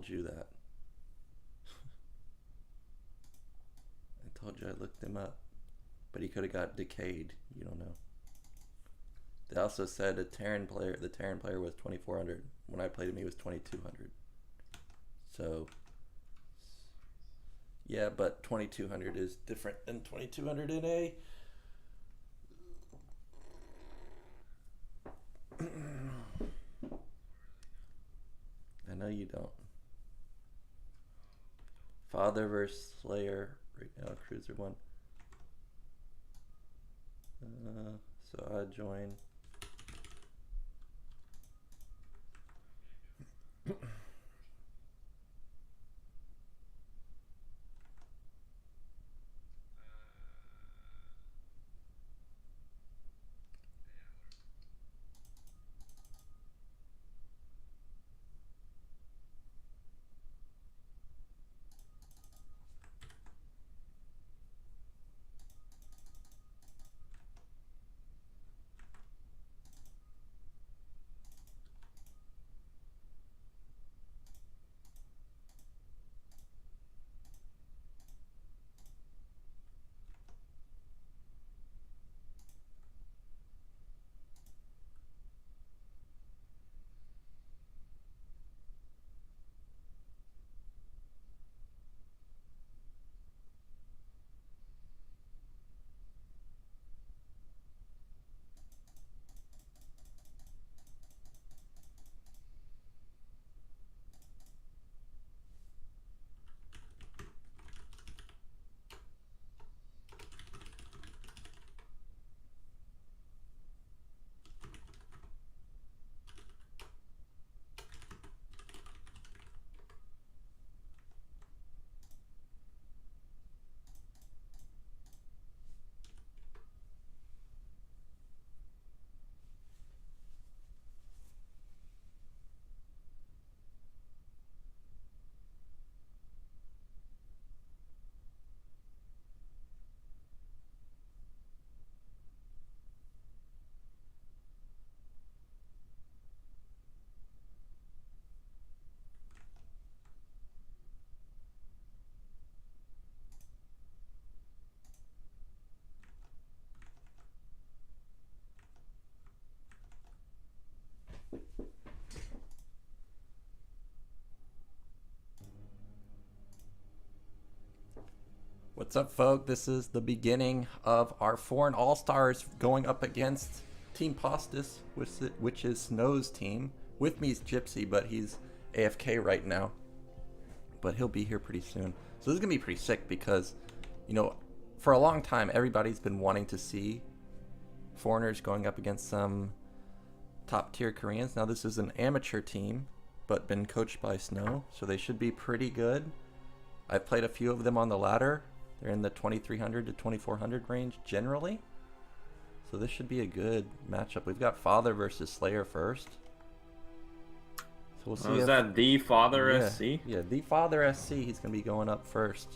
told you that. I told you I looked him up. But he could have got decayed. You don't know. They also said the Terran player was 2,400. When I played him, he was 2,200. So, yeah, but 2,200 is different than 2,200 in A. I know you don't. Father versus Slayer right now, Cruiser 1. So I join. What's up, folk? This is the beginning of our foreign all-stars going up against Team Postiz, which is Snow's team. With me is Gypsy, but he's AFK right now. But he'll be here pretty soon. So this is going to be pretty sick because, you know, for a long time, everybody's been wanting to see foreigners going up against some top-tier Koreans. Now, this is an amateur team, but been coached by Snow, so they should be pretty good. I've played a few of them on the ladder. They're in the 2,300 to 2,400 range generally. So this should be a good matchup. We've got Father versus Slayer first. So we'll see. Is that the Father SC? Yeah, the Father SC. He's going to be going up first.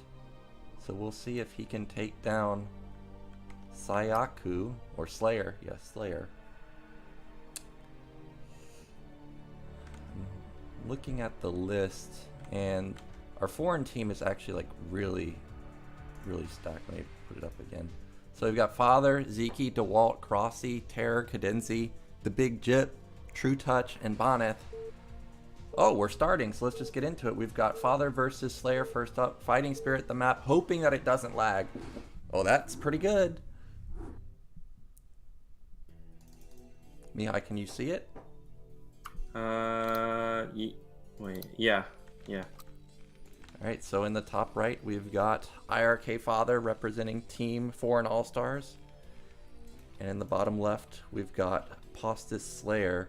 So we'll see if he can take down Sayaku or Slayer. Yeah, Slayer. I'm looking at the list, and our foreign team is actually like really stacked. Let me put it up again. So we've got Father, Sziky, Dewalt, Crossy, Terror, Cadenzie, the Big Jip, Trutacz, and Bonyth. Oh, we're starting, so let's just get into it. We've got Father versus Slayer first up. Fighting Spirit the map, hoping that it doesn't lag. Oh, that's pretty good. Mihai, can you see it? Wait, yeah. Alright, so in the top right, we've got IRK Father representing Team Foreign All-Stars. And in the bottom left, we've got Postiz Slayer.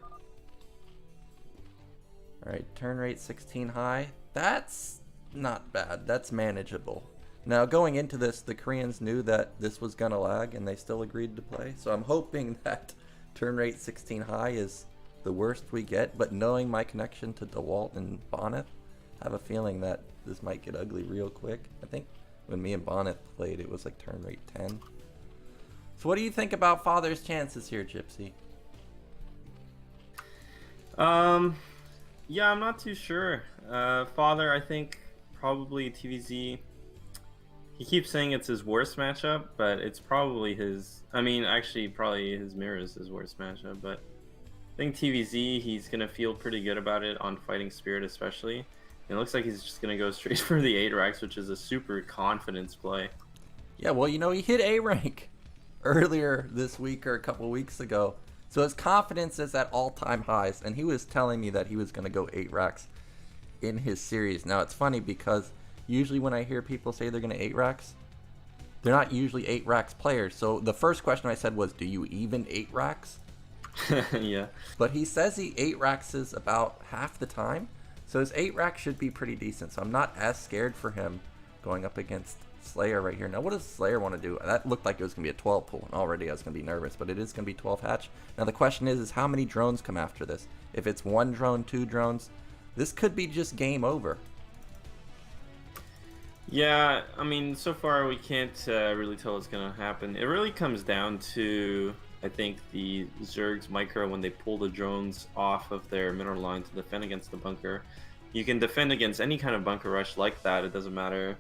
Alright, turn rate 16 high. That's not bad. That's manageable. Now, going into this, the Koreans knew that this was gonna lag, and they still agreed to play. So I'm hoping that turn rate 16 high is the worst we get. But knowing my connection to Dewalt and Bonyth, I have a feeling that this might get ugly real quick. I think when me and Bonyth played, it was like turn rate 10. So what do you think about Father's chances here, Gypsy? Yeah, I'm not too sure. Father, I think probably TVZ. He keeps saying it's his worst matchup, but it's probably his. I mean, actually, probably his mirror is his worst matchup. But I think TVZ, he's gonna feel pretty good about it on Fighting Spirit, especially. And it looks like he's just gonna go straight for the 8 racks, which is a super confidence play. Yeah, well, you know, he hit A rank earlier this week or a couple weeks ago. So his confidence is at all-time highs, and he was telling me that he was going to go 8 racks in his series. Now, it's funny because usually when I hear people say they're going to 8 racks, they're not usually 8 racks players. So the first question I said was, do you even 8 racks? Yeah. But he says he 8 racks is about half the time. So his 8 rack should be pretty decent. So I'm not as scared for him going up against Slayer right here. Now, what does Slayer want to do? That looked like it was going to be a 12 pull, and already I was going to be nervous, but it is going to be 12 hatch. Now, the question is how many drones come after this? If it's 1 drone, 2 drones, this could be just game over. Yeah, I mean, so far we can't really tell what's going to happen. It really comes down to, I think, the Zerg's micro when they pull the drones off of their mineral line to defend against the bunker. You can defend against any kind of bunker rush like that. It doesn't matter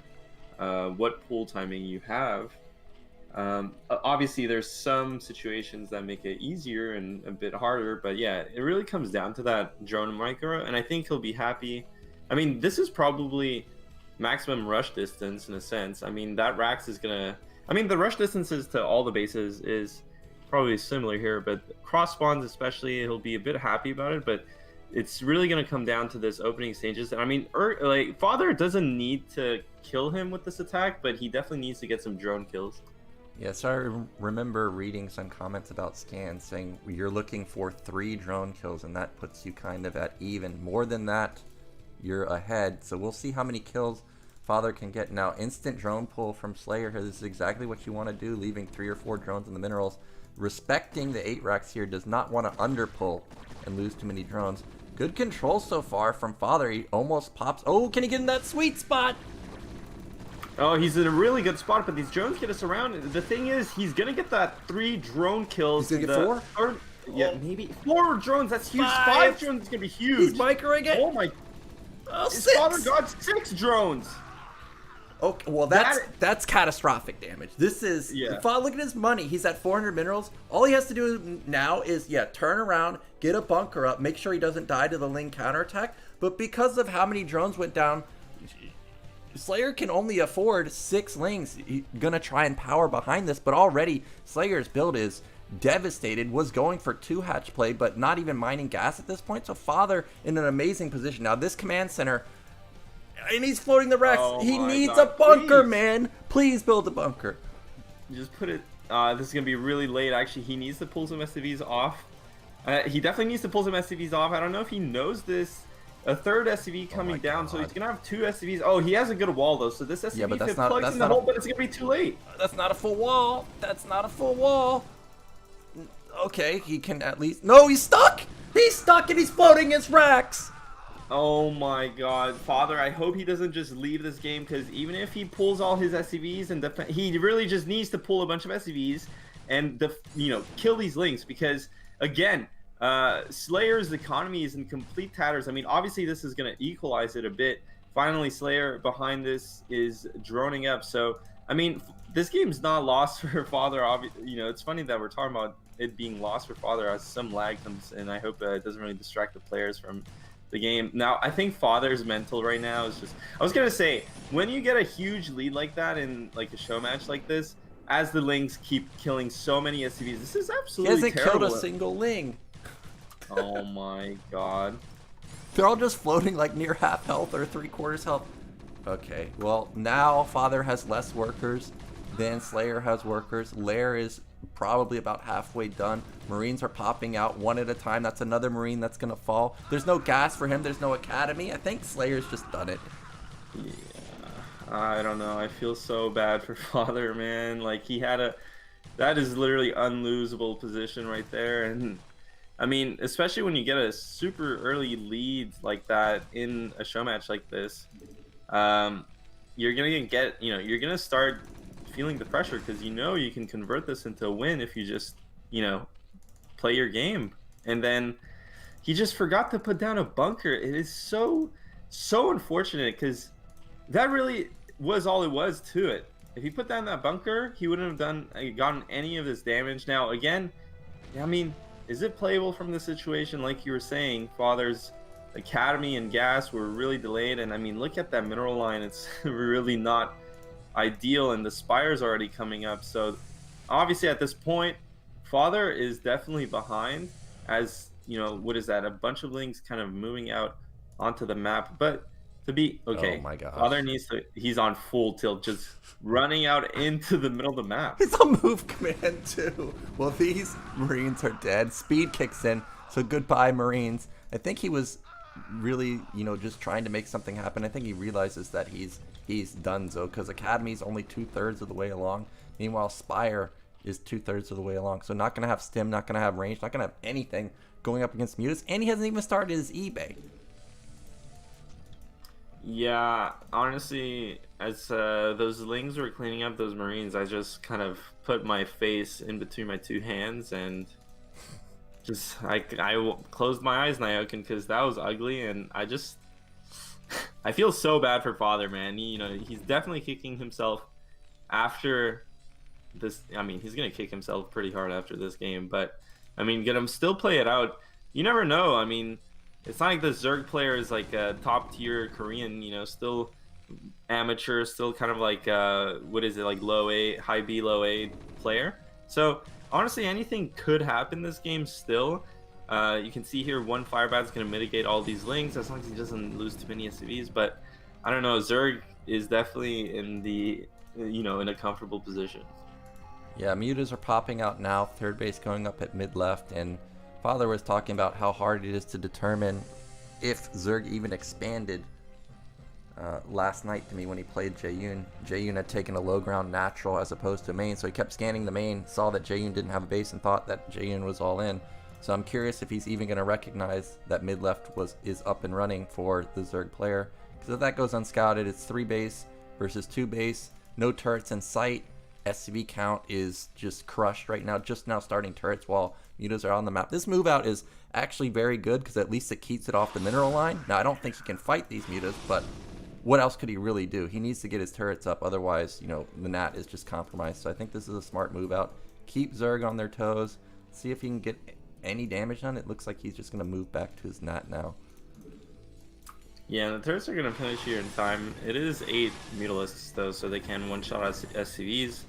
what pull timing you have. Obviously, there's some situations that make it easier and a bit harder, but yeah, it really comes down to that drone micro, and I think he'll be happy. I mean, this is probably maximum rush distance in a sense. I mean, that Rax is gonna. I mean, the rush distances to all the bases is probably similar here, but cross spawns especially, he'll be a bit happy about it, but it's really going to come down to this opening stages. And I mean, like, Father doesn't need to kill him with this attack, but he definitely needs to get some drone kills. Yeah, so I remember reading some comments about scans saying you're looking for 3 drone kills, and that puts you kind of at even. More than that, you're ahead. So we'll see how many kills Father can get. Now, instant drone pull from Slayer. This is exactly what you want to do, leaving 3 or 4 drones in the minerals. Respecting the 8 racks here, does not want to underpull and lose too many drones. Good control so far from Father. He almost pops. Oh, can he get in that sweet spot? Oh, he's in a really good spot, but these drones get us around. The thing is, he's going to get that 3 drone kills. He's going to get 4? Yeah, maybe 4 drones. That's huge. 5 drones is going to be huge. He's microing it. Oh my. Oh, His 6. Father got 6 drones. Okay, well that's catastrophic damage. This is, yeah. Look at his money. He's at 400 minerals. All he has to do now is, turn around, get a bunker up, make sure he doesn't die to the Ling counterattack. But because of how many drones went down, Slayer can only afford 6 Lings. He's gonna try and power behind this, but already Slayer's build is devastated. Was going for 2 hatch play, but not even mining gas at this point. So Father in an amazing position. Now this command center, and he's floating the Rex. Oh he needs God, a bunker, please. Man. Please build a bunker. Just put it. This is gonna be really late. Actually, he needs to pull some SCVs off. He definitely needs to pull some SCVs off. I don't know if he knows this. A 3rd SCV coming down, so he's gonna have 2 SCVs. Oh, he has a good wall though, so this SCV plugs in the hole, but it's gonna be too late. That's not a full wall. That's not a full wall. Okay, he can at least. No, he's stuck. He's stuck, and he's floating his racks. Oh my God, Father! I hope he doesn't just leave this game, because even if he pulls all his SCVs and he really just needs to pull a bunch of SCVs and kill these links, because again, Slayer's economy is in complete tatters. I mean, obviously this is going to equalize it a bit. Finally, Slayer behind this is droning up. So, I mean, this game's not lost for Father. It's funny that we're talking about it being lost for Father as some lag comes in. I hope it doesn't really distract the players from the game. Now, I think Father's mental right now is just... I was going to say, when you get a huge lead like that in like a show match like this, as the Lings keep killing so many SCVs, this is absolutely terrible. He hasn't killed a single Ling. Oh my God. They're all just floating like near half health or 3/4 health. Okay, well, now Father has less workers than Slayer has workers. Lair is probably about halfway done. Marines are popping out 1 at a time. That's another Marine that's going to fall. There's no gas for him. There's no academy. I think Slayer's just done it. Yeah, I don't know. I feel so bad for Father, man. Like, he had that is literally unlosable position right there. And I mean, especially when you get a super early lead like that in a show match like this, you're gonna start feeling the pressure, because you can convert this into a win if you just play your game. And then he just forgot to put down a bunker. It is so unfortunate, because that really was all it was to it. If he put down that bunker, he wouldn't have gotten any of this damage. Now again, I mean, is it playable from the situation? Like you were saying, Father's Academy and gas were really delayed, and I mean, look at that mineral line. It's really not ideal, and the spire's already coming up. So obviously at this point, Father is definitely behind, as you know, what is that, a bunch of links kind of moving out onto the map. But to be okay, Oh my gosh. Father needs to, he's on full tilt, just running out into the middle of the map. It's a move command too. Well, these Marines are dead. Speed kicks in, so goodbye Marines. I think he was really, you know, just trying to make something happen. I think he realizes that he's donezo, because Academy's only 2/3 of the way along. Meanwhile, Spire is 2/3 of the way along. So not gonna have stim, not gonna have range, not gonna have anything going up against Mutas, and he hasn't even started his eBay. Yeah, honestly, as those lings were cleaning up those Marines, I just kind of put my face in between my two hands and just I closed my eyes, Nyoken, because that was ugly, and I feel so bad for Father, man. You know, he's definitely kicking himself after this. I mean, he's gonna kick himself pretty hard after this game, but I mean, get him still play it out. You never know. I mean, it's not like the Zerg player is like a top tier Korean, you know, still amateur, still kind of like what is it, like low A, high B, low A player. So honestly, anything could happen this game still. You can see here one Firebat's going to mitigate all these lings as long as he doesn't lose too many SCVs. But I don't know, Zerg is definitely in the, you know, in a comfortable position. Yeah, mutas are popping out now. Third base going up at mid left, and Father was talking about how hard it is to determine if Zerg even expanded last night to me when he played Jaeyoon. Jaeyoon had taken a low ground natural as opposed to main, so he kept scanning the main, saw that Jaeyoon didn't have a base, and thought that Jaeyoon was all in. So I'm curious if he's even going to recognize that mid left is up and running for the Zerg player. Because if that goes unscouted, it's 3 base versus 2 base, no turrets in sight. SCV count is just crushed right now, just now starting turrets while mutas are on the map. This move out is actually very good because at least it keeps it off the mineral line. Now I don't think he can fight these mutas, but what else could he really do? He needs to get his turrets up, otherwise, you know, the Nat is just compromised. So I think this is a smart move out. Keep Zerg on their toes, see if he can get any damage done. It looks like he's just going to move back to his Nat now. Yeah, the turrets are going to finish here in time. It is 8 Mutalisks though, so they can one-shot SCVs.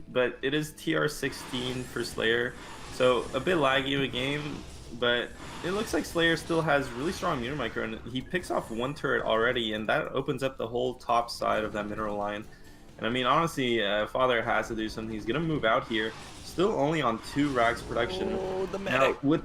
But it is TR16 for Slayer, so a bit laggy of a game, but it looks like Slayer still has really strong Muta Micro, and he picks off 1 turret already, and that opens up the whole top side of that mineral line. And I mean, honestly, Father has to do something. He's gonna move out here, still only on 2 racks production. Oh, the medic. Now,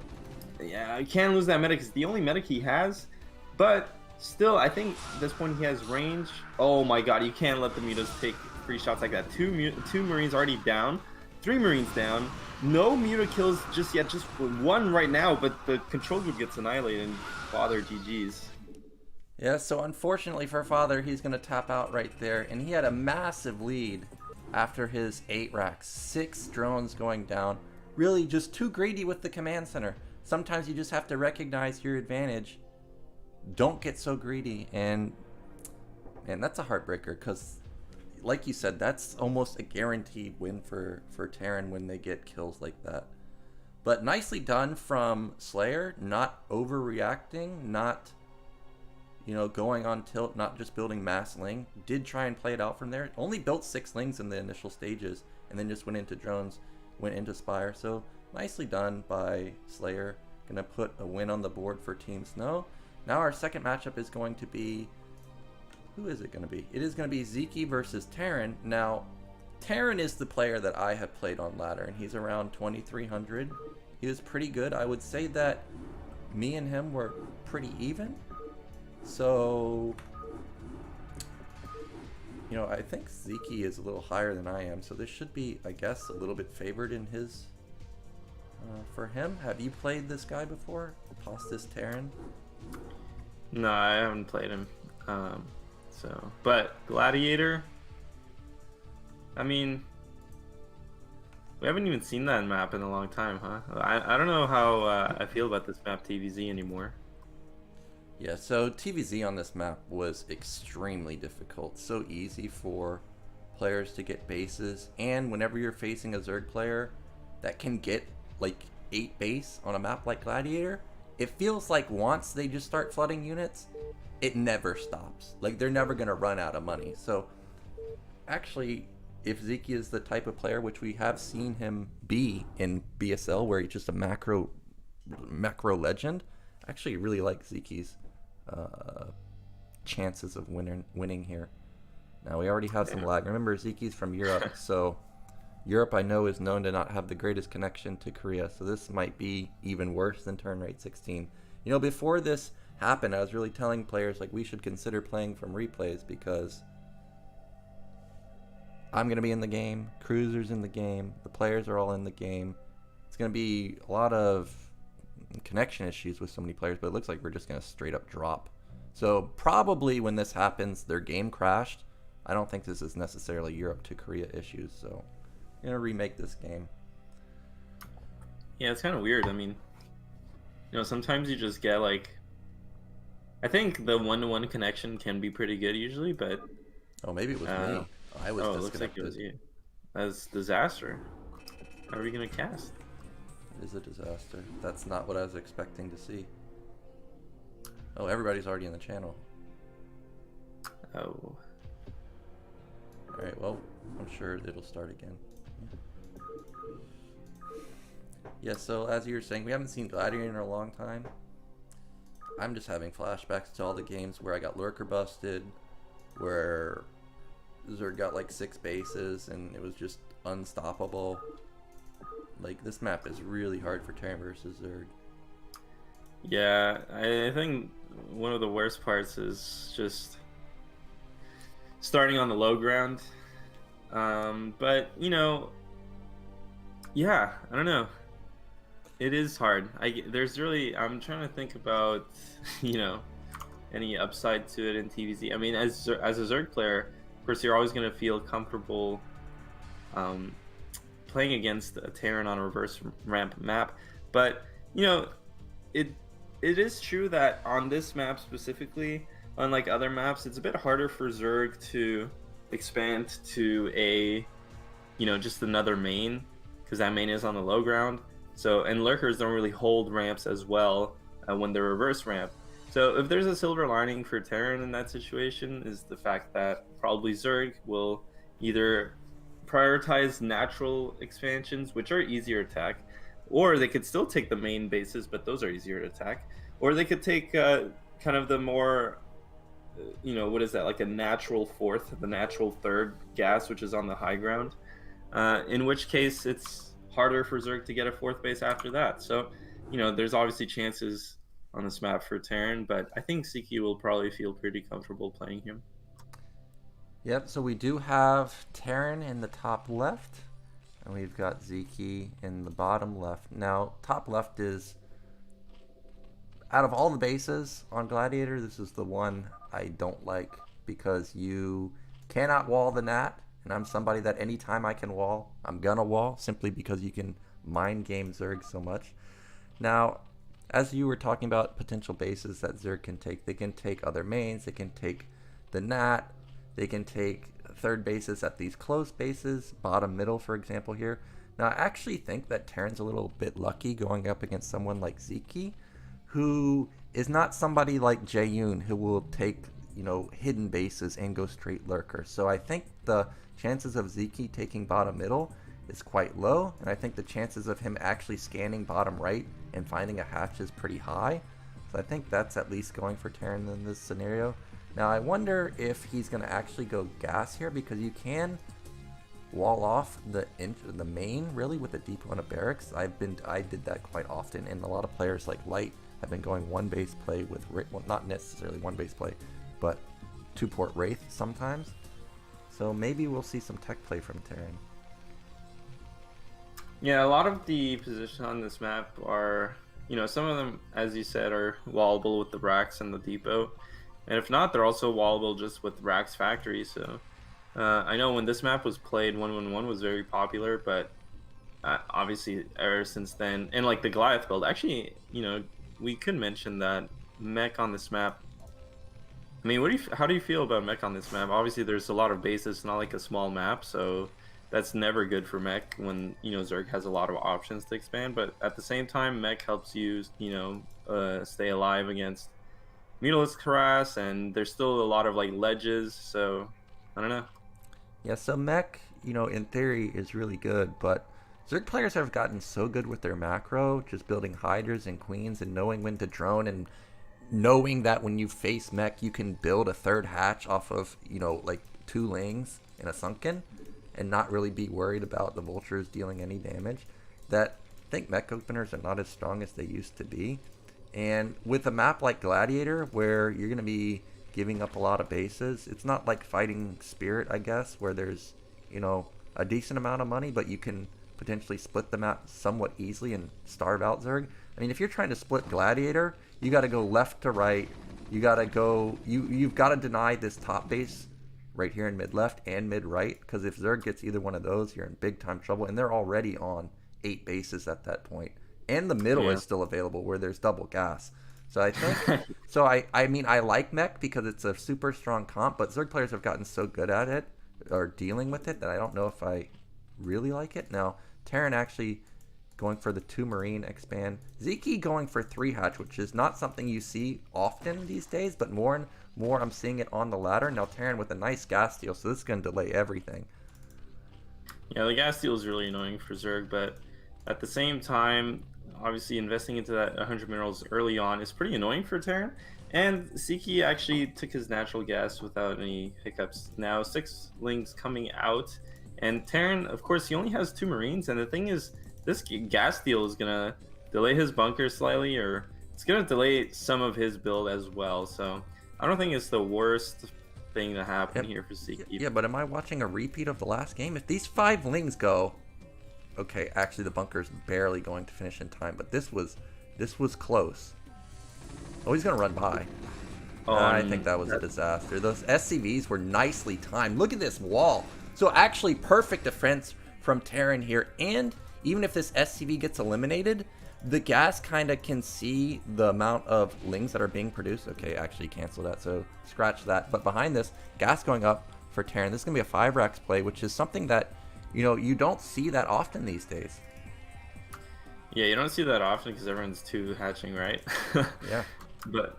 yeah, I can't lose that medic. It's the only medic he has, but still, I think at this point he has range. Oh my god, you can't let the mutas take free shots like that. 2 Marines already down, 3 Marines down, no Muta kills just yet, just 1 right now, but the control group gets annihilated, and Father GG's. Yeah, so unfortunately for Father, he's going to tap out right there, and he had a massive lead after his 8 racks, 6 drones going down. Really just too greedy with the command center. Sometimes you just have to recognize your advantage. Don't get so greedy, and that's a heartbreaker, because like you said, that's almost a guaranteed win for Terran when they get kills like that. But nicely done from Slayer, not overreacting, not, you know, going on tilt, not just building mass ling. Did try and play it out from there. Only built 6 lings in the initial stages, and then just went into drones, went into Spire. So nicely done by Slayer. Gonna put a win on the board for Team Snow. Now our second matchup is going to be, who is it going to be? It is going to be Sziky versus Terran. Now, Terran is the player that I have played on ladder, and he's around 2300. He was pretty good. I would say that me and him were pretty even. So, you know, I think Sziky is a little higher than I am, so this should be, I guess, a little bit favored in his, for him. Have you played this guy before? Postiz Terran? No, I haven't played him. But Gladiator, I mean, We haven't even seen that map in a long time, huh? I don't know how I feel about this map TVZ anymore. Yeah, so TVZ on this map was extremely difficult. So easy for players to get bases, and whenever you're facing a Zerg player that can get like 8 base on a map like Gladiator, it feels like once they just start flooding units, it never stops. Like, they're never going to run out of money. So actually, if Sziky is the type of player which we have seen him be in BSL, where he's just a macro legend, I actually really like Zyky's chances of winning here. Now, we already have some lag. Remember, Zyky's from Europe, so Europe, I know, is known to not have the greatest connection to Korea, so this might be even worse than turn rate 16. You know, before this happened, I was really telling players, like, we should consider playing from replays, because I'm going to be in the game, Cruiser's in the game, the players are all in the game. It's going to be a lot of connection issues with so many players, but it looks like we're just going to straight up drop. So probably when this happens, their game crashed. I don't think this is necessarily Europe to Korea issues, so I'm going to remake this game. Yeah, it's kind of weird. I mean, you know, sometimes you just get like, I think the one-to-one connection can be pretty good usually, but oh, maybe it was me. I was it looks like it was you. That's disaster. How are we gonna cast? It is a disaster. That's not what I was expecting to see. Oh, everybody's already in the channel. Oh. Alright, well, I'm sure it'll start again. Yeah, so as you were saying, we haven't seen Gladiator in a long time. I'm just having flashbacks to all the games where I got Lurker busted, where Zerg got like 6 bases and it was just unstoppable. Like, this map is really hard for Terran versus Zerg. Yeah, I think one of the worst parts is just starting on the low ground. But, you know, yeah, I don't know. It is hard. I'm trying to think about, you know, any upside to it in TVZ. I mean, as a Zerg player, of course, you're always going to feel comfortable playing against a Terran on a reverse ramp map. But, you know, it is true that on this map specifically, unlike other maps, it's a bit harder for Zerg to expand to a, you know, just another main, because that main is on the low ground. So, and Lurkers don't really hold ramps as well when they're reverse ramp. So if there's a silver lining for Terran in that situation, is the fact that probably Zerg will either prioritize natural expansions, which are easier to attack, or they could still take the main bases, but those are easier to attack, or they could take kind of the more, you know, what is that, like a natural fourth, the natural third gas, which is on the high ground, in which case it's harder for Zerg to get a 4th base after that. So, you know, there's obviously chances on this map for Terran, but I think Sziky will probably feel pretty comfortable playing him. Yep, so we do have Terran in the top left, and we've got Sziky in the bottom left. Now, top left is, out of all the bases on Gladiator, this is the one I don't like, because you cannot wall the Nat, and I'm somebody that anytime I can wall, I'm gonna wall, simply because you can mind game Zerg so much. Now, as you were talking about potential bases that Zerg can take, they can take other mains, they can take the Nat, they can take third bases at these close bases, bottom middle, for example, here. Now, I actually think that Terran's a little bit lucky going up against someone like Sziky, who is not somebody like Jaeyoon, who will take, you know, hidden bases and go straight Lurker. So I think the chances of Sziky taking bottom middle is quite low, and I think the chances of him actually scanning bottom right and finding a hatch is pretty high. So I think that's at least going for Terran in this scenario. Now, I wonder if he's going to actually go gas here, because you can wall off the main, really, with a deep run of barracks. I did that quite often, and a lot of players like Light have been going one base play with, well, not necessarily one base play, but 2-port Wraith sometimes. So maybe we'll see some tech play from Terran. Yeah, a lot of the positions on this map are, you know, some of them, as you said, are wallable with the racks and the depot. And if not, they're also wallable just with racks factory. So I know when this map was played, 1-1-1 was very popular, but obviously ever since then, and like the Goliath build. Actually, we could mention that mech on this map. I mean, how do you feel about mech on this map? Obviously, there's a lot of bases. It's not like a small map, so that's never good for mech when Zerg has a lot of options to expand. But at the same time, mech helps you stay alive against Mutalisk harass, and there's still a lot of like ledges. So I don't know. Yeah, so mech, in theory is really good, but Zerg players have gotten so good with their macro, just building hydras and queens and knowing when to drone and knowing that when you face mech, you can build a third hatch off of, like 2 lings in a sunken and not really be worried about the vultures dealing any damage, that I think mech openers are not as strong as they used to be. And with a map like Gladiator, where you're going to be giving up a lot of bases, it's not like fighting Spirit, I guess, where there's, a decent amount of money, but you can potentially split the map somewhat easily and starve out Zerg. I mean, if you're trying to split Gladiator, you got to go left to right. You got to go, you've got to deny this top base right here in mid left and mid right, because if Zerg gets either one of those, you're in big time trouble, and they're already on 8 bases at that point. And the middle is still available where there's double gas. So I think, I mean, I like mech because it's a super strong comp, but Zerg players have gotten so good at it, or dealing with it, that I don't know if I really like it. Now, Terran actually going for the 2 Marine expand. Sziky going for 3 hatch, which is not something you see often these days, but more and more I'm seeing it on the ladder. Now Terran with a nice gas steal, so this is going to delay everything. Yeah, the gas steal is really annoying for Zerg, but at the same time, obviously investing into that 100 minerals early on is pretty annoying for Terran. And Sziky actually took his natural gas without any hiccups. Now 6 lings coming out, and Terran, of course, he only has 2 Marines, and the thing is, this gas steal is gonna delay his bunker slightly, or it's gonna delay some of his build as well. So I don't think it's the worst thing to happen here for Sziky. Yeah, but am I watching a repeat of the last game? If these 5 lings go, okay, actually the bunker's barely going to finish in time, but this was close. Oh, he's gonna run by. I think that was a disaster. Those SCVs were nicely timed. Look at this wall. So actually perfect defense from Terran here, and even if this SCV gets eliminated, the gas kind of can see the amount of lings that are being produced. Okay, actually cancel that, so scratch that. But behind this, gas going up for Terran. This is going to be a 5 racks play, which is something that, you don't see that often these days. Yeah, you don't see that often because everyone's 2 hatching, right? Yeah. But,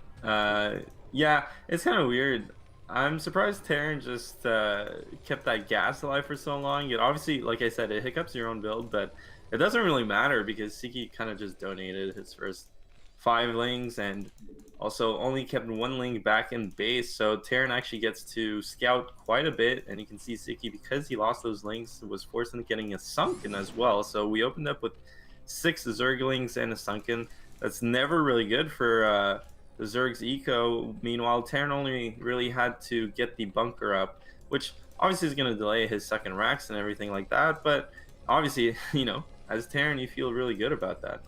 yeah, it's kind of weird. I'm surprised Terran just kept that gas alive for so long. It obviously, like I said, it hiccups your own build, but it doesn't really matter because Sziky kind of just donated his first 5 lings and also only kept 1 ling back in base. So Terran actually gets to scout quite a bit, and you can see Sziky, because he lost those lings, was forced into getting a sunken as well. So we opened up with 6 Zerglings and a sunken. That's never really good for the Zerg's eco. Meanwhile, Terran only really had to get the bunker up, which obviously is going to delay his second racks and everything like that. But obviously, as Terran, you feel really good about that.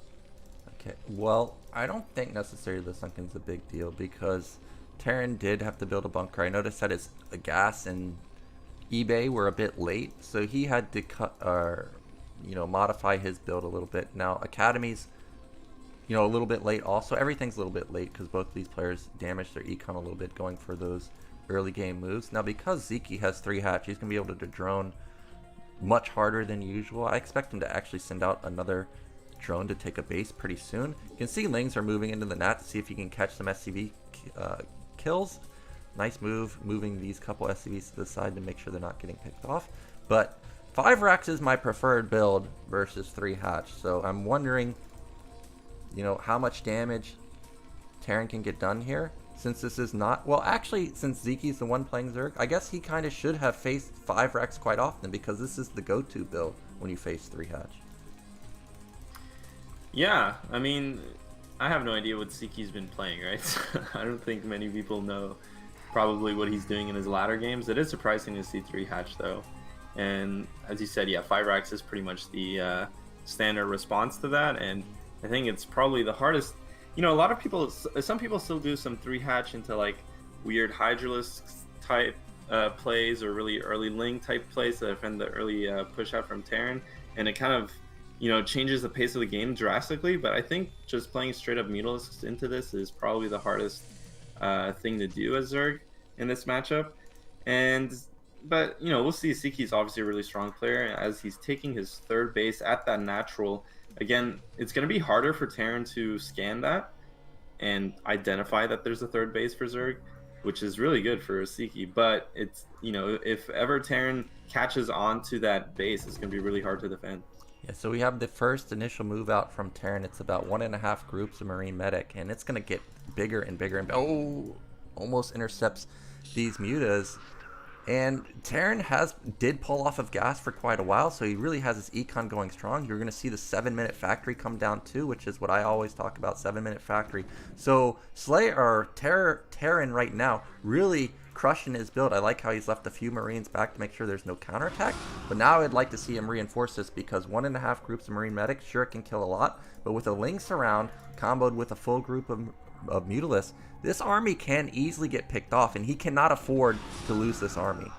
Okay, well, I don't think necessarily the sunken's a big deal because Terran did have to build a bunker. I noticed that his gas and eBay were a bit late, so he had to cut or modify his build a little bit. Now Academy's a little bit late also. Everything's a little bit late because both of these players damaged their econ a little bit going for those early game moves. Now because Sziky has 3 hatch, he's going to be able to drone much harder than usual. I expect him to actually send out another drone to take a base pretty soon. You can see lings are moving into the net to see if he can catch some SCV kills. Nice move, moving these couple SCVs to the side to make sure they're not getting picked off. But 5 racks is my preferred build versus 3 hatch. So I'm wondering, how much damage Terran can get done here. Since this is not, well, actually, since Sziky's the one playing Zerg, I guess he kind of should have faced 5 racks quite often because this is the go-to build when you face 3 hatch. Yeah, I mean, I have no idea what Sziky's been playing, right? I don't think many people know probably what he's doing in his latter games. It is surprising to see 3 hatch, though. And as you said, yeah, 5 racks is pretty much the standard response to that. And I think it's probably the hardest. A lot of people, some people still do some 3 hatch into like weird Hydralisk type plays or really early Ling type plays that defend the early push out from Terran. And it kind of you know, changes the pace of the game drastically. But I think just playing straight up Mutalisks into this is probably the hardest thing to do as Zerg in this matchup. But you know, we'll see. Sziky's obviously a really strong player as he's taking his third base at that natural. Again, it's going to be harder for Terran to scan that and identify that there's a third base for Zerg, which is really good for Sziky. But it's, you know, if ever Terran catches on to that base, it's going to be really hard to defend. Yeah, so we have the first initial move out from Terran. It's about 1.5 groups of Marine Medic, and it's going to get bigger and bigger. And oh, almost intercepts these mutas. And Terran did pull off of gas for quite a while, so he really has his econ going strong. You're going to see the 7-minute factory come down too, which is what I always talk about, 7-minute factory. So Terran right now really crushing his build. I like how he's left a few Marines back to make sure there's no counterattack. But now I'd like to see him reinforce this, because 1.5 groups of Marine medics, sure, it can kill a lot. But with a Lynx around, comboed with a full group of Mutalisks, this army can easily get picked off, and he cannot afford to lose this army.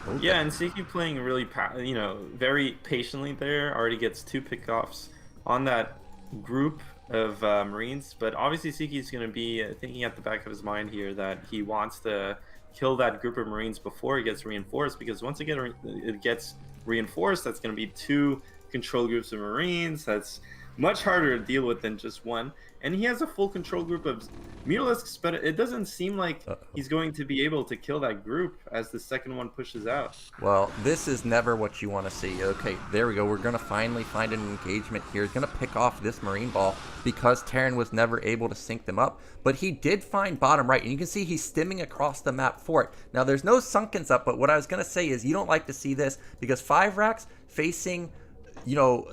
Okay. Yeah, and Sziky playing really, you know, very patiently there. Already gets 2 pickoffs on that group of Marines. But obviously Sziky's going to be thinking at the back of his mind here that he wants to kill that group of Marines before it gets reinforced, because once it gets reinforced, that's going to be 2 control groups of Marines. That's much harder to deal with than just one. And he has a full control group of Mutalisks, but it doesn't seem like he's going to be able to kill that group as the second one pushes out. Well, this is never what you want to see. Okay, there we go. We're going to finally find an engagement here. He's going to pick off this Marine ball because Terran was never able to sync them up. But he did find bottom right, and you can see he's stimming across the map for it. Now, there's no Sunkens up, but what I was going to say is you don't like to see this, because 5 racks facing, you know,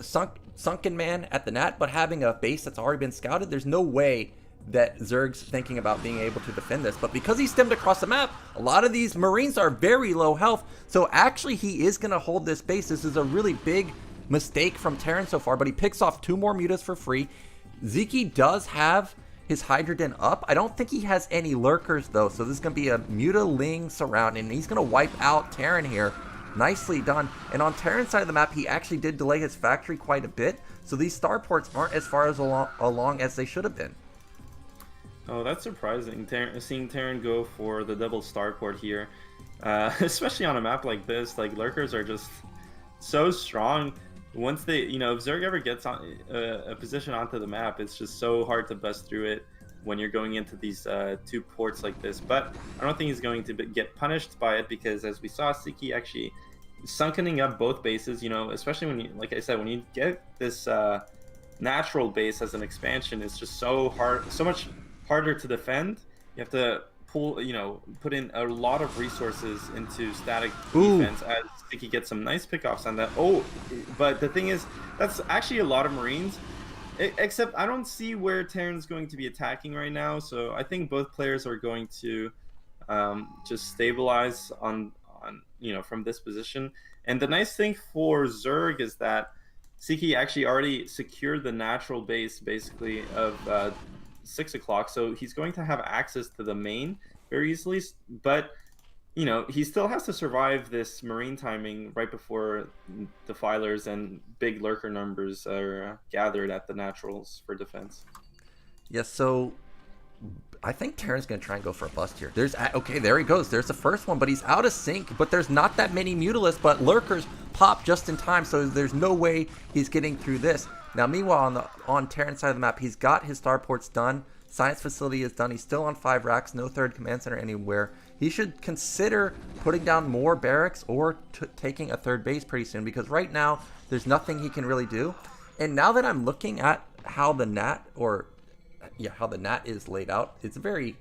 sunken man at the nat, but having a base that's already been scouted, there's no way that Zerg's thinking about being able to defend this. But because he stemmed across the map, a lot of these Marines are very low health, so actually he is going to hold this base. This is a really big mistake from Terran so far, but he picks off 2 more mutas for free. Sziky does have his Hydrogen up. I don't think he has any lurkers though, so this is going to be a muta Ling surround, and he's going to wipe out Terran here. Nicely done. And on Terran's side of the map, he actually did delay his factory quite a bit, so these starports aren't as far as along as they should have been. Oh, that's surprising. Seeing Terran go for the double starport here, especially on a map like this. Like, lurkers are just so strong. Once they, you know, if Zerg ever gets on a position onto the map, it's just so hard to bust through it when you're going into these 2 ports like this. But I don't think he's going to get punished by it, because as we saw, Sziky actually sunkening up both bases, you know, especially when you, like I said, when you get this natural base as an expansion, it's just so much harder to defend. You have to put in a lot of resources into static defense. As Sziky gets some nice pickoffs on that. Oh, but the thing is, that's actually a lot of Marines. Except I don't see where Terran's going to be attacking right now, so I think both players are going to just stabilize on from this position. And the nice thing for Zerg is that Sziky actually already secured the natural base basically of 6 o'clock, so he's going to have access to the main very easily. But you know, he still has to survive this Marine timing right before defilers and big lurker numbers are gathered at the naturals for defense. Yes, so I think Terran's going to try and go for a bust here. Okay, there he goes. There's the first one, but he's out of sync. But there's not that many Mutalisks, but lurkers pop just in time, so there's no way he's getting through this. Now, meanwhile, on Terran's side of the map, he's got his starports done. Science facility is done. He's still on 5 racks, no third command center anywhere. He should consider putting down more barracks or taking a third base pretty soon, because right now there's nothing he can really do. And now that I'm looking at how the nat is laid out, it's very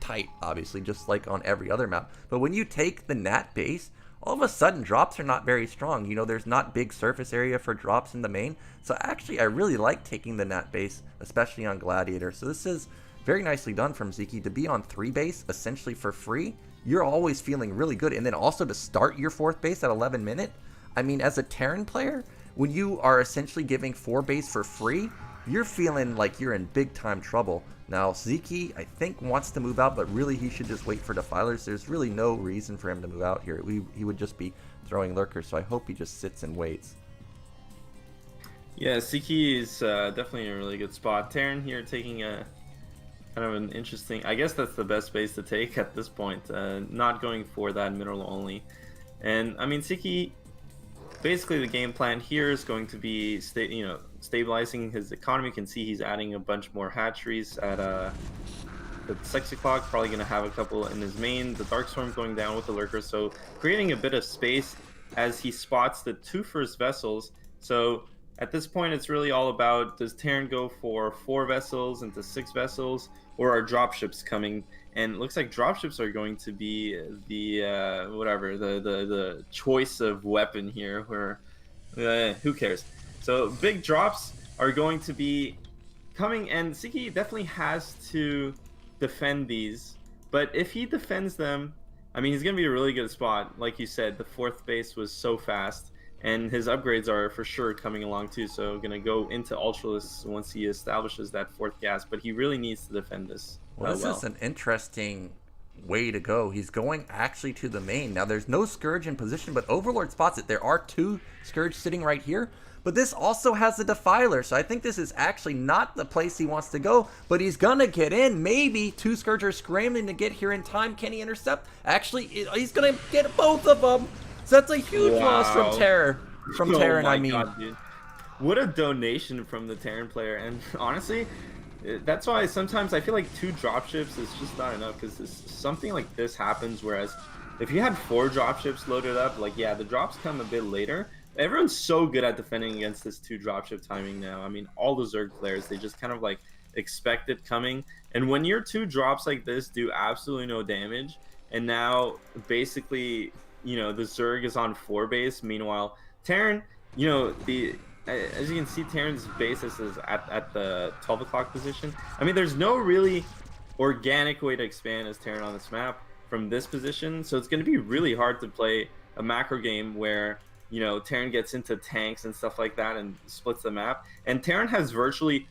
tight, obviously, just like on every other map. But when you take the nat base, all of a sudden drops are not very strong. You know, there's not big surface area for drops in the main. So actually, I really like taking the nat base, especially on Gladiator. So this is very nicely done from Sziky to be on 3 base essentially for free. You're always feeling really good, and then also to start your 4th base at 11 minute. I mean, as a Terran player, when you are essentially giving 4 base for free, you're feeling like you're in big time trouble. Now, Sziky, I think, wants to move out, but really he should just wait for defilers. There's really no reason for him to move out here. He would just be throwing lurkers, so I hope he just sits and waits. Yeah, Sziky is definitely in a really good spot. Terran here taking a kind of an interesting. I guess that's the best base to take at this point. Not going for that mineral only, and I mean Sziky. Basically, the game plan here is going to be stabilizing his economy. You can see he's adding a bunch more hatcheries at the 6 o'clock. Probably going to have a couple in his main. The Darkstorm going down with the Lurker, so creating a bit of space as he spots the 2 first vessels. So at this point, it's really all about, does Terran go for 4 vessels into 6 vessels, or are dropships coming? And it looks like dropships are going to be the the choice of weapon here. Where who cares? So big drops are going to be coming, and Sziky definitely has to defend these. But if he defends them, I mean, he's going to be a really good spot. Like you said, the 4th base was so fast. And his upgrades are for sure coming along too, so going to go into Ultralisk once he establishes that 4th gas, but he really needs to defend this. Well, this is an interesting way to go. He's going actually to the main. Now, there's no Scourge in position, but Overlord spots it. There are 2 Scourge sitting right here, but this also has the Defiler, so I think this is actually not the place he wants to go, but he's going to get in. Maybe 2 Scourge are scrambling to get here in time. Can he intercept? Actually, he's going to get both of them. So that's a huge loss from Terran. Terran, I mean. God, dude. What a donation from the Terran player. And honestly, that's why sometimes I feel like 2 dropships is just not enough, because something like this happens, whereas if you had 4 dropships loaded up, like, yeah, the drops come a bit later. Everyone's so good at defending against this 2 dropship timing now. I mean, all the Zerg players, they just kind of like expect it coming. And when your 2 drops like this do absolutely no damage, and now basically, you know, the Zerg is on 4 base. Meanwhile, Terran, you know, as you can see, Terran's base is at the 12 o'clock position. I mean, there's no really organic way to expand as Terran on this map from this position. So it's going to be really hard to play a macro game where, you know, Terran gets into tanks and stuff like that and splits the map. And Terran has virtually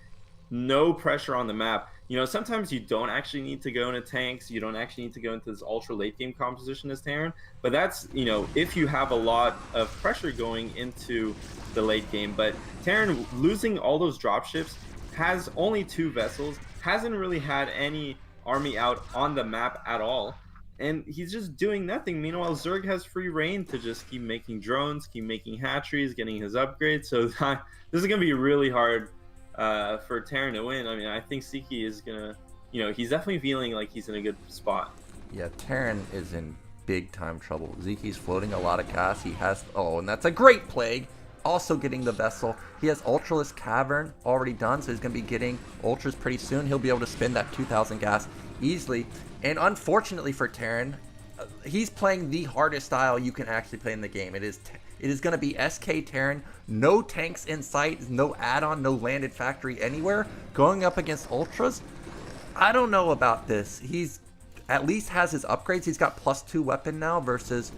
no pressure on the map. You know, sometimes you don't actually need to go into tanks. You don't actually need to go into this ultra late game composition as Terran. But that's, you know, if you have a lot of pressure going into the late game. But Terran losing all those dropships, has only 2 vessels, hasn't really had any army out on the map at all. And he's just doing nothing. Meanwhile, Zerg has free reign to just keep making drones, keep making hatcheries, getting his upgrades. So this is going to be really hard for Terran to win. I mean, I think Sziky is gonna, you know, he's definitely feeling like he's in a good spot. Yeah, Terran is in big time trouble. Sziky's floating a lot of gas. He has, and that's a great plague. Also getting the vessel. He has Ultralisk Cavern already done, so he's gonna be getting Ultras pretty soon. He'll be able to spend that 2,000 gas easily. And unfortunately for Terran, he's playing the hardest style you can actually play in the game. It is going to be SK Terran, no tanks in sight, no add-on, no landed factory anywhere, going up against Ultras. I don't know about this. He's at least has his upgrades. He's got +2 weapon now versus,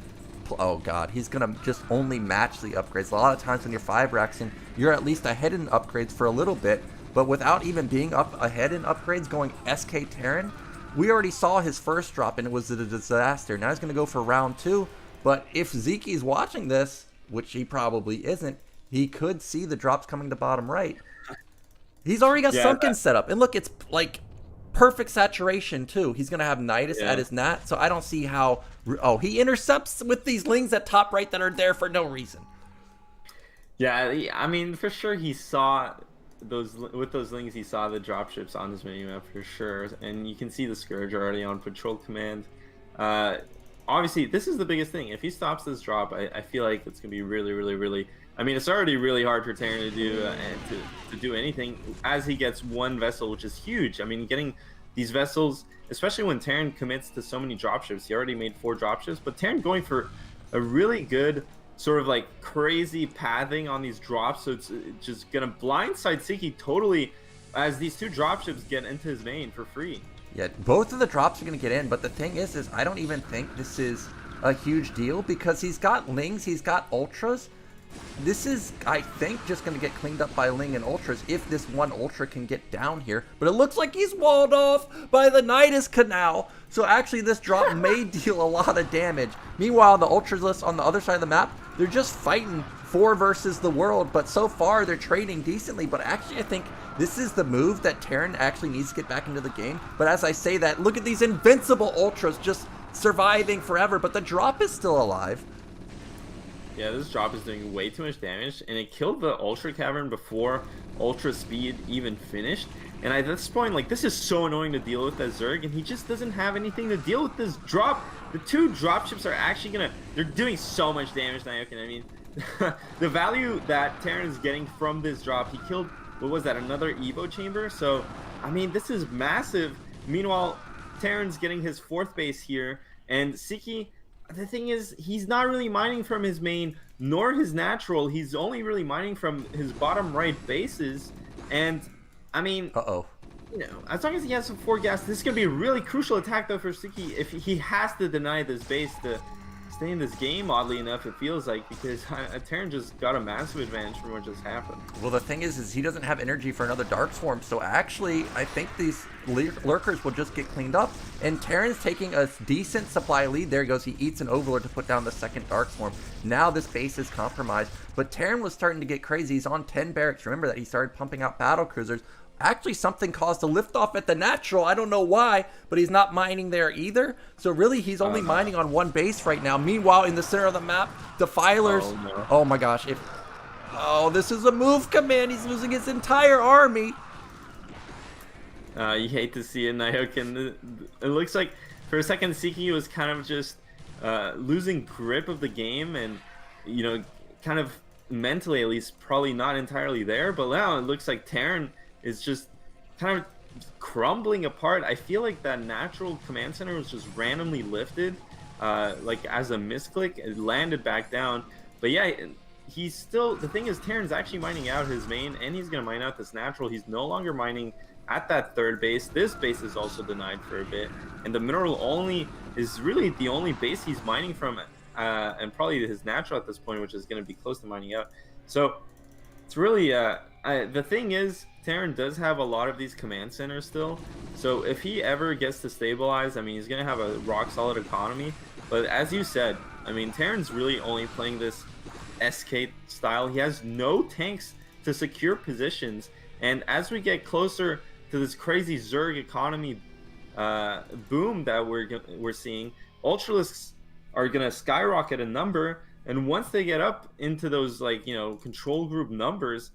oh god, he's going to just only match the upgrades. A lot of times when you're 5 racks in, you're at least ahead in upgrades for a little bit, but without even being up ahead in upgrades going SK Terran, we already saw his first drop and it was a disaster. Now he's going to go for round 2, but if Ziky's watching this, which he probably isn't, he could see the drops coming to bottom right. He's already got Sunken set up. And look, it's like perfect saturation too. He's going to have Nidus at his nat, so I don't see how... Oh, he intercepts with these lings at top right that are there for no reason. Yeah, I mean, for sure he saw those, with those lings, he saw the dropships on his menu map for sure. And you can see the Scourge already on patrol command. Obviously, this is the biggest thing. If he stops this drop, I feel like it's going to be really... I mean, it's already really hard for Terran to do to do anything as he gets 1 vessel, which is huge. I mean, getting these vessels, especially when Terran commits to so many dropships. He already made 4 dropships, but Terran going for a really good sort of like crazy pathing on these drops, so it's just going to blindside Sziky totally as these 2 dropships get into his main for free. Yeah, both of the drops are going to get in, but the thing is I don't even think this is a huge deal because he's got Lings, he's got Ultras. This is, I think, just going to get cleaned up by Ling and Ultras if this 1 Ultra can get down here. But it looks like he's walled off by the Nidus Canal. So actually this drop may deal a lot of damage. Meanwhile, the Ultras list on the other side of the map they're just fighting 4 versus the world, but so far they're trading decently. But actually, I think this is the move that Terran actually needs to get back into the game. But as I say that, look at these invincible ultras just surviving forever, but the drop is still alive. Yeah, this drop is doing way too much damage, and it killed the Ultra Cavern before Ultra Speed even finished. And at this point, like, this is so annoying to deal with as Zerg, and he just doesn't have anything to deal with this drop. The 2 dropships are actually they're doing so much damage, Nyoken. I mean, the value that Terran is getting from this drop, he killed, what was that, another Evo chamber? So, I mean, this is massive. Meanwhile, Terran's getting his 4th base here, and Sziky, the thing is, he's not really mining from his main nor his natural. He's only really mining from his bottom right bases. And I mean, you know, as long as he has some 4 gas, this is gonna be a really crucial attack though for Sziky. If he has to deny this base to stay in this game, oddly enough, it feels like, because Terran just got a massive advantage from what just happened. Well, the thing is he doesn't have energy for another Dark Swarm, so actually, I think these lurkers will just get cleaned up, and Terran's taking a decent supply lead. There he goes, he eats an Overlord to put down the 2nd Dark Swarm. Now this base is compromised, but Terran was starting to get crazy. He's on 10 barracks. Remember that he started pumping out battle cruisers. Actually, something caused a liftoff at the natural. I don't know why, but he's not mining there either. So really, he's only mining on 1 base right now. Meanwhile, in the center of the map, Defilers. Oh my gosh! This is a move command. He's losing his entire army. You hate to see it, Nyoken. It looks like for a second, Sziky was kind of just losing grip of the game, and you know, kind of mentally at least, probably not entirely there. But now it looks like Terran is just kind of crumbling apart. I feel like that natural command center was just randomly lifted, like as a misclick. It landed back down. But yeah, he's still, the thing is, Terran's actually mining out his main, and he's gonna mine out this natural. He's no longer mining at that 3rd base. This base is also denied for a bit, and the mineral only is really the only base he's mining from, and probably his natural at this point, which is gonna be close to mining out. So it's really the thing is, Terran does have a lot of these command centers still, so if he ever gets to stabilize, I mean, he's gonna have a rock solid economy. But as you said, I mean, Terran's really only playing this SK style. He has no tanks to secure positions, and as we get closer to this crazy Zerg economy boom that we're seeing, Ultralisks are gonna skyrocket a number, and once they get up into those, like, you know, control group numbers,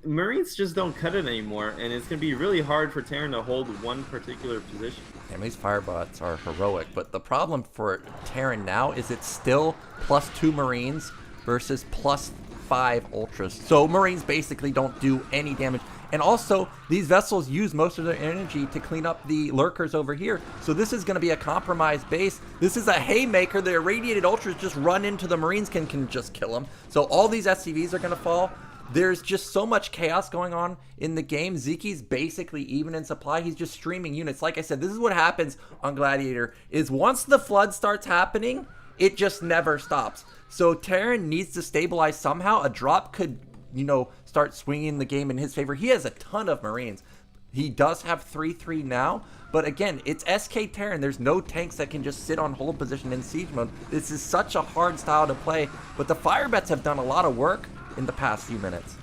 Marines just don't cut it anymore, and it's going to be really hard for Terran to hold one particular position. And these firebots are heroic, but the problem for Terran now is it's still +2 Marines versus +5 Ultras. So Marines basically don't do any damage. And also, these vessels use most of their energy to clean up the lurkers over here. So this is going to be a compromised base. This is a haymaker. The irradiated Ultras just run into the Marines, can just kill them. So all these SCVs are going to fall. There's just so much chaos going on in the game. Sziky's basically even in supply. He's just streaming units. Like I said, this is what happens on Gladiator, is once the flood starts happening, it just never stops. So Terran needs to stabilize somehow. A drop could, you know, start swinging the game in his favor. He has a ton of Marines. He does have 3-3 now, but again, it's SK Terran. There's no tanks that can just sit on hold position in siege mode. This is such a hard style to play, but the Firebats have done a lot of work in the past few minutes.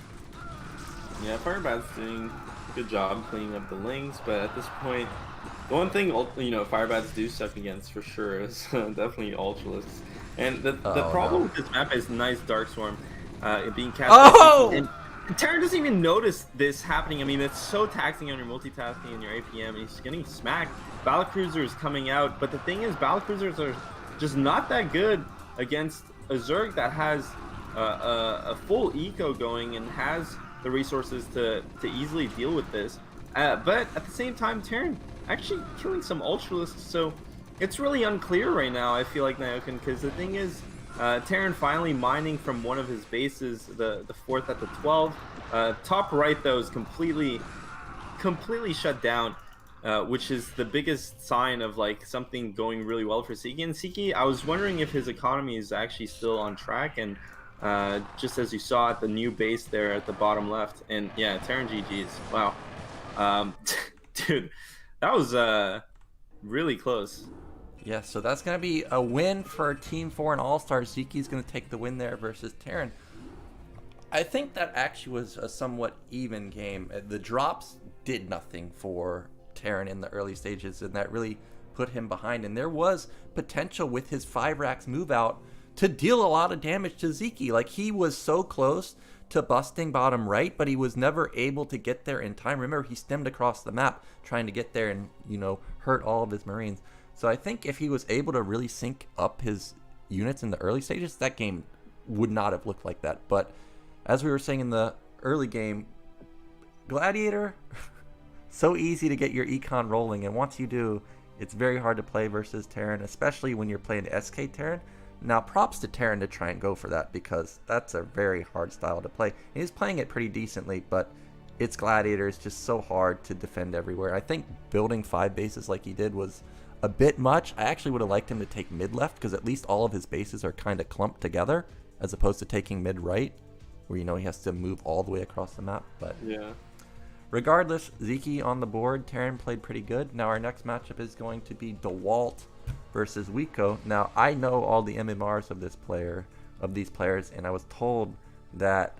Yeah, Firebat's doing a good job cleaning up the links, but at this point, the one thing, you know, Firebats do suck against for sure is definitely Ultralisks. And the problem with this map is nice Dark Swarm being cast. And Terran doesn't even notice this happening. I mean, it's so taxing on your multitasking and your APM, and he's getting smacked. Battlecruiser is coming out, but the thing is, Battlecruisers are just not that good against a Zerg that has a full eco going and has the resources to easily deal with this. But at the same time, Terran actually killing some Ultralisks, so it's really unclear right now, I feel like, Nyoken, because the thing is, Terran finally mining from one of his bases, the 4th at the 12. Top right, though, is completely shut down, which is the biggest sign of, like, something going really well for Sziky. And Sziky, I was wondering if his economy is actually still on track, and just as you saw at the new base there at the bottom left. And yeah, Terran GG's. Wow. Dude, that was really close. Yeah, so that's going to be a win for Team 4 and All-Star. Sziky's going to take the win there versus Terran. I think that actually was a somewhat even game. The drops did nothing for Terran in the early stages, and that really put him behind. And there was potential with his 5 racks move out to deal a lot of damage to Sziky. Like, he was so close to busting bottom right, but he was never able to get there in time. Remember, he stemmed across the map trying to get there and, hurt all of his Marines. So I think if he was able to really sync up his units in the early stages, that game would not have looked like that. But as we were saying in the early game, Gladiator, so easy to get your econ rolling, and once you do, it's very hard to play versus Terran, especially when you're playing SK Terran. Now, props to Terran to try and go for that, because that's a very hard style to play. And he's playing it pretty decently, but it's Gladiator. It's just so hard to defend everywhere. I think building 5 bases like he did was a bit much. I actually would have liked him to take mid-left, because at least all of his bases are kind of clumped together, as opposed to taking mid-right, where he has to move all the way across the map. But yeah. Regardless, Sziky on the board. Terran played pretty good. Now our next matchup is going to be Dewalt versus Wico. Now I know all the MMRs of these players, and I was told that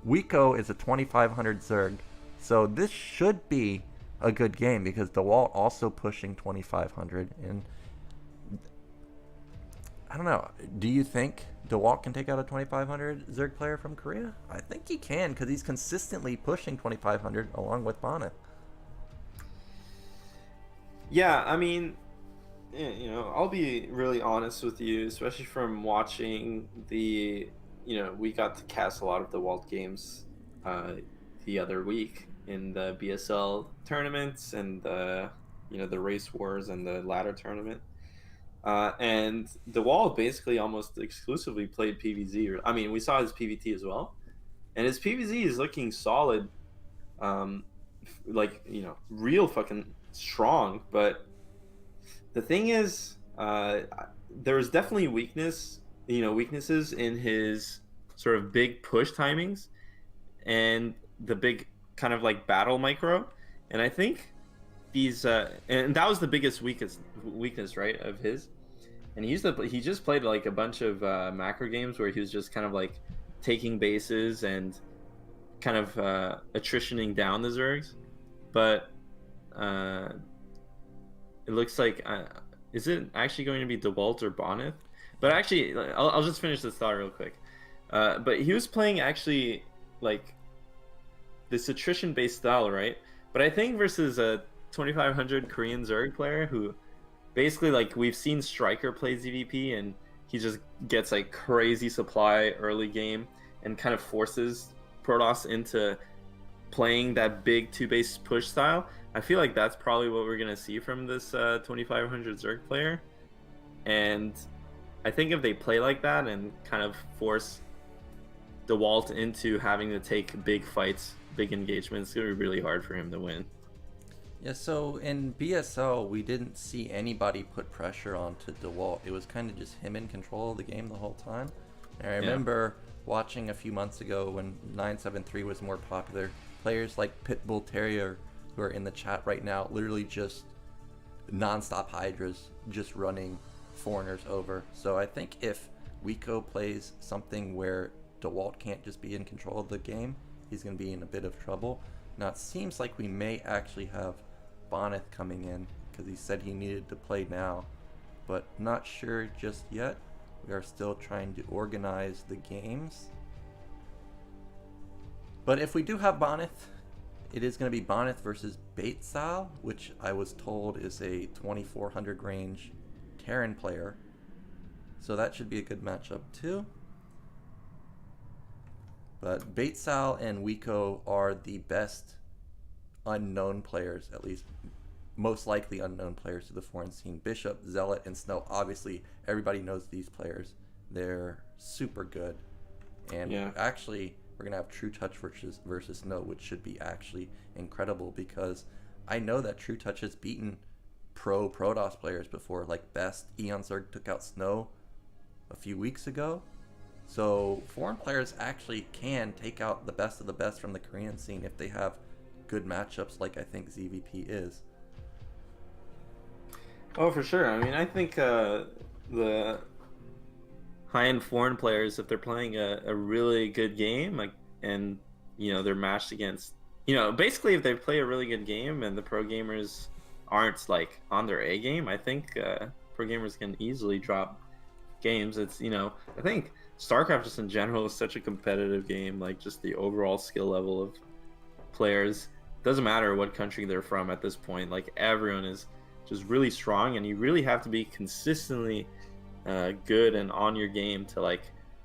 Wico is a 2500 Zerg, so this should be a good game because Dewalt also pushing 2500. And I don't know, do you think Dewalt can take out a 2500 Zerg player from Korea? I think he can, because he's consistently pushing 2500 along with Bonyth. Yeah, I mean, I'll be really honest with you, especially from watching we got to cast a lot of Dewalt games the other week in the BSL tournaments and the race wars and the ladder tournament. And Dewalt basically almost exclusively played PvZ. I mean, we saw his PvT as well, and his PvZ is looking solid, real fucking strong. But the thing is, there's definitely weaknesses in his sort of big push timings and the big kind of like battle micro. And I think these and that was the biggest weakness, right, of his. And he just played like a bunch of macro games where he was just kind of like taking bases and kind of attritioning down the Zergs. But it looks like is it actually going to be Dewalt or Bonyth? But actually, I'll just finish this thought real quick. But he was playing actually like this attrition based style, right? But I think versus a 2500 Korean Zerg player who basically, like, we've seen Striker play ZVP and he just gets like crazy supply early game and kind of forces Protoss into playing that big 2-base push style. I feel like that's probably what we're gonna see from this 2500 Zerg player. And I think if they play like that and kind of force Dewalt into having to take big fights, big engagements, it's gonna be really hard for him to win. Yeah, so in BSL, we didn't see anybody put pressure onto Dewalt. It was kind of just him in control of the game the whole time. And I remember watching a few months ago when 973 was more popular, players like Pitbull Terrier, who are in the chat right now, literally just non-stop Hydras, just running foreigners over. So I think if Wico plays something where Dewalt can't just be in control of the game, he's going to be in a bit of trouble. Now it seems like we may actually have Bonyth coming in, because he said he needed to play now, but not sure just yet. We are still trying to organize the games. But if we do have Bonyth, it is going to be Bonyth versus Beatsal, which I was told is a 2400 range Terran player. So that should be a good matchup too. But Beatsal and Wico are the best unknown players, at least most likely unknown players to the foreign scene. Bishop, Zelot, and Snow, obviously everybody knows these players. They're super good. And actually, we're going to have Trutacz versus Snow, which should be actually incredible, because I know that Trutacz has beaten pro Protoss players before, like Best. Eon Zerg took out Snow a few weeks ago. So foreign players actually can take out the best of the best from the Korean scene if they have good matchups, like I think ZVP is. Oh, for sure. I mean, I think the high-end foreign players, if they're playing a really good game, like, and they're matched against, basically if they play a really good game and the pro gamers aren't like on their A game, I think pro gamers can easily drop games. It's I think StarCraft just in general is such a competitive game. Like just the overall skill level of players doesn't matter what country they're from at this point. Like everyone is just really strong, and you really have to be consistently good and on your game to like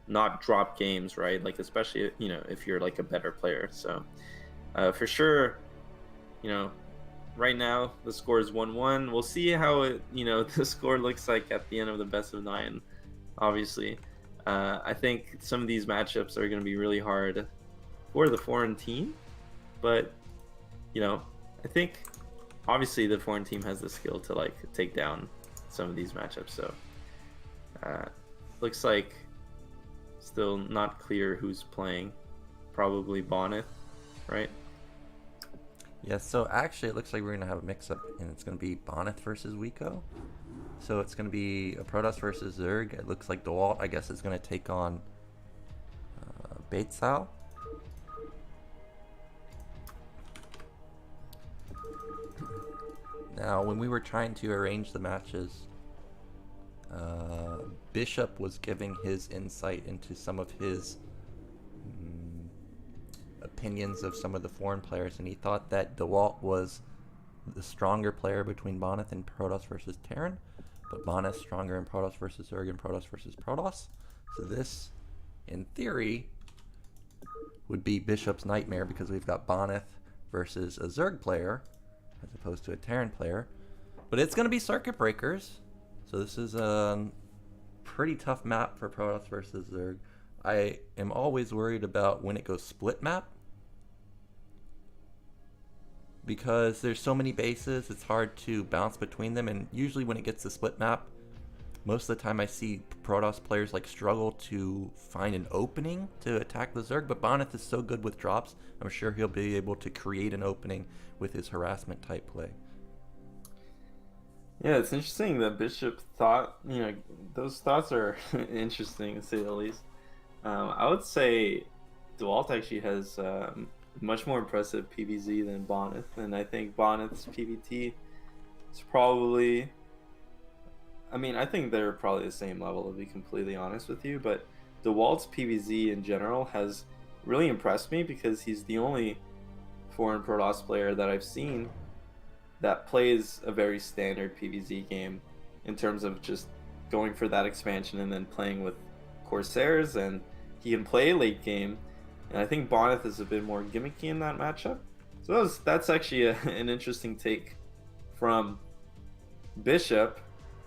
not drop games, right? Like especially if you're like a better player. So for sure, right now the score is 1-1. We'll see how it the score looks like at the end of the best of 9. Obviously, I think some of these matchups are going to be really hard for the foreign team, but I think obviously the foreign team has the skill to like take down some of these matchups. So looks like still not clear who's playing. Probably Bonyth, right? Yeah, so actually it looks like we're going to have a mix-up, and it's going to be Bonyth versus Wico. So it's going to be a Protoss versus Zerg. It looks like Dewalt, I guess, is going to take on Beatsal. Now, when we were trying to arrange the matches, Bishop was giving his insight into some of his opinions of some of the foreign players, and he thought that Dewalt was the stronger player between Bonyth and Protoss versus Terran, but Bonyth stronger in Protoss versus Zerg and Protoss versus Protoss. So this, in theory, would be Bishop's nightmare, because we've got Bonyth versus a Zerg player as opposed to a Terran player. But it's going to be circuit breakers, so this is a pretty tough map for Protoss versus Zerg. I am always worried about when it goes split map, because there's so many bases, it's hard to bounce between them, and usually when it gets to split map, most of the time I see Protoss players like struggle to find an opening to attack the Zerg, but Bonyth is so good with drops, I'm sure he'll be able to create an opening with his harassment type play. Yeah, it's interesting that Bishop thought, those thoughts are interesting to say the least. I would say Dewalt actually has much more impressive PVZ than Bonyth, and I think Bonyth's PVT is probably, I think they're probably the same level, to be completely honest with you, but Dewalt's PVZ in general has really impressed me, because he's the only foreign Protoss player that I've seen that plays a very standard PVZ game in terms of just going for that expansion and then playing with Corsairs, and he can play late game. And I think Bonyth is a bit more gimmicky in that matchup. So that's actually an interesting take from Bishop.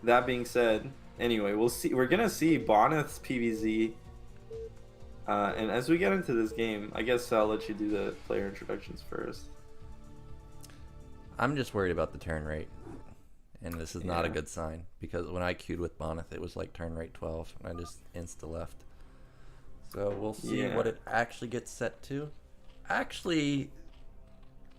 That being said, anyway, we'll see. We're gonna see Bonyth's PVZ, and as we get into this game, I guess I'll let you do the player introductions first. I'm just worried about the turn rate, and this is not a good sign, because when I queued with Bonyth, it was like turn rate 12, and I just insta-left. So we'll see what it actually gets set to. Actually,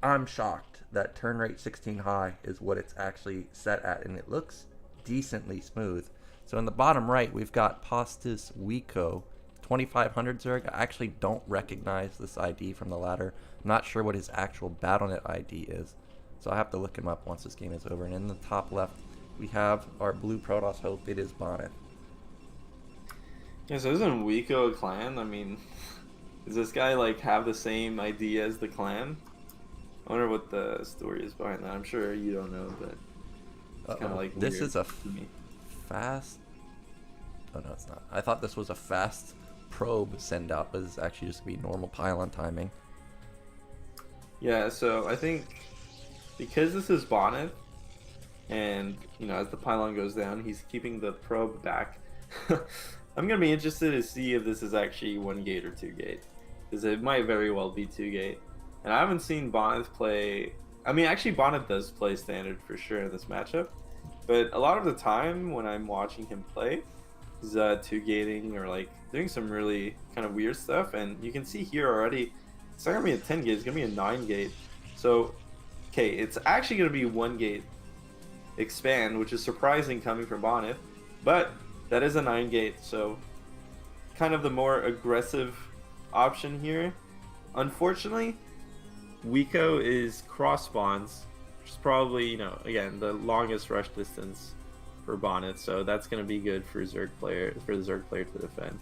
I'm shocked that turn rate 16 high is what it's actually set at, and it looks decently smooth. So in the bottom right, we've got Postiz Wico, 2500 Zerg. I actually don't recognize this ID from the ladder. I'm not sure what his actual Battle.net ID is, so I'll have to look him up once this game is over. And in the top left, we have our blue Protoss hope. It is Bonyth. Yeah, so isn't Wico a clan? Does this guy like have the same idea as the clan? I wonder what the story is behind that. I'm sure you don't know, but it's kind of like this is a fast. Oh no, it's not. I thought this was a fast probe send out, but it's actually just gonna be normal pylon timing. Yeah, so I think because this is Bonyth, and as the pylon goes down, he's keeping the probe back. I'm gonna be interested to see if this is actually 1 gate or 2 gate, because it might very well be 2 gate. And I haven't seen Bonyth play. Actually, Bonyth does play standard for sure in this matchup, but a lot of the time when I'm watching him play, he's 2 gating or like doing some really kind of weird stuff. And you can see here already, it's not gonna be a 10 gate, it's gonna be a 9 gate. So, okay, it's actually gonna be 1 gate expand, which is surprising coming from Bonyth. But that is a 9-gate, so kind of the more aggressive option here. Unfortunately, Wico is cross spawns, which is probably, you know, again, the longest rush distance for Bonyth, so that's going to be good for the Zerg player to defend.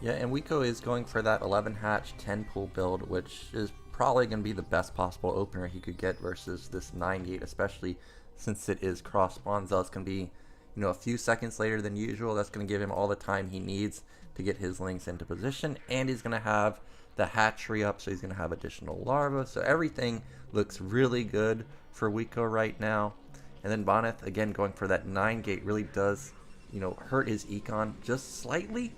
Yeah, and Wico is going for that 11 hatch 10 pool build, which is probably going to be the best possible opener he could get versus this 9-gate, especially since it is cross spawn. Zelot's going to be, you know, a few seconds later than usual. That's going to give him all the time he needs to get his links into position, and he's going to have the hatchery up, so he's going to have additional larvae. So everything looks really good for Wico right now. And then Bonyth, again, going for that 9-gate really does, you know, hurt his econ just slightly.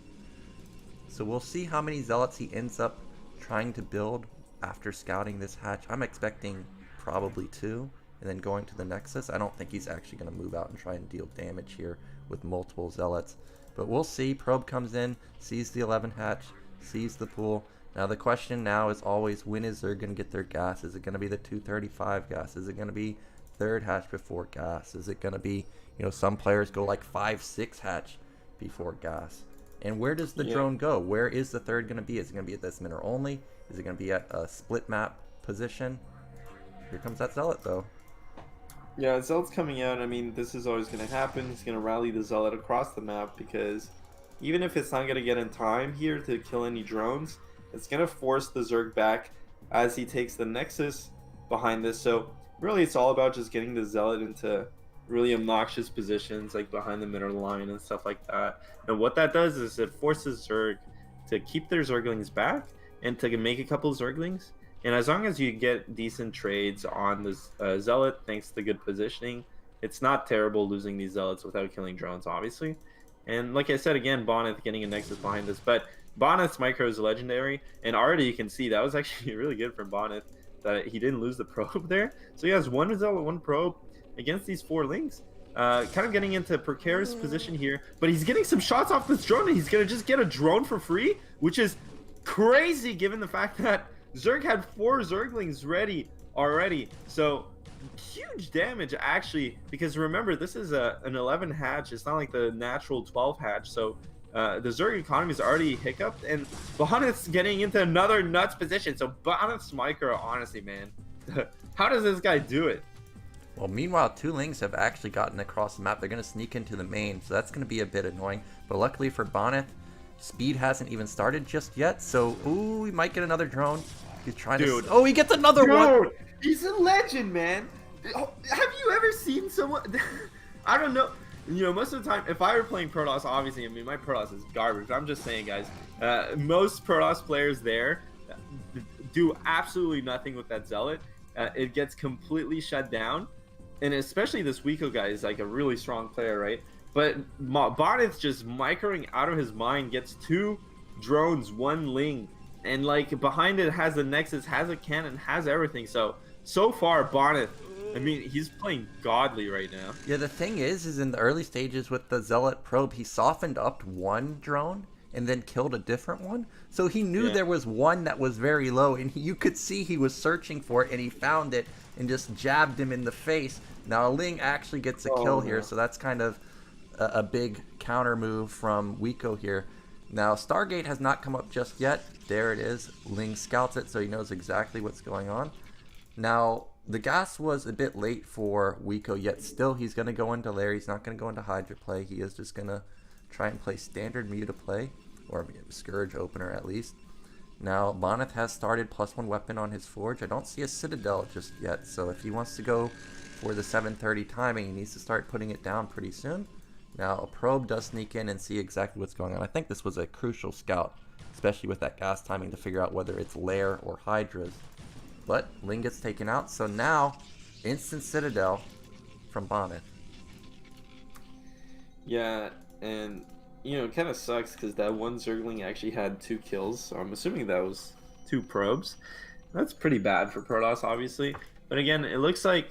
So we'll see how many Zealots he ends up trying to build after scouting this hatch. I'm expecting probably 2, and then going to the Nexus. I don't think he's actually going to move out and try and deal damage here with multiple Zealots. But we'll see. Probe comes in, sees the 11 hatch, sees the pool. Now the question now is always, when is Zerg going to get their gas? Is it going to be the 235 gas? Is it going to be 3rd hatch before gas? Is it going to be, you know, some players go like 5-6 hatch before gas? And where does the drone go? Where is the 3rd going to be? Is it going to be at this minor only? Is it going to be at a split map position? Here comes that Zealot though. Yeah, Zealot's coming out. I mean, this is always going to happen. He's going to rally the Zealot across the map, because even if it's not going to get in time here to kill any drones, it's going to force the Zerg back as he takes the Nexus behind this. So really, it's all about just getting the Zealot into really obnoxious positions, like behind the middle line and stuff like that. And what that does is it forces Zerg to keep their Zerglings back and to make a couple Zerglings. And as long as you get decent trades on this Zealot, thanks to good positioning, it's not terrible losing these Zealots without killing drones, obviously. And like I said, again, Bonyth getting a Nexus behind this. But Bonyth's micro is legendary, and already you can see that was actually really good from Bonyth, that he didn't lose the probe there. So he has 1 Zealot, 1 probe against these 4 links. Kind of getting into a precarious position here, but he's getting some shots off this drone, and he's going to just get a drone for free, which is crazy given the fact that Zerg had 4 Zerglings ready already. So huge damage actually, because remember, this is an 11 hatch. It's not like the natural 12 hatch. So the Zerg economy is already hiccuped, and Bonyth's getting into another nuts position. So Bonyth's micro, honestly, man, how does this guy do it? Well, meanwhile, 2 links have actually gotten across the map. They're going to sneak into the main, so that's going to be a bit annoying. But luckily for Bonyth, speed hasn't even started just yet. So, ooh, we might get another drone. He's trying to... Oh, he gets another one! He's a legend, man! Have you ever seen someone... I don't know. You know, most of the time, if I were playing Protoss, obviously, I mean, my Protoss is garbage. But I'm just saying, guys, most Protoss players there do absolutely nothing with that Zealot. It gets completely shut down. And especially this Wico guy is like a really strong player, right? But Bonyth just microing out of his mind, gets 2 drones, 1 ling, and like behind it has a Nexus, has a cannon, has everything. So far Bonyth, I mean, he's playing godly right now. Yeah, the thing is in the early stages with the Zealot probe, he softened up 1 drone and then killed a different one. So he knew there was one that was very low, and you could see he was searching for it, and he found it and just jabbed him in the face. Now Ling actually gets a kill here, so that's kind of a big counter move from Wico here. Now Stargate has not come up just yet. There it is. Ling scouts it, so he knows exactly what's going on. Now the gas was a bit late for Wico, yet still he's going to go into Lair. He's not going to go into Hydra play. He is just going to try and play standard Muta play, or Scourge opener at least. Now Bonyth has started +1 weapon on his Forge. I don't see a Citadel just yet, so if he wants to go for the 7:30 timing, he needs to start putting it down pretty soon. Now a probe does sneak in and see exactly what's going on. I think this was a crucial scout, especially with that gas timing, to figure out whether it's Lair or Hydras. But Ling gets taken out, so now instant Citadel from Bonyth. Yeah, and you know, it kind of sucks because that 1 Zergling actually had 2 kills, so I'm assuming that was 2 probes. That's pretty bad for Protoss, obviously. But again, it looks like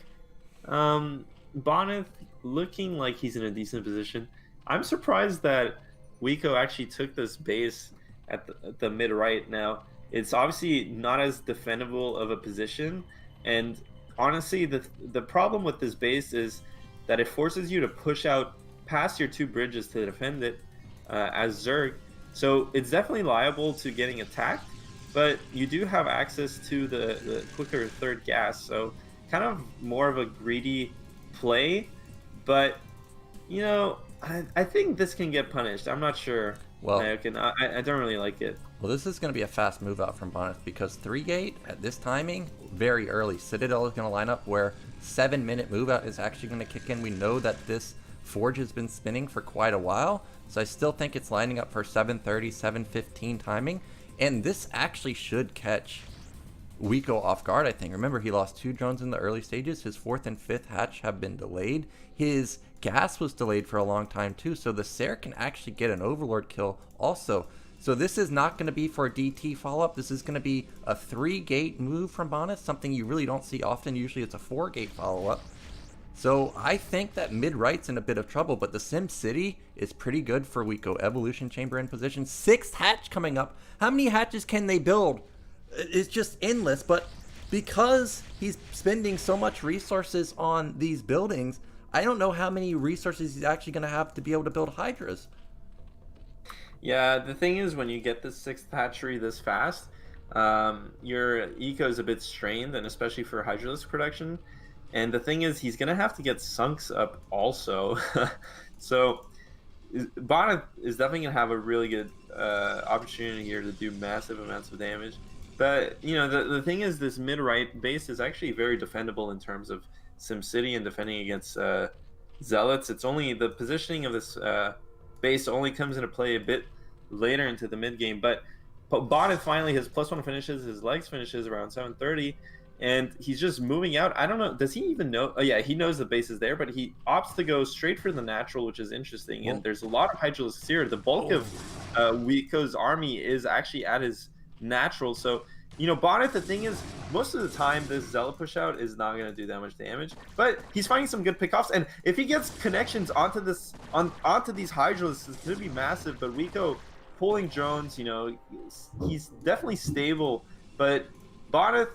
Bonyth looking like he's in a decent position. I'm surprised that Wico actually took this base at the mid-right. Now, it's obviously not as defendable of a position, and honestly, the problem with this base is that it forces you to push out past your 2 bridges to defend it as Zerg. So it's definitely liable to getting attacked, but you do have access to the quicker 3rd gas, so kind of more of a greedy play. But, you know, I think this can get punished. I'm not sure. Well, I don't really like it. Well, this is going to be a fast move out from Bonyth because 3-gate at this timing, very early. Citadel is going to line up where 7-minute move out is actually going to kick in. We know that this Forge has been spinning for quite a while, so I still think it's lining up for 7:30, 7:15 timing. And this actually should catch Wico off guard, I think. Remember, he lost 2 drones in the early stages. His 4th and 5th hatch have been delayed. His gas was delayed for a long time too, so the Sayer can actually get an Overlord kill also. So this is not going to be for a DT follow-up. This is going to be a 3-gate move from Bonyth, something you really don't see often. Usually it's a 4-gate follow-up. So I think that mid-right's in a bit of trouble, but the Sim City is pretty good for Wico. Evolution Chamber in position. 6th hatch coming up. How many hatches can they build? It's just endless, but because he's spending so much resources on these buildings, I don't know how many resources he's actually going to have to be able to build Hydras. Yeah, the thing is, when you get the 6th hatchery this fast, your eco is a bit strained, and especially for Hydralisk production. And the thing is, he's going to have to get Sunks up also. So Bonyth is definitely going to have a really good opportunity here to do massive amounts of damage. But, you know, the thing is, this mid-right base is actually very defendable in terms of SimCity and defending against Zealots. It's only the positioning of this base only comes into play a bit later into the mid-game. But Bonyth finally, his +1 finishes, his legs finishes around 7:30. And he's just moving out. I don't know. Does he even know? Oh, yeah, he knows the base is there, but he opts to go straight for the natural, which is interesting. And there's a lot of Hydralisks here. The bulk of Wico's army is actually at his natural. So, you know, Bonyth, the thing is, most of the time, this Zealot push out is not going to do that much damage. But he's finding some good pickoffs. And if he gets connections onto this, onto these Hydralisks, it's going to be massive. But Wico pulling drones, you know, he's definitely stable. But Bonyth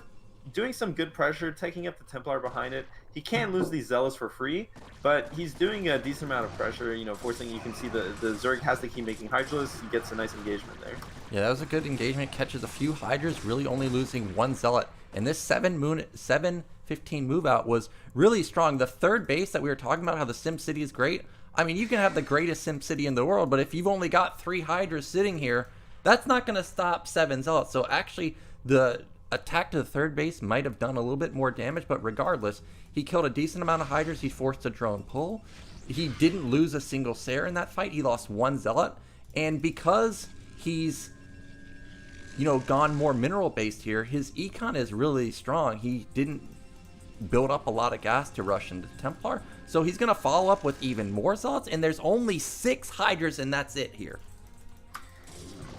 doing some good pressure, taking up the Templar behind it. He can't lose these Zealots for free, but he's doing a decent amount of pressure, you know, forcing, you can see the Zerg has to keep making Hydralisks. He gets a nice engagement there. Yeah, that was a good engagement. Catches a few Hydras, really only losing 1 Zealot. And this 7:15 move out was really strong. The 3rd base that we were talking about, how the Sim City is great. I mean, you can have the greatest Sim City in the world, but if you've only got 3 Hydras sitting here, that's not going to stop 7 Zealots. So actually, the attack to the 3rd base might have done a little bit more damage, but regardless, he killed a decent amount of Hydras. He forced a drone pull. He didn't lose a single Sayer in that fight. He lost 1 Zealot, and because he's, you know, gone more mineral based here, his econ is really strong. He didn't build up a lot of gas to rush into Templar, so he's going to follow up with even more Zealots, and there's only 6 Hydras, and that's it here.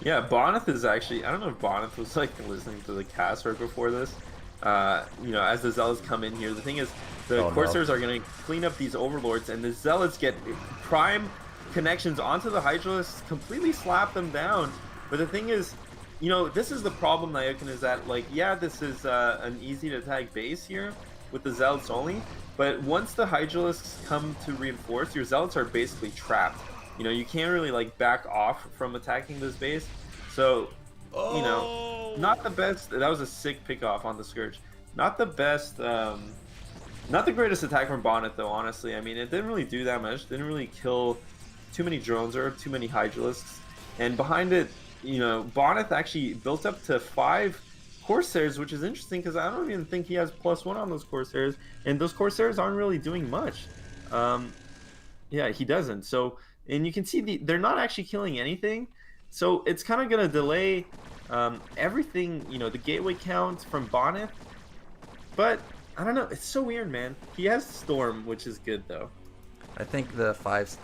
Yeah, Bonyth is actually, I don't know if Bonyth was like listening to the cast right before this. You know, as the Zealots come in here, the thing is, the Corsairs are going to clean up these Overlords, and the Zealots get prime connections onto the Hydralisks, completely slap them down. But the thing is, you know, this is the problem, Nyoken, is that, like, yeah, this is an easy to attack base here with the Zealots only, but once the Hydralisks come to reinforce, your Zealots are basically trapped. You know, you can't really, like, back off from attacking this base. So, you know, not the best. That was a sick pickoff on the Scourge. Not the best, not the greatest attack from Bonyth, though, honestly. I mean, it didn't really do that much. Didn't really kill too many drones or too many Hydralisks. And behind it, you know, Bonyth actually built up to 5 Corsairs, which is interesting because I don't even think he has +1 on those Corsairs. And those Corsairs aren't really doing much. Yeah, he doesn't. So, and you can see they're not actually killing anything. So it's kind of going to delay everything, you know, the gateway count from Bonyth. But, I don't know, it's so weird, man. He has Storm, which is good, though. I think the 5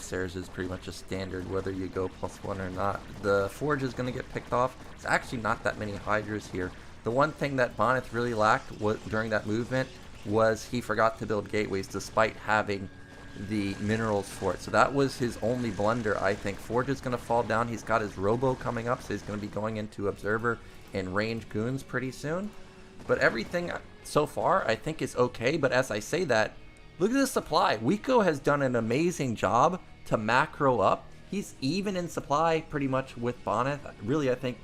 Sayers is pretty much a standard, whether you go +1 or not. The Forge is going to get picked off. It's actually not that many Hydras here. The one thing that Bonyth really lacked during that movement was he forgot to build gateways despite having the minerals for it. So that was his only blunder, I think. Forge is going to fall down. He's got his Robo coming up, so he's going to be going into Observer and range goons pretty soon. But everything so far, I think, is okay. But as I say that, Look at this supply. Wico has done an amazing job to macro up. He's even in supply pretty much with Bonyth. Really, I think,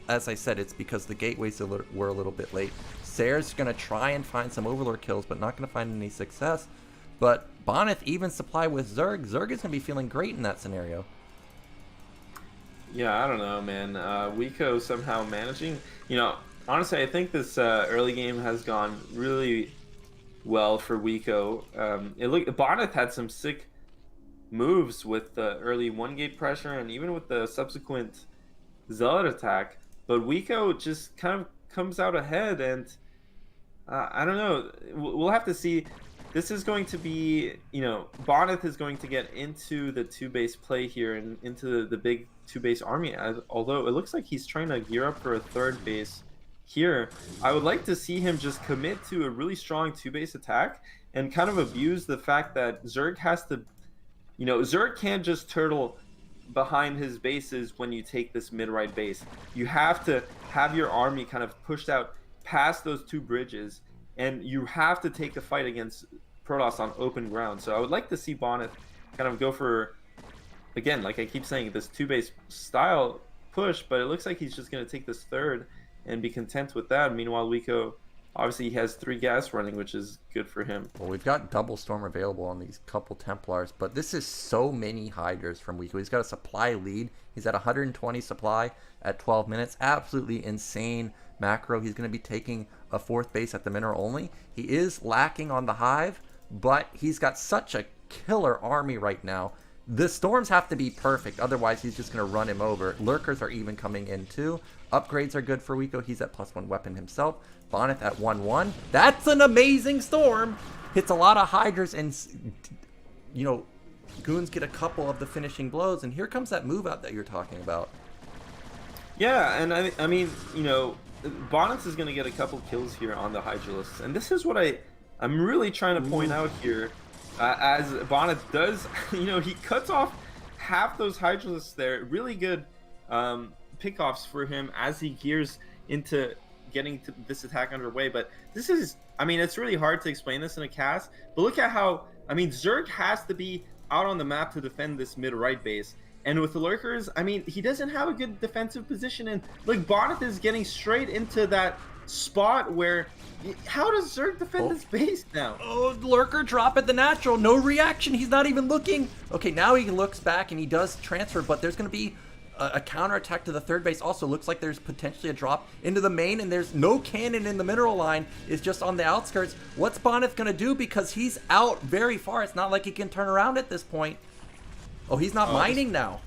as I said, it's because the gateways were a little bit late. Sayer's going to try and find some Overlord kills, but not going to find any success. But Bonyth even supply with Zerg. Zerg is going to be feeling great in that scenario. Yeah, I don't know, man. Wico somehow managing. You know, honestly, I think this early game has gone really well for Wico. Bonyth had some sick moves with the early 1-gate pressure and even with the subsequent Zelot attack. But Wico just kind of comes out ahead, and I don't know. We'll have to see. This is going to be, you know, Bonyth is going to get into the 2-base play here and into the big 2-base army. Although it looks like he's trying to gear up for a 3rd base here. I would like to see him just commit to a really strong 2-base attack and kind of abuse the fact that Zerg has to, you know, Zerg can't just turtle behind his bases when you take this mid-right base. You have to have your army kind of pushed out past those 2 bridges, and you have to take the fight against Protoss on open ground. So I would like to see Bonyth kind of go for, again, like I keep saying, this 2-base style push, but it looks like he's just going to take this 3rd and be content with that. Meanwhile, Wico, obviously he has 3 gas running, which is good for him. Well, we've got double storm available on these couple Templars, but this is so many Hydras from Wico. He's got a supply lead. He's at 120 supply at 12 minutes. Absolutely insane macro. He's going to be taking a 4th base at the mineral only. He is lacking on the hive, but he's got such a killer army right now. The storms have to be perfect, otherwise he's just going to run him over. Lurkers are even coming in too. Upgrades are good for Wico. He's at +1 weapon himself. Bonyth at 1-1. That's an amazing storm. Hits a lot of Hydras, and, you know, Goons get a couple of the finishing blows, and here comes that move out that you're talking about. Yeah, and I mean, you know, Bonyth is going to get a couple kills here on the Hydralisks, and this is what I'm really trying to point out here. As Bonyth does, you know, he cuts off half those Hydralisks there. Really good pickoffs for him as he gears into getting to this attack underway. But this is, I mean, it's really hard to explain this in a cast, but look at how, I mean, Zerg has to be out on the map to defend this mid-right base. And with the Lurkers, I mean, he doesn't have a good defensive position. And look, Bonyth is getting straight into that spot where, how does Zerg defend this base now? Oh, Lurker drop at the natural. No reaction. He's not even looking. Okay, now he looks back and he does transfer, but there's going to be a counterattack to the 3rd base. Also looks like there's potentially a drop into the main, and there's no cannon in the mineral line. It's just on the outskirts. What's Bonyth going to do? Because he's out very far. It's not like he can turn around at this point. Oh, he's not mining now.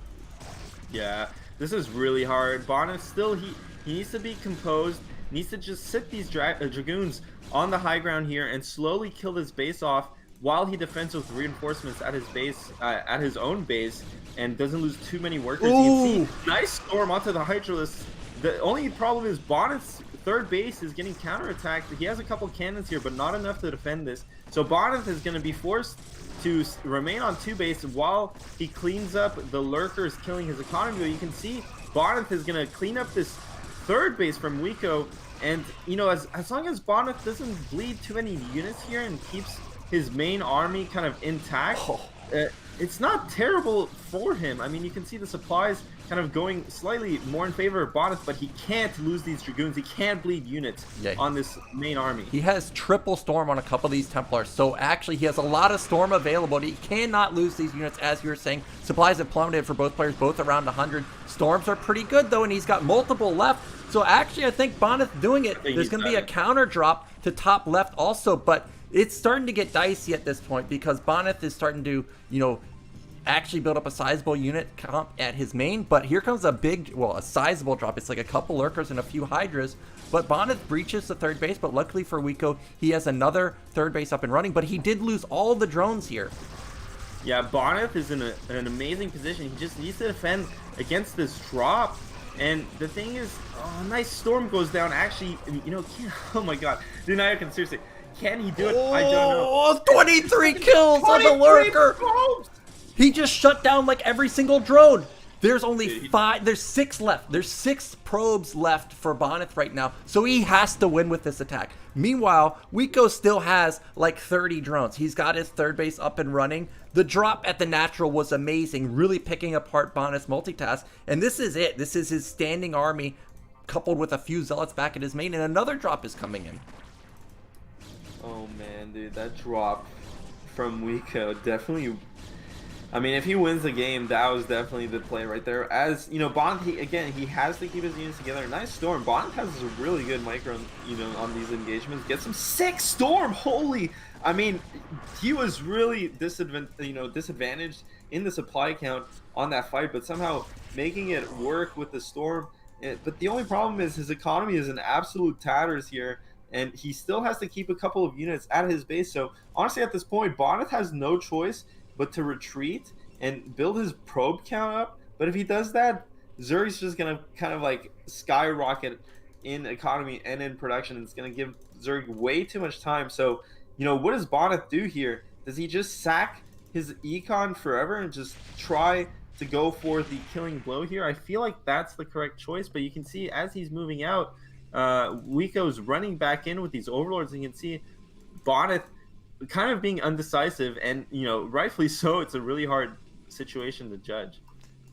Yeah, this is really hard. Bonyth still, he needs to be composed. Needs to just sit these Dragoons on the high ground here and slowly kill this base off while he defends with reinforcements at his base, at his own base, and doesn't lose too many workers. Ooh. You can see, nice storm onto the Hydralisks. The only problem is Bonyth's 3rd base is getting counterattacked. He has a couple cannons here, but not enough to defend this. So Bonyth is going to be forced to remain on 2 base while he cleans up the Lurkers killing his economy. But you can see Bonyth is going to clean up this 3rd base from Wico, and you know, as long as Bonyth doesn't bleed too many units here and keeps his main army kind of intact, it's not terrible for him. I mean, you can see the supplies kind of going slightly more in favor of Bonyth, but he can't lose these Dragoons. He can't bleed units on this main army. He has triple storm on a couple of these Templars, so actually he has a lot of storm available. He cannot lose these units, as you were saying. Supplies have plummeted for both players, both around 100. Storms are pretty good, though, and he's got multiple left. So actually, I think Bonyth doing it, there's going to be a counter drop to top left also, but it's starting to get dicey at this point because Bonyth is starting to, you know, actually build up a sizable unit comp at his main, but here comes a big, well, a sizable drop. It's like a couple Lurkers and a few Hydras, but Bonyth breaches the 3rd base, but luckily for Wico, he has another 3rd base up and running, but he did lose all the drones here. Yeah, Bonyth is in an amazing position. He just needs to defend against this drop, and the thing is, oh, nice storm goes down. Actually, you know, oh my god, dude, Nyoken, seriously, can he do it? I don't know. Oh, 23 kills on the Lurker! He just shut down like every single drone. There's only 5. There's 6 left. There's 6 probes left for Bonyth right now. So he has to win with this attack. Meanwhile, Wico still has like 30 drones. He's got his third base up and running. The drop at the natural was amazing, really picking apart Bonyth's multitask. And this is it. This is his standing army coupled with a few zealots back at his main. And another drop is coming in. Oh man, dude, that drop from Wico definitely. I mean, if he wins the game, that was definitely the play right there. As you know, Bonyth, again, he has to keep his units together. Nice storm. Bonyth has a really good micro, on these engagements. Gets him 6 storm. Holy! I mean, he was really disadvantaged in the supply count on that fight, but somehow making it work with the storm. But the only problem is his economy is in absolute tatters here, and he still has to keep a couple of units at his base. So honestly, at this point, Bonyth has no choice but to retreat and build his probe count up. But if he does that, Zerg's just gonna kind of like skyrocket in economy and in production. It's gonna give Zerg way too much time. So, what does Bonyth do here? Does he just sack his econ forever and just try to go for the killing blow here? I feel like that's the correct choice, but you can see as he's moving out, Wico's running back in with these overlords, and you can see Bonyth kind of being undecisive, and rightfully so. It's a really hard situation to judge.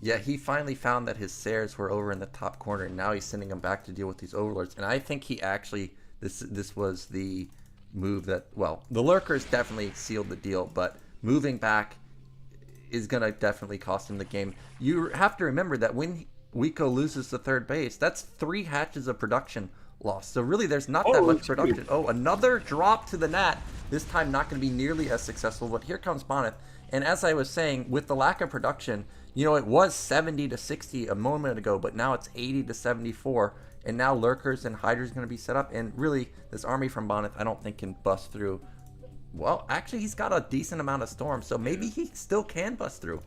Yeah, he finally found that his Sares were over in the top corner, and now he's sending them back to deal with these overlords. And I think he actually, this was the move that, well, the lurkers definitely sealed the deal, but moving back is going to definitely cost him the game. You have to remember that when Wico loses the third base, that's 3 hatches of production lost. So really, there's not that much production. Oh, another drop to the Nat. This time not going to be nearly as successful, but here comes Bonyth. And as I was saying, with the lack of production, it was 70 to 60 a moment ago, but now it's 80 to 74. And now lurkers and hydras going to be set up. And really, this army from Bonyth, I don't think can bust through. Well, actually, he's got a decent amount of storm, so maybe he still can bust through.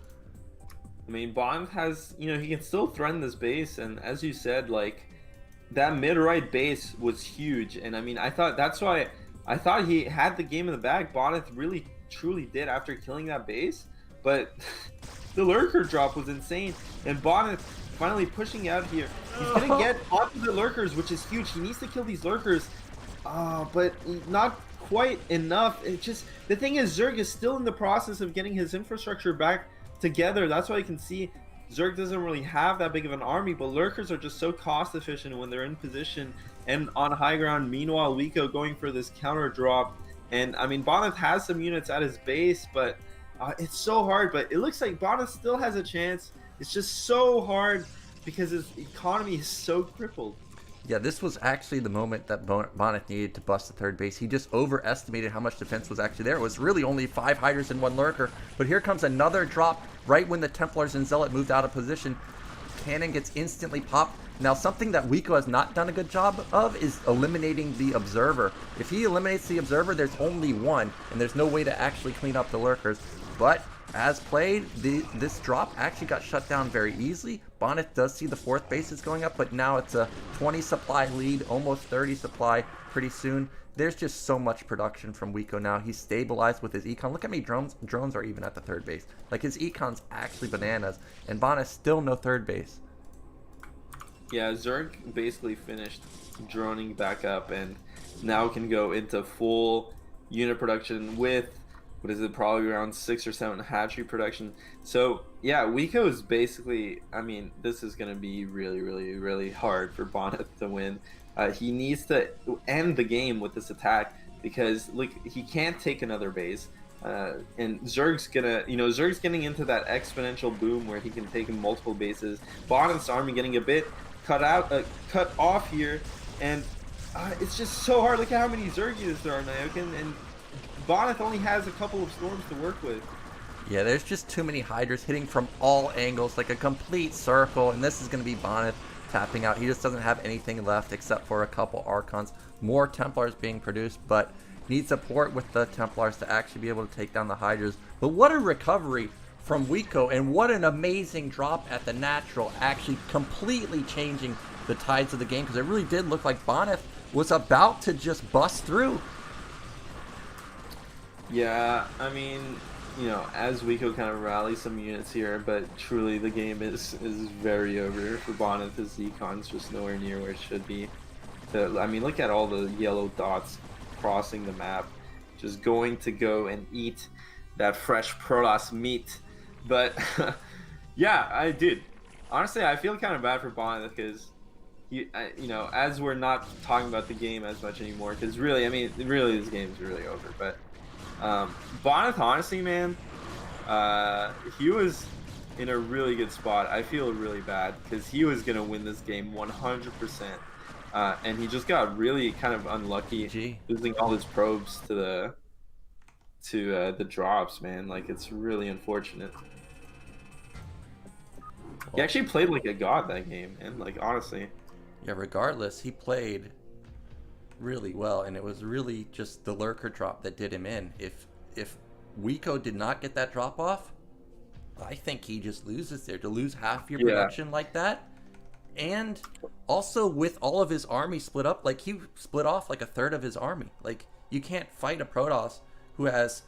I mean, Bonyth has, he can still threaten this base, and as you said, like, that mid-right base was huge, and I mean, I thought that's why I thought he had the game in the bag. Bonyth really, truly did after killing that base, but the lurker drop was insane, and Bonyth finally pushing out here. He's gonna get onto the lurkers, which is huge. He needs to kill these lurkers, but not quite enough. It just, the thing is, Zerg is still in the process of getting his infrastructure back together. That's why you can see Zerg doesn't really have that big of an army, but lurkers are just so cost efficient when they're in position and on high ground. Meanwhile, Wico going for this counter drop, and I mean, Bonyth has some units at his base, but it's so hard. But it looks like Bonyth still has a chance. It's just so hard because his economy is so crippled. Yeah, this was actually the moment that Bonyth needed to bust the third base. He just overestimated how much defense was actually there. It was really only 5 hydras and 1 lurker. But here comes another drop right when the Templars and Zealot moved out of position. Cannon gets instantly popped. Now, something that Wico has not done a good job of is eliminating the Observer. If he eliminates the Observer, there's only 1, and there's no way to actually clean up the lurkers. But as played, this drop actually got shut down very easily. Bonyth does see the 4th base is going up, but now it's a 20 supply lead, almost 30 supply pretty soon. There's just so much production from Wico now. He's stabilized with his econ. Look how many drones are even at the 3rd base. Like, his econ's actually bananas, and Bonyth still no 3rd base. Yeah, Zerg basically finished droning back up and now can go into full unit production with, what is it, probably around 6 or 7 hatchery production. So yeah, Wico is basically, I mean, this is going to be really, really, really hard for Bonyth to win. He needs to end the game with this attack because, look, he can't take another base. And Zerg's gonna, Zerg's getting into that exponential boom where he can take multiple bases. Bonyth's army getting a bit cut off here, and it's just so hard. Look at how many Zerg units there are, Nyoken, and Bonyth only has a couple of storms to work with. Yeah, there's just too many hydras hitting from all angles, like a complete circle, and this is going to be Bonyth tapping out. He just doesn't have anything left except for a couple Archons. More Templars being produced, but needs support with the Templars to actually be able to take down the hydras. But what a recovery from Wico, and what an amazing drop at the natural, actually completely changing the tides of the game, because it really did look like Bonyth was about to just bust through. Yeah, I mean, you know, as Wico kind of rallies some units here, but truly the game is very over for Bonyth. His Econ's just nowhere near where it should be. I mean, look at all the yellow dots crossing the map, just going to go and eat that fresh Protoss meat. But yeah, I did. Honestly, I feel kind of bad for Bonyth because you know, as we're not talking about the game as much anymore, because really, I mean, really, this game's really over. But Bonyth, honestly, man, he was in a really good spot. I feel really bad because he was gonna win this game 100%, and he just got really kind of unlucky, losing all his probes to the drops, man. Like, it's really unfortunate. He actually played like a god that game, man. Like, honestly. Yeah, regardless, he played really well, and it was really just the lurker drop that did him in. If Wico did not get that drop off, I think he just loses there. To lose half your production like that, and also with all of his army split up, like he split off like a third of his army. Like, you can't fight a Protoss who has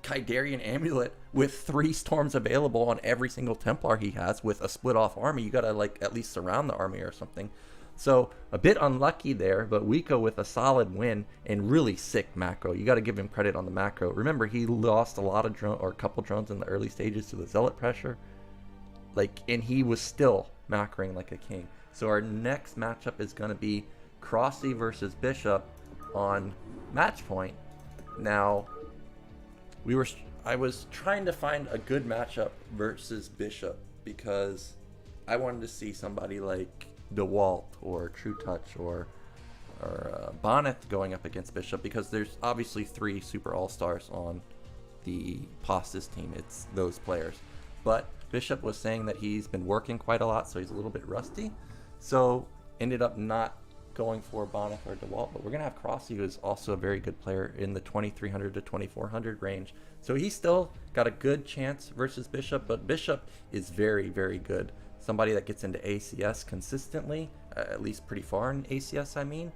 Kydarian Amulet with 3 storms available on every single Templar he has with a split off army. You gotta like at least surround the army or something. So a bit unlucky there, but Wico with a solid win and really sick macro. You got to give him credit on the macro. Remember, he lost a lot of drone or a couple drones in the early stages to the Zelot pressure, like, and he was still macroing like a king. So our next matchup is going to be Crossy versus Bishop on match point. Now, I was trying to find a good matchup versus Bishop because I wanted to see somebody like Dewalt or Trutacz or Bonyth going up against Bishop, because there's obviously 3 super all-stars on the Postiz team. It's those players. But Bishop was saying that he's been working quite a lot, so he's a little bit rusty. So ended up not going for Bonyth or Dewalt, but we're going to have Crossy, who is also a very good player in the 2300 to 2400 range. So he's still got a good chance versus Bishop, but Bishop is very, very good. Somebody that gets into ACS consistently, at least pretty far in ACS, I mean.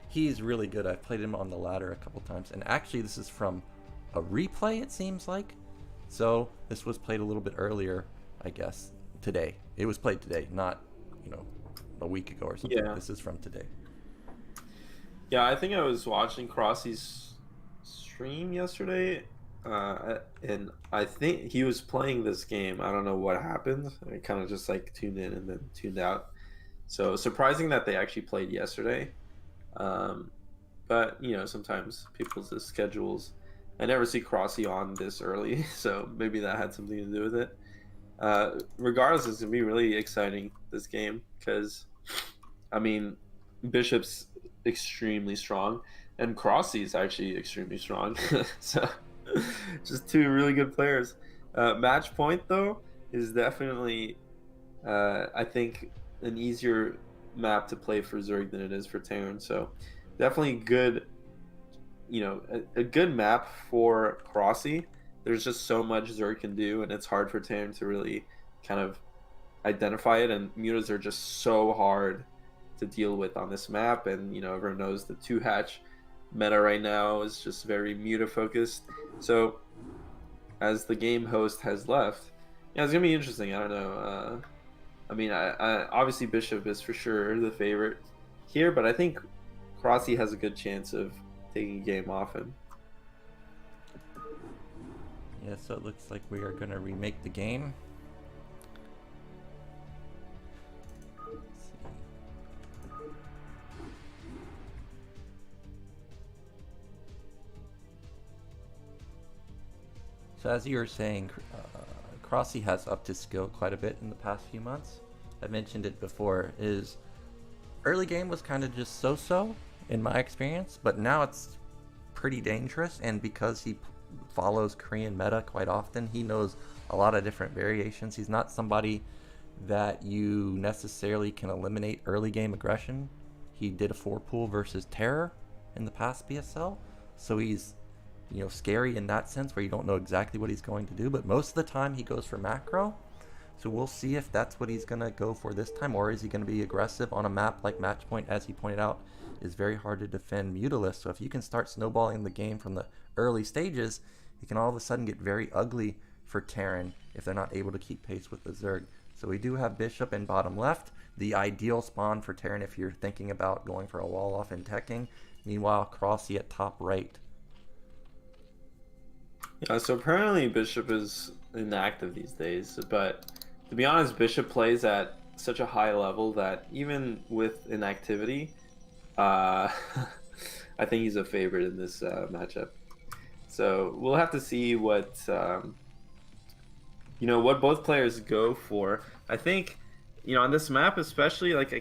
He's really good. I've played him on the ladder a couple times. And actually, this is from a replay, it seems like. So this was played a little bit earlier, I guess, today. It was played today, not, you know, a week ago or something. Yeah. This is from today. Yeah, I think I was watching Crossy's stream yesterday. And I think he was playing this game. I don't know what happened. I kind of just like tuned in and then tuned out. So surprising that they actually played yesterday. But you know, sometimes people's schedules. I never see Crossy on this early, so maybe that had something to do with it. Regardless, it's gonna be really exciting, this game, because I mean, Bishop's extremely strong, and Crossy's actually extremely strong. So. Just 2 really good players. Match point, though, is definitely, I think, an easier map to play for Zerg than it is for Terran. So definitely good, you know, a good map for Crossy. There's just so much Zerg can do, and it's hard for Terran to really kind of identify it. And mutas are just so hard to deal with on this map. And, you know, everyone knows the 2-hatch meta right now is just very muta focused. So as the game host has left, yeah, it's gonna be interesting. I don't know. I mean, I obviously Bishop is for sure the favorite here, but I think Crossy has a good chance of taking a game off him. Yeah, so it looks like we are gonna remake the game. So as you were saying, Crossy has upped his skill quite a bit in the past few months. I mentioned it before, his early game was kind of just so-so in my experience, but now it's pretty dangerous, and because he follows Korean meta quite often, he knows a lot of different variations. He's not somebody that you necessarily can eliminate early game aggression. He did a 4-pool versus Terror in the past BSL, so he's, you know, scary in that sense where you don't know exactly what he's going to do, but most of the time he goes for macro. So we'll see if that's what he's going to go for this time, or is he going to be aggressive on a map like Matchpoint, as he pointed out, is very hard to defend mutalist. So if you can start snowballing the game from the early stages, it can all of a sudden get very ugly for Terran if they're not able to keep pace with the Zerg. So we do have Bishop in bottom left, the ideal spawn for Terran if you're thinking about going for a wall off and teching. Meanwhile, Crossy at top right. Yeah, so apparently Bishop is inactive these days, but to be honest, Bishop plays at such a high level that even with inactivity, I think he's a favorite in this matchup. So we'll have to see what what both players go for. I think on this map especially, like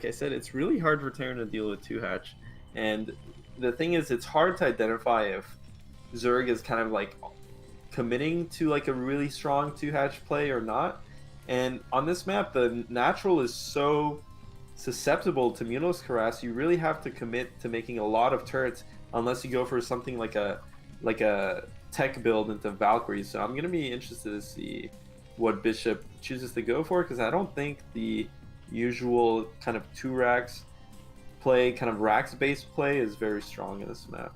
I said, it's really hard for Terran to deal with 2-hatch, and the thing is, it's hard to identify if Zerg is kind of like committing to like a really strong 2-hatch play or not. And on this map, the natural is so susceptible to Mutalisk Harass. You really have to commit to making a lot of turrets unless you go for something like a tech build into Valkyrie. So I'm gonna be interested to see what Bishop chooses to go for, because I don't think the usual kind of 2 racks play, kind of racks based play, is very strong in this map.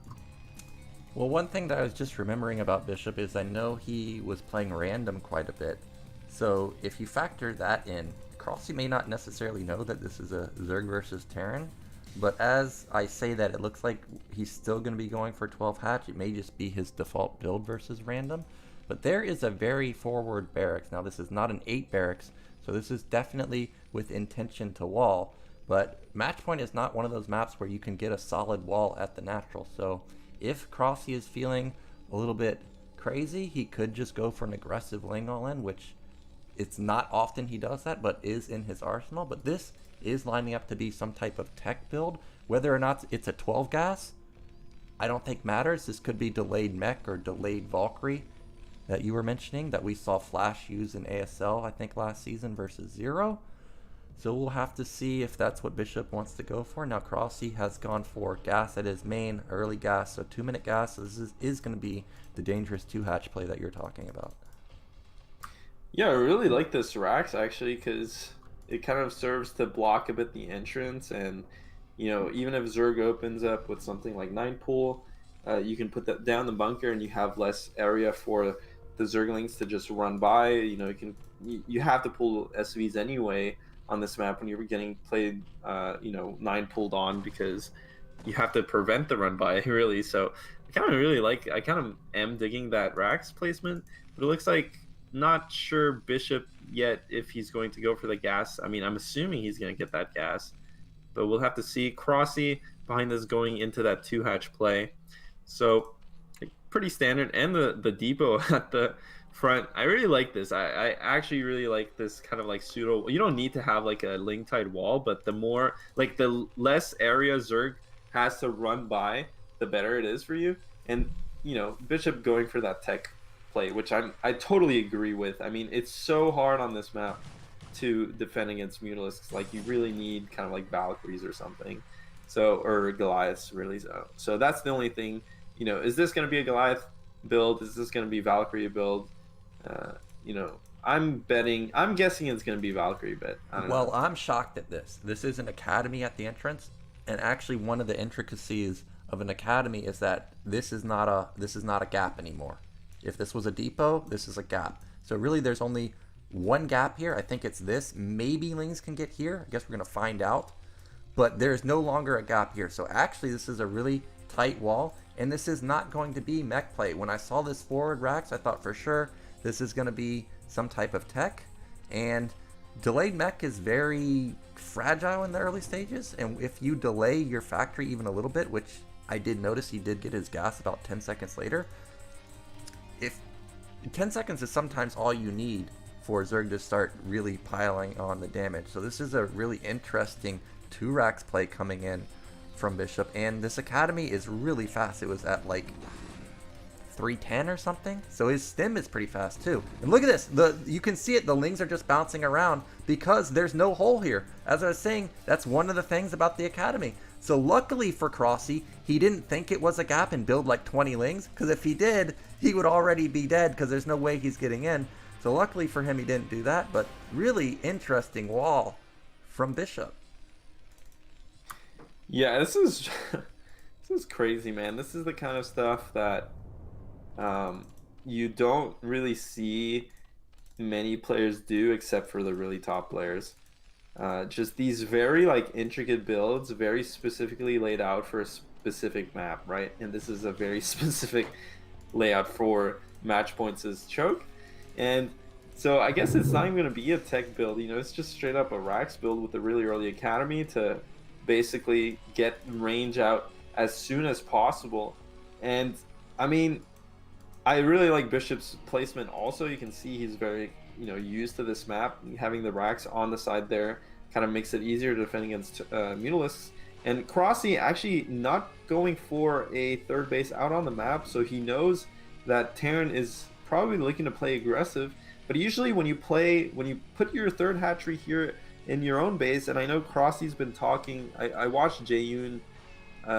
Well, one thing that I was just remembering about Bishop is I know he was playing random quite a bit. So if you factor that in, Crossy may not necessarily know that this is a Zerg versus Terran, but as I say that, it looks like he's still going to be going for 12 hatch. It may just be his default build versus random. But there is a very forward barracks. Now this is not an 8 barracks, so this is definitely with intention to wall. But Matchpoint is not one of those maps where you can get a solid wall at the natural. So if Crossy is feeling a little bit crazy, he could just go for an aggressive lane all in, which it's not often he does that, but is in his arsenal. But this is lining up to be some type of tech build. Whether or not it's a 12 gas, I don't think matters. This could be delayed mech or delayed Valkyrie that you were mentioning that we saw Flash use in ASL, I think, last season versus Zero. So we'll have to see if that's what Bishop wants to go for. Now Crossy has gone for gas at his main, early gas, so 2-minute gas. So this is going to be the dangerous 2-hatch play that you're talking about. Yeah, I really like this Rax actually, because it kind of serves to block a bit the entrance, and even if Zerg opens up with something like 9 pool, you can put that down the bunker and you have less area for the Zerglings to just run by. You have to pull SVs anyway on this map when you're getting played 9 pulled on, because you have to prevent the run by really. So I kind of am digging that Rax placement, but it looks like not sure Bishop yet if he's going to go for the gas. I mean, I'm assuming he's going to get that gas, but we'll have to see. Crossy behind us going into that 2-hatch play, so pretty standard. And the depot at the front, I really like this. I actually really like this kind of like pseudo. You don't need to have like a link tied wall, but the less area Zerg has to run by, the better it is for you. And Bishop going for that tech play, which I totally agree with. I mean, it's so hard on this map to defend against Mutalisks. Like, you really need kind of like Valkyries or something, or Goliaths really. So that's the only thing. Is this going to be a Goliath build? Is this going to be Valkyrie build? I'm guessing it's going to be Valkyrie, but I don't know. I'm shocked at this. This is an academy at the entrance, and actually one of the intricacies of an academy is that this is not a gap anymore. If this was a depot, this is a gap. So really there's only one gap here. I think it's this. Maybe Lings can get here. I guess we're going to find out. But there's no longer a gap here. So actually this is a really tight wall, and this is not going to be mech play. When I saw this forward racks, I thought for sure this is going to be some type of tech. And delayed mech is very fragile in the early stages. And if you delay your factory even a little bit, which I did notice he did get his gas about 10 seconds later, if 10 seconds is sometimes all you need for Zerg to start really piling on the damage. So this is a really interesting 2 racks play coming in from Bishop, and this academy is really fast. It was at like 310 or something, so his stim is pretty fast too. And look at this, you can see it, the Lings are just bouncing around because there's no hole here. As I was saying, that's one of the things about the academy. So luckily for Crossy, he didn't think it was a gap and build like 20 Lings, because if he did, he would already be dead, because there's no way he's getting in. So luckily for him, he didn't do that. But really interesting wall from Bishop. Yeah, this is crazy, man. This is the kind of stuff that you don't really see many players do except for the really top players. Just these very like intricate builds, very specifically laid out for a specific map, right? And this is a very specific layout for match points as choke. And so I guess it's not even going to be a tech build, you know, it's just straight up a Rax build with a really early academy to basically get range out as soon as possible. And I mean, I really like Bishop's placement also. You can see he's very, you know, used to this map. Having the Rax on the side there kind of makes it easier to defend against Mutalisks. And Crossy actually not going for a third base out on the map, so he knows that Terran is probably looking to play aggressive. But usually when you put your third hatchery here in your own base, and I know Crossy's been talking, I watched Jaeyoon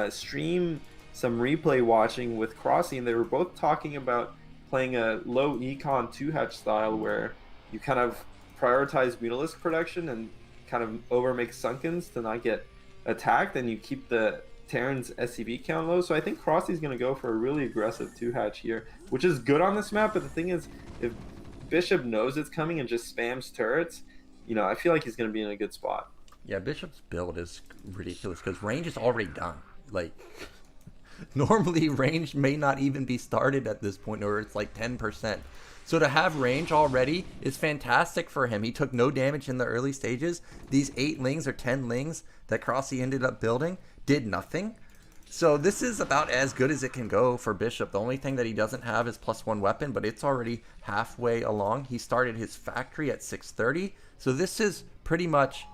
stream some replay watching with Crossy, and they were both talking about playing a low econ 2-hatch style where you kind of prioritize Mutalisk production and kind of over make Sunkens to not get attacked, and you keep the Terran's SCV count low. So I think Crossy's going to go for a really aggressive 2-hatch here, which is good on this map, but the thing is, if Bishop knows it's coming and just spams turrets, you know, I feel like he's going to be in a good spot. Yeah, Bishop's build is ridiculous because range is already done. Like, normally range may not even be started at this point, or it's like 10%. So to have range already is fantastic for him. He took no damage in the early stages. These 8 lings or 10 lings that Crossy ended up building did nothing. So this is about as good as it can go for Bishop. The only thing that he doesn't have is +1 weapon, but it's already halfway along. He started his factory at 630. So this is pretty much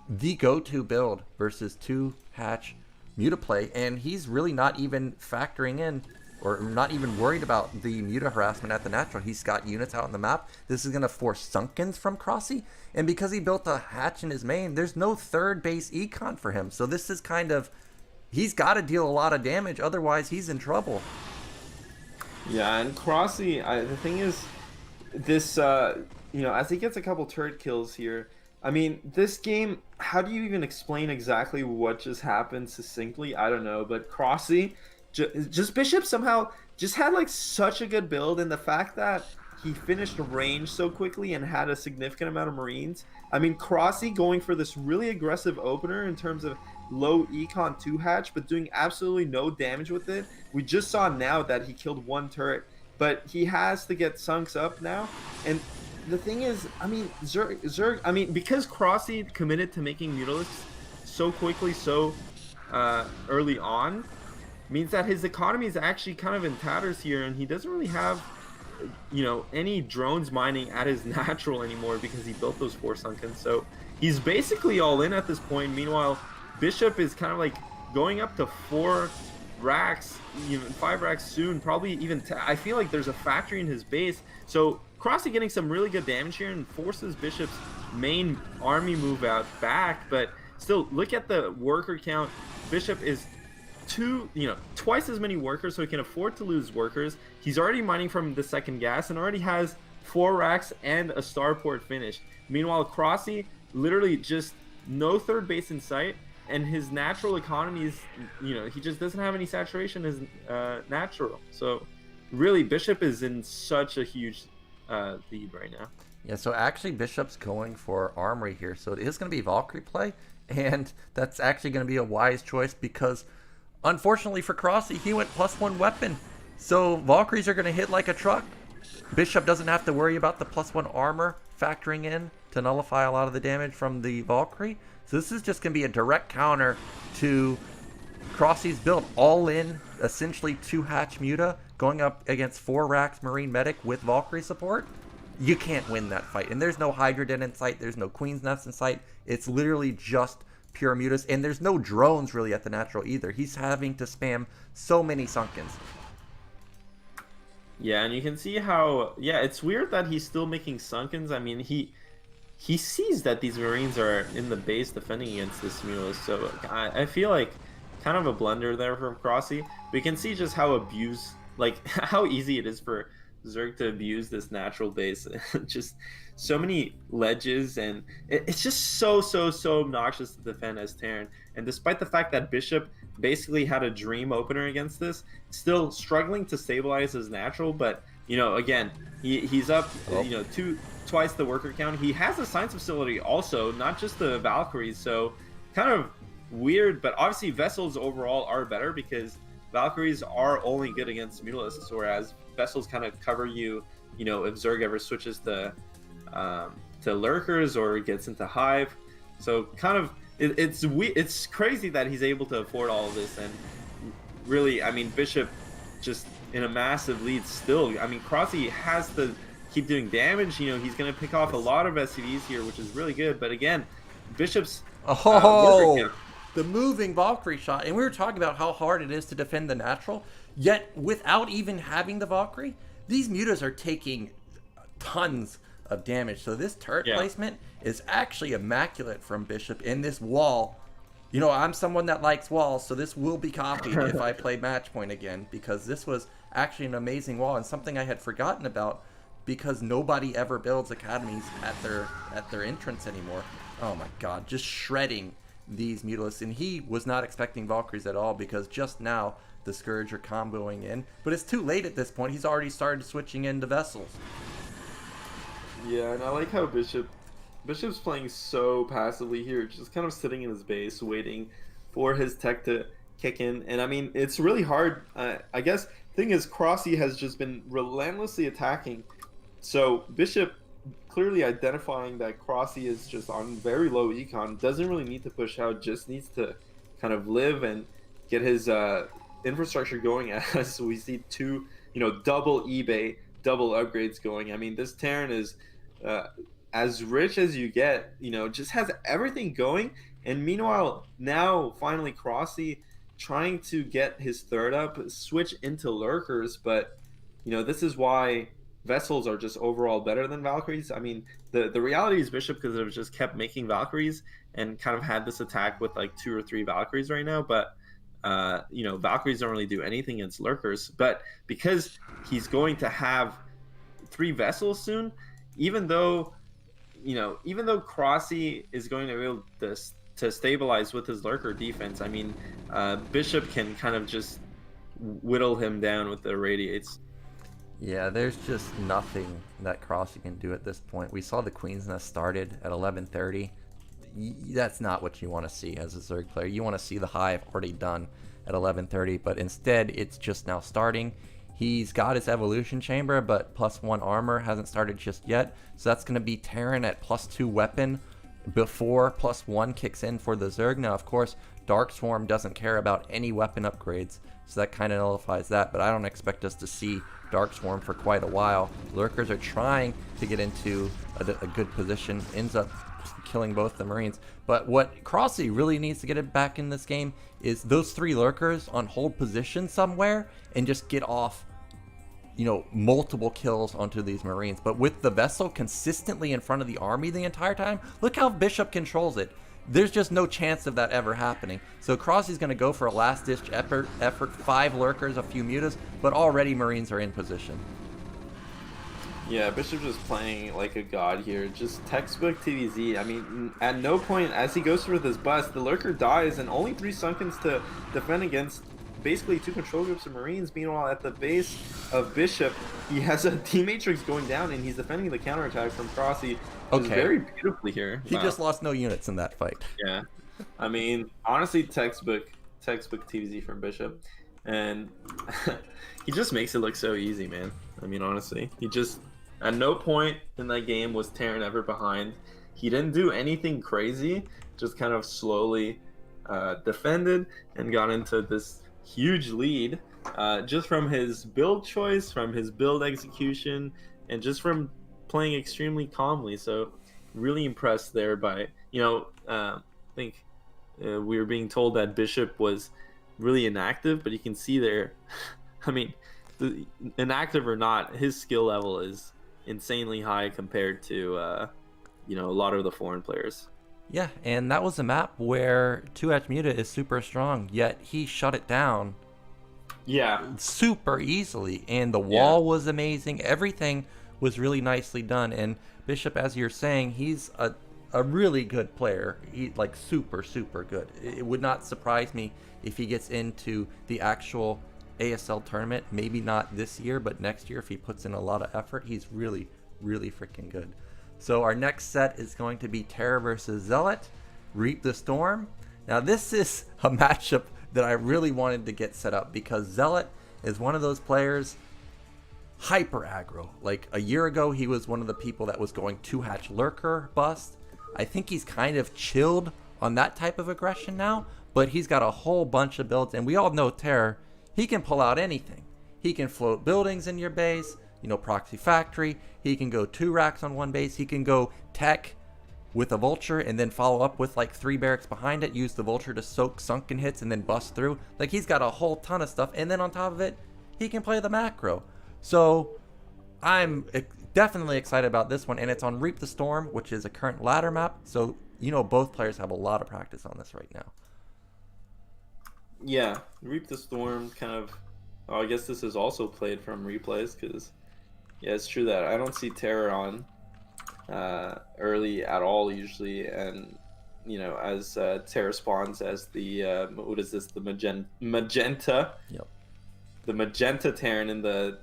the go-to build versus 2-hatch Mutaplay, and he's really not even factoring in or not even worried about the Muta harassment at the natural. He's got units out on the map. This is going to force Sunkens from Crossy, and because he built a hatch in his main, there's no third base econ for him. So this is kind of, he's got to deal a lot of damage, otherwise he's in trouble. Yeah, and Crossy, the thing is, this, you know, as he gets a couple turret kills here, I mean, this game, how do you even explain exactly what just happened succinctly? I don't know, but Crossy, just Bishop somehow just had like such a good build, and the fact that he finished range so quickly and had a significant amount of Marines. I mean, Crossy going for this really aggressive opener in terms of low econ 2-hatch, but doing absolutely no damage with it. We just saw now that he killed 1 turret, but he has to get Sunks up now. And the thing is, I mean, Zerg, I mean, because Crossy committed to making Mutalisks so quickly, so early on, means that his economy is actually kind of in tatters here, and he doesn't really have, you know, any drones mining at his natural anymore because he built those 4 Sunkens. So he's basically all in at this point. Meanwhile, Bishop is kind of like going up to 4 racks, even 5 racks soon, probably even I feel like there's a factory in his base. So Crossy getting some really good damage here and forces Bishop's main army move out back, but still, look at the worker count. Bishop is twice as many workers, so he can afford to lose workers. He's already mining from the second gas and already has 4 racks and a starport finished. Meanwhile, Crossy literally just no third base in sight, and his natural economy is, you know, he just doesn't have any saturation as natural. So really, Bishop is in such a huge lead right now. Yeah, so actually Bishop's going for Armory here, so it is going to be Valkyrie play, and that's actually going to be a wise choice because unfortunately for Crossy, he went +1 weapon. So Valkyries are going to hit like a truck. Bishop doesn't have to worry about the +1 armor factoring in to nullify a lot of the damage from the Valkyrie. So this is just going to be a direct counter to Crossy's build. All in, essentially 2-hatch Muta going up against 4 racks Marine Medic with Valkyrie support. You can't win that fight. And there's no Hydra Den in sight. There's no Queen's Nest in sight. It's literally just pure Mutas, and there's no drones really at the natural either. He's having to spam so many Sunkens. Yeah, and you can see how, yeah, it's weird that he's still making Sunkens. I mean, he sees that these Marines are in the base defending against this Mulas, so I feel like kind of a blunder there from Crossy. We can see just how how easy it is for Zerg to abuse this natural base. Just so many ledges, and it's just so obnoxious to defend as Terran. And despite the fact that Bishop basically had a dream opener against this, still struggling to stabilize his natural. But again, he's up twice the worker count. He has a science facility also, not just the Valkyries. So kind of weird, but obviously Vessels overall are better because Valkyries are only good against Mutalisks, whereas Vessels kind of cover you, if Zerg ever switches to Lurkers or gets into Hive. So kind of, it's crazy that he's able to afford all of this. And really, I mean, Bishop just in a massive lead still. I mean, Crossy has to keep doing damage. He's going to pick off a lot of SCVs here, which is really good. But again, Bishop's the moving Valkyrie shot, and we were talking about how hard it is to defend the natural, yet without even having the Valkyrie, these mutas are taking tons of damage. So this turret placement is actually immaculate from Bishop in this wall. I'm someone that likes walls, so this will be copied if I play match point again, because this was actually an amazing wall and something I had forgotten about, because nobody ever builds academies at their entrance anymore. Oh my god, just shredding these Mutalisks. And he was not expecting Valkyries at all, because just now the Scourge are comboing in. But it's too late at this point. He's already started switching into Vessels. Yeah, and I like how Bishop's playing so passively here, just kind of sitting in his base, waiting for his tech to kick in. And I mean, it's really hard. I guess thing is, Crossy has just been relentlessly attacking. So Bishop clearly identifying that Crossy is just on very low econ, doesn't really need to push out, just needs to kind of live and get his infrastructure going, as we see two, double eBay, double upgrades going. I mean, this Terran is as rich as you get, just has everything going. And meanwhile, now finally Crossy trying to get his third up, switch into Lurkers, but this is why Vessels are just overall better than Valkyries. I mean, the reality is Bishop could have just kept making Valkyries and kind of had this attack with like 2 or 3 Valkyries right now, but Valkyries don't really do anything against Lurkers. But because he's going to have 3 Vessels soon, even though Crossy is going to be able to stabilize with his Lurker defense, I mean, Bishop can kind of just whittle him down with the Irradiates. Yeah, there's just nothing that Crossy can do at this point. We saw the Queen's Nest started at 11:30. That's not what you want to see as a Zerg player. You want to see the Hive already done at 11:30, but instead it's just now starting. He's got his evolution chamber, but +1 armor hasn't started just yet. So that's going to be Terran at +2 weapon before +1 kicks in for the Zerg. Now, of course, Dark Swarm doesn't care about any weapon upgrades, so that kind of nullifies that, but I don't expect us to see Dark Swarm for quite a while. Lurkers are trying to get into a good position, ends up killing both the Marines. But what Crossy really needs to get it back in this game is those 3 Lurkers on hold position somewhere and just get off, multiple kills onto these Marines. But with the Vessel consistently in front of the army the entire time, look how Bishop controls it. There's just no chance of that ever happening. So Crossy's going to go for a last-ditch effort, 5 Lurkers, a few Mutas, but already Marines are in position. Yeah, Bishop just playing like a god here. Just textbook TVZ. I mean, at no point as he goes through this bust, the Lurker dies, and only 3 Sunkens to defend against basically 2 control groups of Marines. Meanwhile, at the base of Bishop, he has a D-Matrix going down, and he's defending the counterattack from Crossy. Okay. Very beautifully here. He just lost no units in that fight. Yeah. I mean, honestly, textbook TVZ from Bishop. And he just makes it look so easy, man. I mean, honestly. He just, at no point in that game was Terran ever behind. He didn't do anything crazy. Just kind of slowly defended and got into this huge lead. Just from his build choice, from his build execution, and just from playing extremely calmly. So really impressed there by, I think we were being told that Bishop was really inactive, but you can see there, I mean, inactive or not, his skill level is insanely high compared to, a lot of the foreign players. Yeah, and that was a map where 2H Muta is super strong, yet he shut it down Yeah. super easily, and the wall was amazing. Everything was really nicely done, and Bishop, as you're saying, he's a really good player. He like super good. It would not surprise me if he gets into the actual ASL tournament. Maybe not this year, but next year if he puts in a lot of effort. He's really freaking good. So our next set is going to be Terra versus Zelot, Reap the Storm. Now this is a matchup that I really wanted to get set up because Zelot is one of those players, hyper aggro. Like a year ago, he was one of the people that was going 2-hatch lurker bust. I think he's kind of chilled on that type of aggression now, but he's got a whole bunch of builds, and we all know Terror, he can pull out anything. He can float buildings in your base, you know, proxy factory. He can go 2 racks on one base. He can go tech with a vulture and then follow up with like 3 barracks behind it, use the vulture to soak sunken hits and then bust through. Like he's got a whole ton of stuff, and then on top of it, he can play the macro. So I'm definitely excited about this one, and it's on Reap the Storm, which is a current ladder map. So you know both players have a lot of practice on this right now. Yeah, Reap the Storm kind of. Oh, I guess this is also played from replays because, yeah, it's true that I don't see Terror on early at all usually, and you know, as Terror spawns as the what is this? The magenta. Yep. The magenta Terran in the.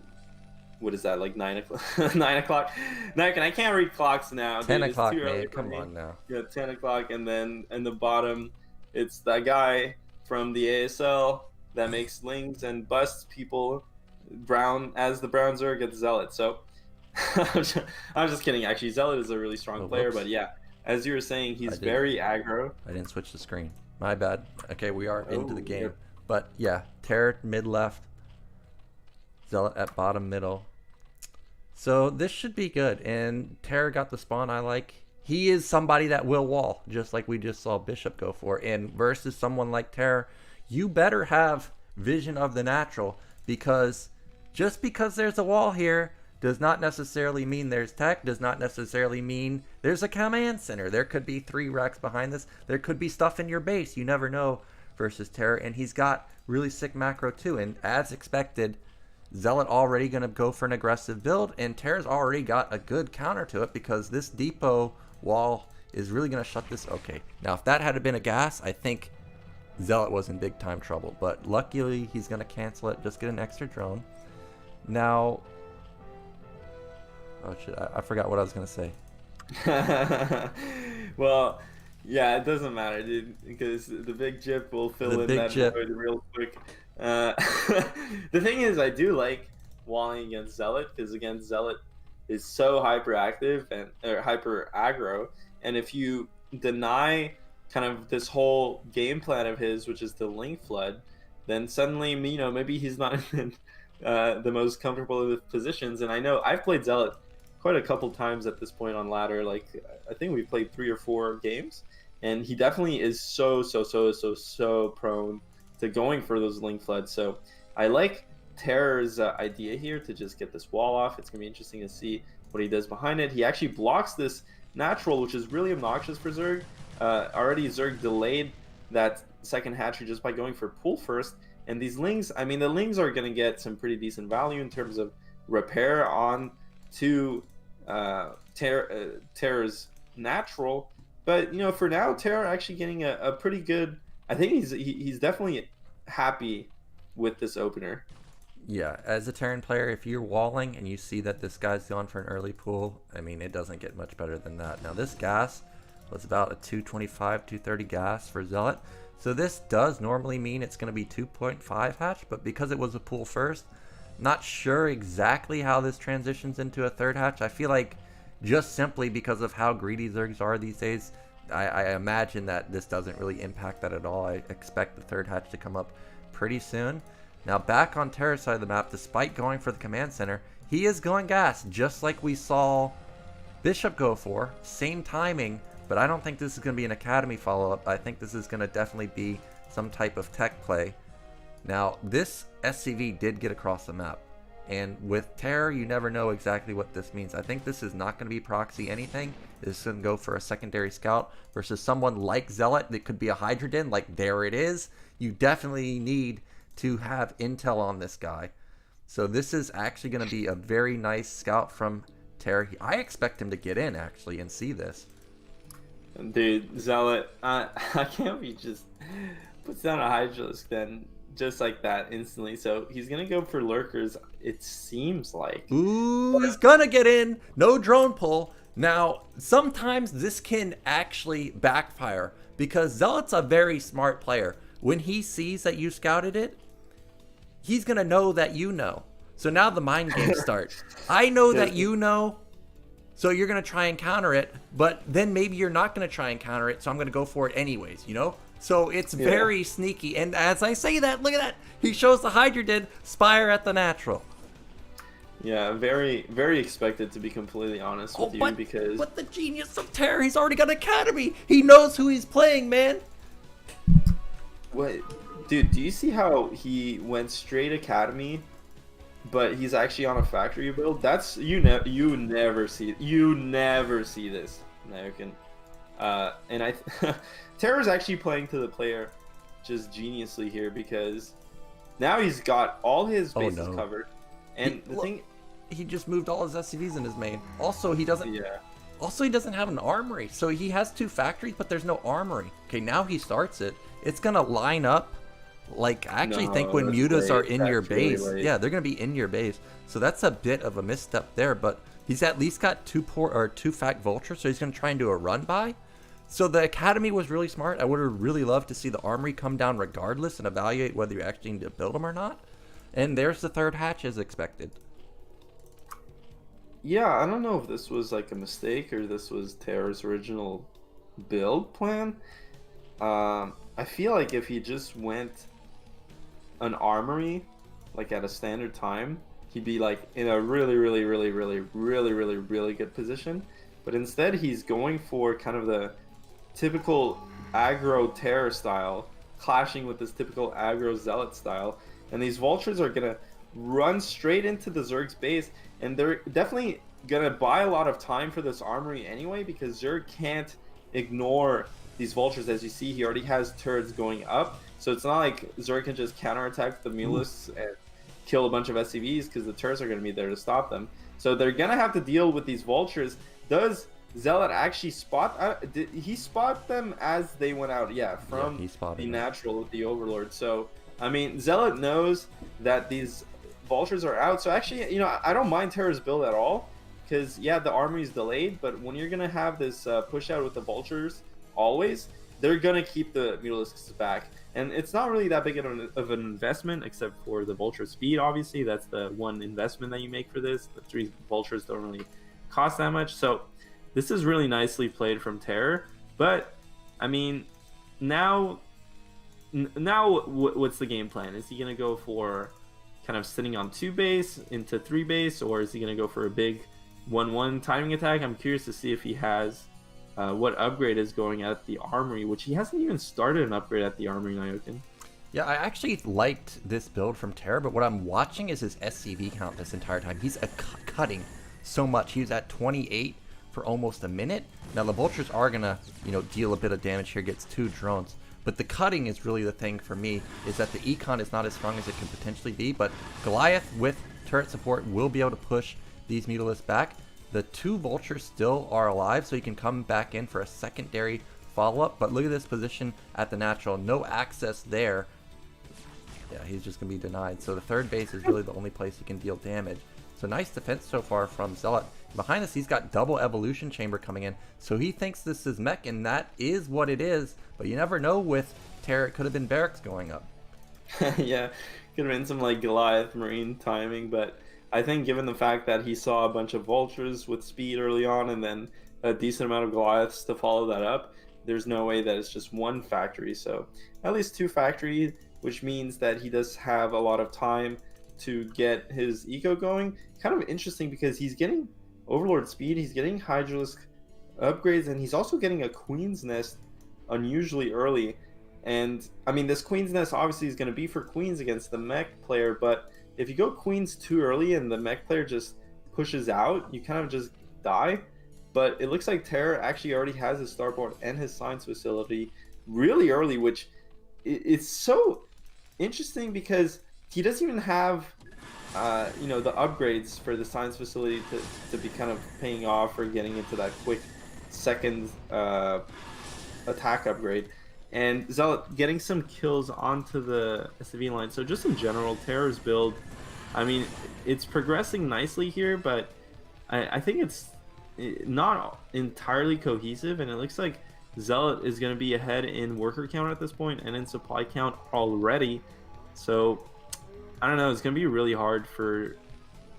What is that, like 9 o'clock? 9 o'clock? I can't read clocks now. 10 dude. o'clock, man. Come on now. Yeah, 10 o'clock, and then in the bottom, it's that guy from the ASL that makes lings and busts people brown as the brown Zerg at Zealot. So I'm just kidding. Actually, Zealot is a really strong player, but yeah, as you were saying, he's very aggro. I didn't switch the screen. My bad. Okay, we are into the game. Yep. But yeah, Terror mid left, Zealot at bottom middle. So this should be good. And Terror got the spawn I like. He is somebody that will wall, just like we just saw Bishop go for. And versus someone like Terror, you better have vision of the natural, because just because there's a wall here does not necessarily mean there's tech, does not necessarily mean there's a command center. There could be 3 racks behind this. There could be stuff in your base. You never know versus Terror. And he's got really sick macro too. And as expected, Zealot already going to go for an aggressive build, and Terror's already got a good counter to it because this depot wall is really going to shut this. Okay, now if that had been a gas, I think Zealot was in big time trouble, but luckily he's going to cancel it, just get an extra drone. Now, oh shit, I forgot what I was going to say. Well, yeah, it doesn't matter, dude, because the big Gyp will fill in that void real quick. The thing is, I do like walling against Zealot because, again, Zealot is so hyperactive and hyper aggro, and if you deny kind of this whole game plan of his, which is the link flood, then suddenly, you know, maybe he's not in the most comfortable of positions. And I know I've played Zealot quite a couple times at this point on ladder. Like I think we've played 3 or 4 games, and he definitely is so prone to going for those link floods. So I like Terror's idea here to just get this wall off. It's gonna be interesting to see what he does behind it. He actually blocks this natural, which is really obnoxious for Zerg. Already Zerg delayed that second hatchery just by going for pull first, and these lings, I mean, the lings are gonna get some pretty decent value in terms of repair on to Terror's natural. But you know, for now, Terror actually getting a pretty good. I think he's definitely happy with this opener. Yeah, as a Terran player, if you're walling and you see that this guy's gone for an early pull, I mean, it doesn't get much better than that. Now, this gas was about a 225, 230 gas for Zealot. So this does normally mean it's going to be 2.5 hatch, but because it was a pull first, not sure exactly how this transitions into a third hatch. I feel like just simply because of how greedy Zergs are these days, I imagine that this doesn't really impact that at all. I expect the third hatch to come up pretty soon. Now back on Terra's side of the map, despite going for the command center, he is going gas, just like we saw Bishop go for. Same timing, but I don't think this is going to be an academy follow-up. I think this is going to definitely be some type of tech play. Now, this SCV did get across the map, and with Terror, you never know exactly what this means. I think this is not going to be proxy anything. This is going to go for a secondary scout versus someone like Zealot that could be a Hydrogen. Like, there it is. You definitely need to have intel on this guy. So this is actually going to be a very nice scout from Terra. I expect him to get in, actually, and see this. Dude, Zelot, I can't be just puts down a Hydralisk then, just like that, instantly. So he's going to go for Lurkers, it seems like. Ooh, he's going to get in. No drone pull. Now, sometimes this can actually backfire because Zelot's a very smart player. When he sees that you scouted it, he's going to know that you know. So now the mind games start. I know that you know, so you're going to try and counter it, but then maybe you're not going to try and counter it, so I'm going to go for it anyways, you know? So it's very sneaky. And as I say that, look at that. He shows the Hydra did Spire at the natural. Yeah, very, very expected, to be completely honest with you, because... But the genius of Terra, he's already got Academy. He knows who he's playing, man. What? Dude, do you see how he went straight Academy, but he's actually on a factory build? That's... You never see this, Nyoken. And Terra's actually playing to the player just geniusly here, because now he's got all his bases covered. And he just moved all his SCVs in his main. Also, he doesn't. Yeah. Also, he doesn't have an armory, so he has 2 factories, but there's no armory. Okay, now he starts it. It's gonna line up. Like, I actually think when mutas are in your base, yeah, they're gonna be in your base. So that's a bit of a misstep there. But he's at least got 2 fact vultures, so he's gonna try and do a run by. So the Academy was really smart. I would have really loved to see the armory come down regardless and evaluate whether you actually need to build them or not. And there's the 3rd hatch as expected. Yeah, I don't know if this was like a mistake or this was Terra's original build plan. I feel like if he just went an armory, like at a standard time, he'd be like in a really good position. But instead, he's going for kind of the typical aggro Terra style, clashing with this typical aggro Zealot style. And these vultures are going to run straight into the Zerg's base, and they're definitely going to buy a lot of time for this armory anyway, because Zerg can't ignore these vultures. As you see, he already has turrets going up, so it's not like Zerg can just counterattack the Mulists and kill a bunch of SCVs, because the turrets are going to be there to stop them. So they're going to have to deal with these vultures. Does Zelot actually spot... did he spot them as they went out? Yeah, from the natural with the Overlord. So... I mean, Zelot knows that these vultures are out. So actually, you know, I don't mind Terra's build at all. Because, yeah, the armory is delayed. But when you're going to have this push out with the vultures always, they're going to keep the Mutalisks back. And it's not really that big of an investment, except for the vulture speed, obviously. That's the one investment that you make for this. The 3 vultures don't really cost that much. So this is really nicely played from Terra. But, I mean, now what's the game plan? Is he going to go for kind of sitting on 2 base into 3 base, or is he going to go for a big 1-1 timing attack? I'm curious to see if he has what upgrade is going at the armory, which he hasn't even started an upgrade at the armory, Nyoken. Yeah, I actually liked this build from Terra, but what I'm watching is his SCV count this entire time. He's cutting so much. He's at 28 for almost a minute. Now the vultures are going to, you know, deal a bit of damage here, gets 2 drones. But the cutting is really the thing for me, is that the econ is not as strong as it can potentially be, but Goliath with turret support will be able to push these Mutalisks back. The 2 vultures still are alive, so he can come back in for a secondary follow-up, but look at this position at the natural. No access there. Yeah, he's just going to be denied. So the 3rd base is really the only place he can deal damage. So nice defense so far from Zelot. Behind this, he's got double evolution chamber coming in. So he thinks this is mech, and that is what it is. But you never know with Terra. It could have been barracks going up. Yeah, could have been some like Goliath Marine timing. But I think given the fact that he saw a bunch of vultures with speed early on, and then a decent amount of Goliaths to follow that up, there's no way that it's just 1 factory. So at least 2 factories, which means that he does have a lot of time to get his eco going. Kind of interesting because he's getting Overlord speed, he's getting Hydralisk upgrades, and he's also getting a Queen's Nest unusually early. And I mean, this Queen's Nest obviously is going to be for Queens against the mech player, but if you go Queens too early and the mech player just pushes out, you kind of just die. But it looks like Terra actually already has his starboard and his science facility really early, which it's so interesting because he doesn't even have, you know, the upgrades for the science facility to be kind of paying off or getting into that quick second attack upgrade. And Zelot getting some kills onto the SCV line. So just in general, Terror's build, I mean, it's progressing nicely here, but I think it's not entirely cohesive, and it looks like Zelot is going to be ahead in worker count at this point and in supply count already. So I don't know, it's going to be really hard for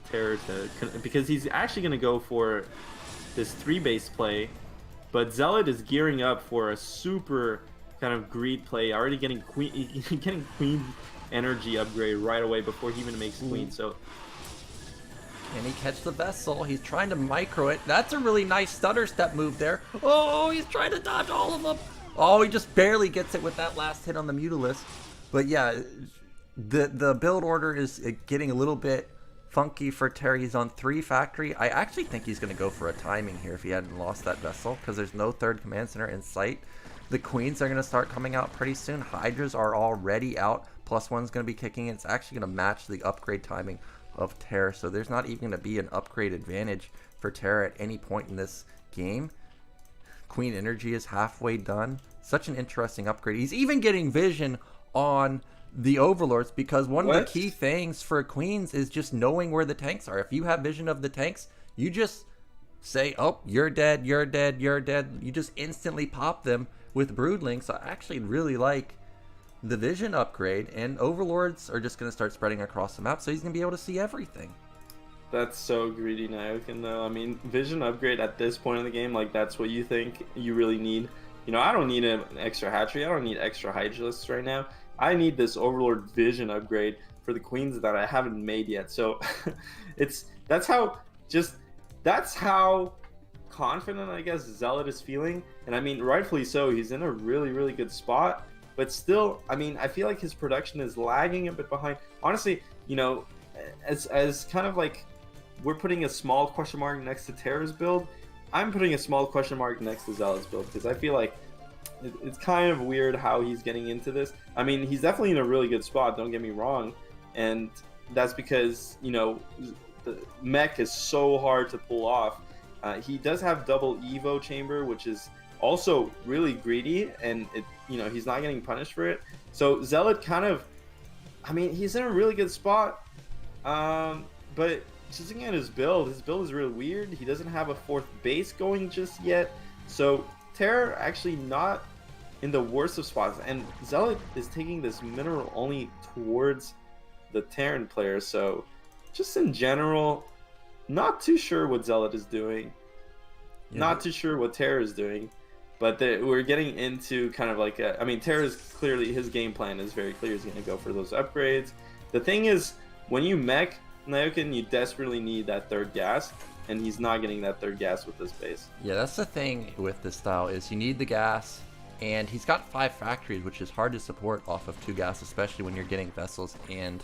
Terror to, because he's actually going to go for this 3-base play, but Zelot is gearing up for a super kind of greed play, already getting queen energy upgrade right away before he even makes queen. So can he catch the vessel? He's trying to micro it. That's a really nice stutter step move there. Oh, he's trying to dodge all of them. Oh, he just barely gets it with that last hit on the Mutalisk. But yeah, the build order is getting a little bit funky for Terry. He's on 3 factory. I actually think he's going to go for a timing here if he hadn't lost that vessel, because there's no 3rd command center in sight. The queens are going to start coming out pretty soon. Hydras are already out. +1's going to be kicking in. It's actually going to match the upgrade timing of Terra, so there's not even going to be an upgrade advantage for Terra at any point in this game. Queen energy is halfway done. Such an interesting upgrade. He's even getting vision on the overlords, because one of the key things for queens is just knowing where the tanks are. If you have vision of the tanks, you just say, oh, you're dead, you're dead, you're dead. You just instantly pop them with Broodlings. So I actually really like the vision upgrade, and overlords are just going to start spreading across the map, so he's going to be able to see everything. That's so greedy, Nyoken, though. I mean, vision upgrade at this point in the game, like, that's what you think you really need. You know, I don't need an extra hatchery. I don't need extra Hydralisks right now. I need this overlord vision upgrade for the queens that I haven't made yet. So that's how confident, I guess, Zelot is feeling. And I mean, rightfully so. He's in a really, really good spot. But still, I mean, I feel like his production is lagging a bit behind. Honestly, you know, as kind of like we're putting a small question mark next to Terra's build, I'm putting a small question mark next to Zelot's build, because I feel like it's kind of weird how he's getting into this. I mean, he's definitely in a really good spot, don't get me wrong. And that's because, you know, the mech is so hard to pull off. He does have double Evo chamber, which is also really greedy, and you know, he's not getting punished for it. So Zelot kind of, I mean, he's in a really good spot, but just looking at his build is really weird. He doesn't have a 4th base going just yet, so Terra actually not in the worst of spots, and Zelot is taking this mineral only towards the Terran player. So just in general, not too sure what Zelot is doing, not too sure what Terra is doing. But we're getting into kind of like I mean, Terra's clearly, his game plan is very clear. He's going to go for those upgrades. The thing is, when you mech Nyoken, you desperately need that 3rd gas, and he's not getting that 3rd gas with this base. Yeah, that's the thing with this style, is you need the gas, and he's got 5 factories, which is hard to support off of 2 gas, especially when you're getting vessels and,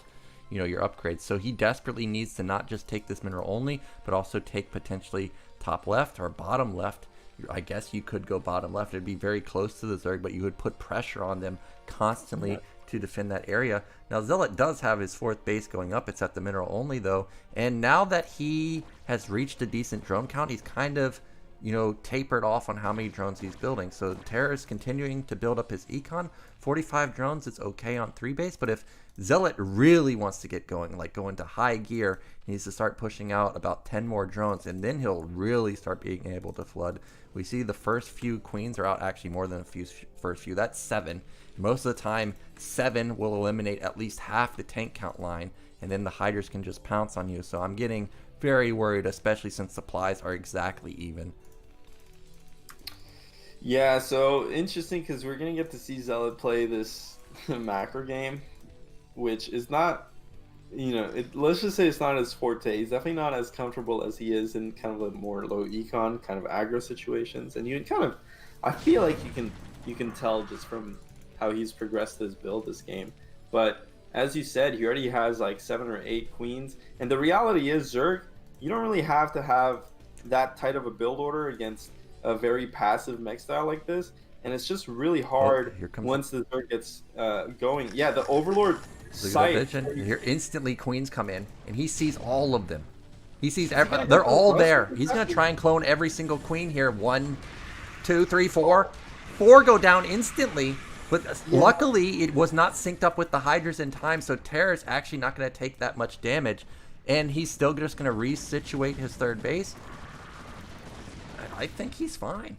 you know, your upgrades. So he desperately needs to not just take this mineral only, but also take potentially top left or bottom left. I guess you could go bottom left. It'd be very close to the Zerg, but you would put pressure on them constantly to defend that area. Now, Zelot does have his 4th base going up. It's at the mineral only, though. And now that he has reached a decent drone count, he's kind of, you know, tapered off on how many drones he's building. So Terra is continuing to build up his econ. 45 drones is okay on 3 base, but if Zelot really wants to get going, like go into high gear, he needs to start pushing out about 10 more drones, and then he'll really start being able to flood. We see the first few queens are out, actually more than first few. That's 7. Most of the time, 7 will eliminate at least half the tank count line, and then the Hydras can just pounce on you. So I'm getting very worried, especially since supplies are exactly even. Yeah, so interesting, because we're going to get to see Zelot play this macro game, which is not, you know, let's just say it's not his forte. He's definitely not as comfortable as he is in kind of a more low econ, kind of aggro situations. And you can kind of, I feel like you can tell just from how he's progressed his build this game. But as you said, he already has like 7 or 8 queens. And the reality is, Zerg, you don't really have to have that tight of a build order against a very passive mech style like this. and it's just really hard once the Zerg gets going. Yeah, the Overlord sight. Vision. Here, instantly queens come in, and he sees all of them. He sees they're all there. He's gonna try and clone every single queen here. 1, 2, 3, 4. 4 go down instantly. But luckily, it was not synced up with the Hydras in time, so Terra's actually not going to take that much damage. And he's still just going to resituate his third base. I think he's fine.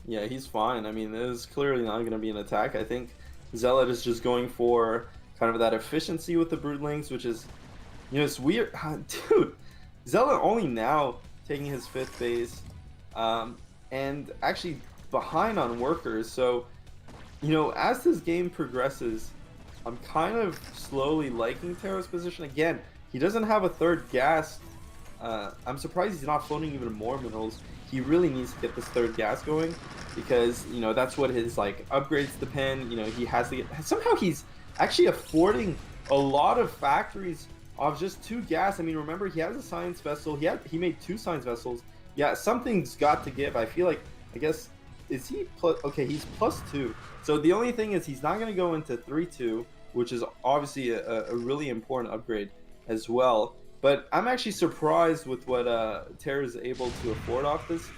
Yeah, he's fine. I mean, there's clearly not going to be an attack. I think Zelot is just going for kind of that efficiency with the Broodlings, which is, you know, it's weird. Dude, Zelot only now taking his 5th base and actually behind on workers, so... You know, as this game progresses, I'm kind of slowly liking Terra's position. Again, he doesn't have a 3rd gas. I'm surprised he's not floating even more minerals. He really needs to get this 3rd gas going because, you know, that's what his, like, upgrades depend. You know, he has to get... Somehow he's actually affording a lot of factories off just 2 gas. I mean, remember, he has a science vessel. He made 2 science vessels. Yeah, something's got to give. I feel like, I guess... Is he plus? Okay, he's +2. So the only thing is he's not going to go into 3-2, which is obviously a really important upgrade as well. But I'm actually surprised with what Terra is able to afford off this,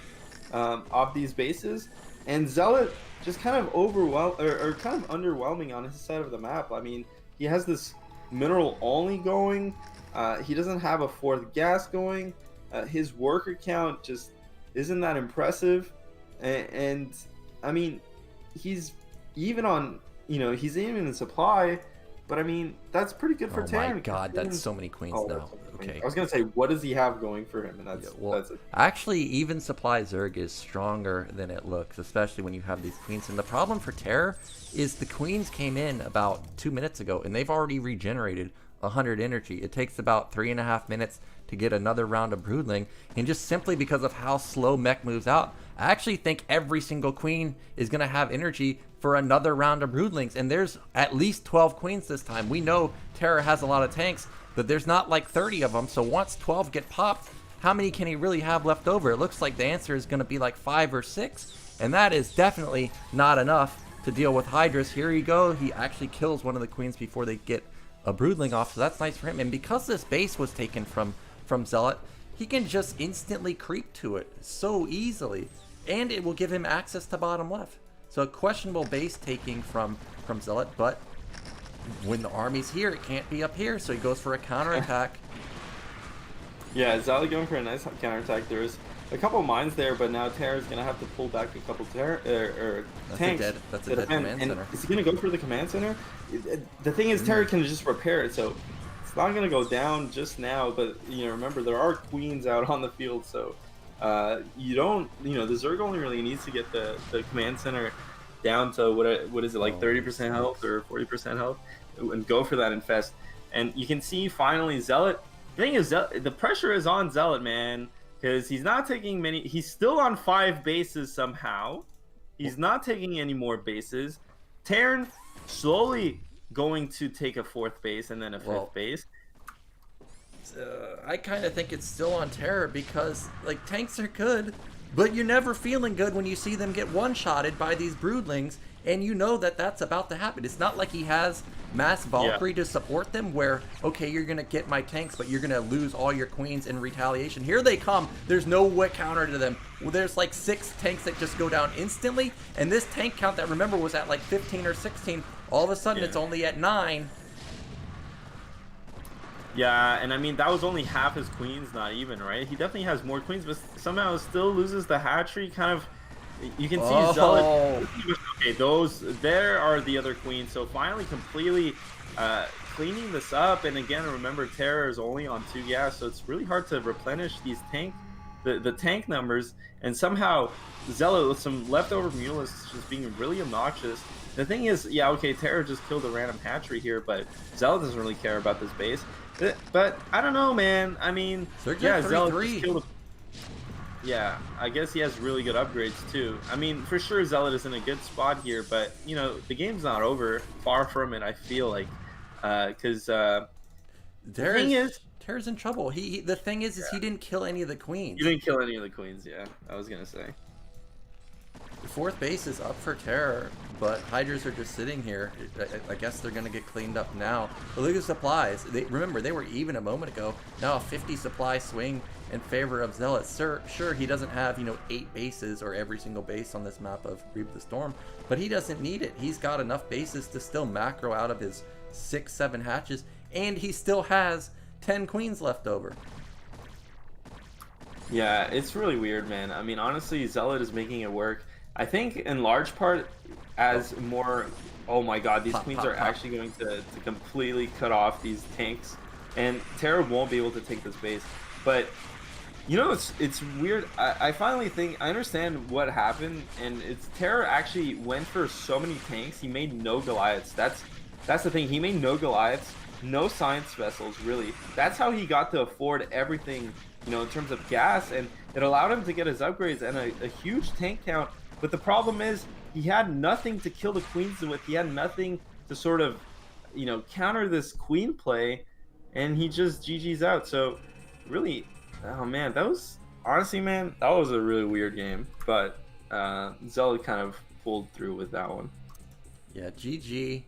off these bases. And Zelot just kind of kind of underwhelming on his side of the map. I mean, he has this mineral only going. He doesn't have a 4th gas going. His worker count just isn't that impressive. And I mean, he's even on, you know, he's even in supply, but I mean, that's pretty good for Terran. Oh my god, that's so many queens now. Okay. I was going to say, what does he have going for him? And that's, that's it. Actually, even supply Zerg is stronger than it looks, especially when you have these queens. And the problem for Terra is the queens came in about 2 minutes ago, and they've already regenerated 100 energy. It takes about 3.5 minutes to get another round of Broodling, and just simply because of how slow mech moves out, I actually think every single queen is going to have energy for another round of Broodlings, and there's at least 12 queens this time. We know Terra has a lot of tanks, but there's not like 30 of them, so once 12 get popped, how many can he really have left over? It looks like the answer is going to be like 5 or 6, and that is definitely not enough to deal with Hydras. Here you go, he actually kills one of the queens before they get a Broodling off, so that's nice for him. And because this base was taken from Zelot, he can just instantly creep to it so easily, and it will give him access to bottom left. So a questionable base taking from Zelot, but when the army's here, it can't be up here, so he goes for a counterattack. Yeah, Zelot going for a nice counterattack. There's a couple mines there, but now Terra's gonna have to pull back a couple tanks. That's a dead command center. Is he gonna go for the command center? The thing is, Terra can just repair it, so it's not gonna go down just now. But you know, remember there are queens out on the field, so you don't, you know, the Zerg only really needs to get the command center down to what is it, like 30% health or 40% health, and go for that infest. And you can see finally Zelot. The thing is, the pressure is on Zelot, man. Because he's not taking many. He's still on 5 bases somehow. He's not taking any more bases. Terran slowly going to take a 4th base and then a 5th base. I kind of think it's still on Terra because, like, tanks are good, but you're never feeling good when you see them get one-shotted by these Broodlings, and you know that that's about to happen. It's not like he has mass Valkyrie to support them where, okay, you're going to get my tanks, but you're going to lose all your queens in retaliation. Here they come. There's no way counter to them. Well, there's like 6 tanks that just go down instantly, and this tank count that, remember, was at like 15 or 16, all of a sudden it's only at 9. Yeah, and I mean, that was only half his queens, not even, right? He definitely has more queens, but somehow still loses the hatchery, kind of. You can see Zelot. Okay, there are the other queens. So finally, completely cleaning this up. And again, remember, Terra is only on 2 gas, so it's really hard to replenish these the tank numbers. And somehow, Zelot with some leftover Mulists just being really obnoxious. The thing is, yeah, okay, Terra just killed a random hatchery here, but Zelot doesn't really care about this base. But I don't know, man. I mean, yeah, Zelot just killed a. Yeah, I guess he has really good upgrades too. I mean, for sure Zelot is in a good spot here, but you know, the game's not over. Far from it, I feel like, because Terra's in trouble. The thing is he didn't kill any of the queens. He didn't kill any of the queens. Yeah, I was gonna say. Fourth base is up for Terror, but Hydras are just sitting here. I guess they're going to get cleaned up now. But look at supplies. Remember, they were even a moment ago. Now a 50 supply swing in favor of Zelot. Sure, he doesn't have, 8 bases or every single base on this map of Reap the Storm, but he doesn't need it. He's got enough bases to still macro out of his 6-7 hatches, and he still has 10 queens left over. Yeah, it's really weird, man. I mean, honestly, Zelot is making it work. I think in large part as more, oh my god, these queens are actually going to completely cut off these tanks, and Terra won't be able to take this base. But it's weird. I finally think I understand what happened, and it's Terra actually went for so many tanks. He made no Goliaths. That's the thing. He made no Goliaths, no science vessels, really. That's how he got to afford everything, in terms of gas, and it allowed him to get his upgrades and a huge tank count. But the problem is, he had nothing to kill the queens with. He had nothing to sort of, counter this queen play, and he just GG's out. So, really, oh man, that was honestly, man, that was a really weird game. But Zelot kind of pulled through with that one. Yeah, GG.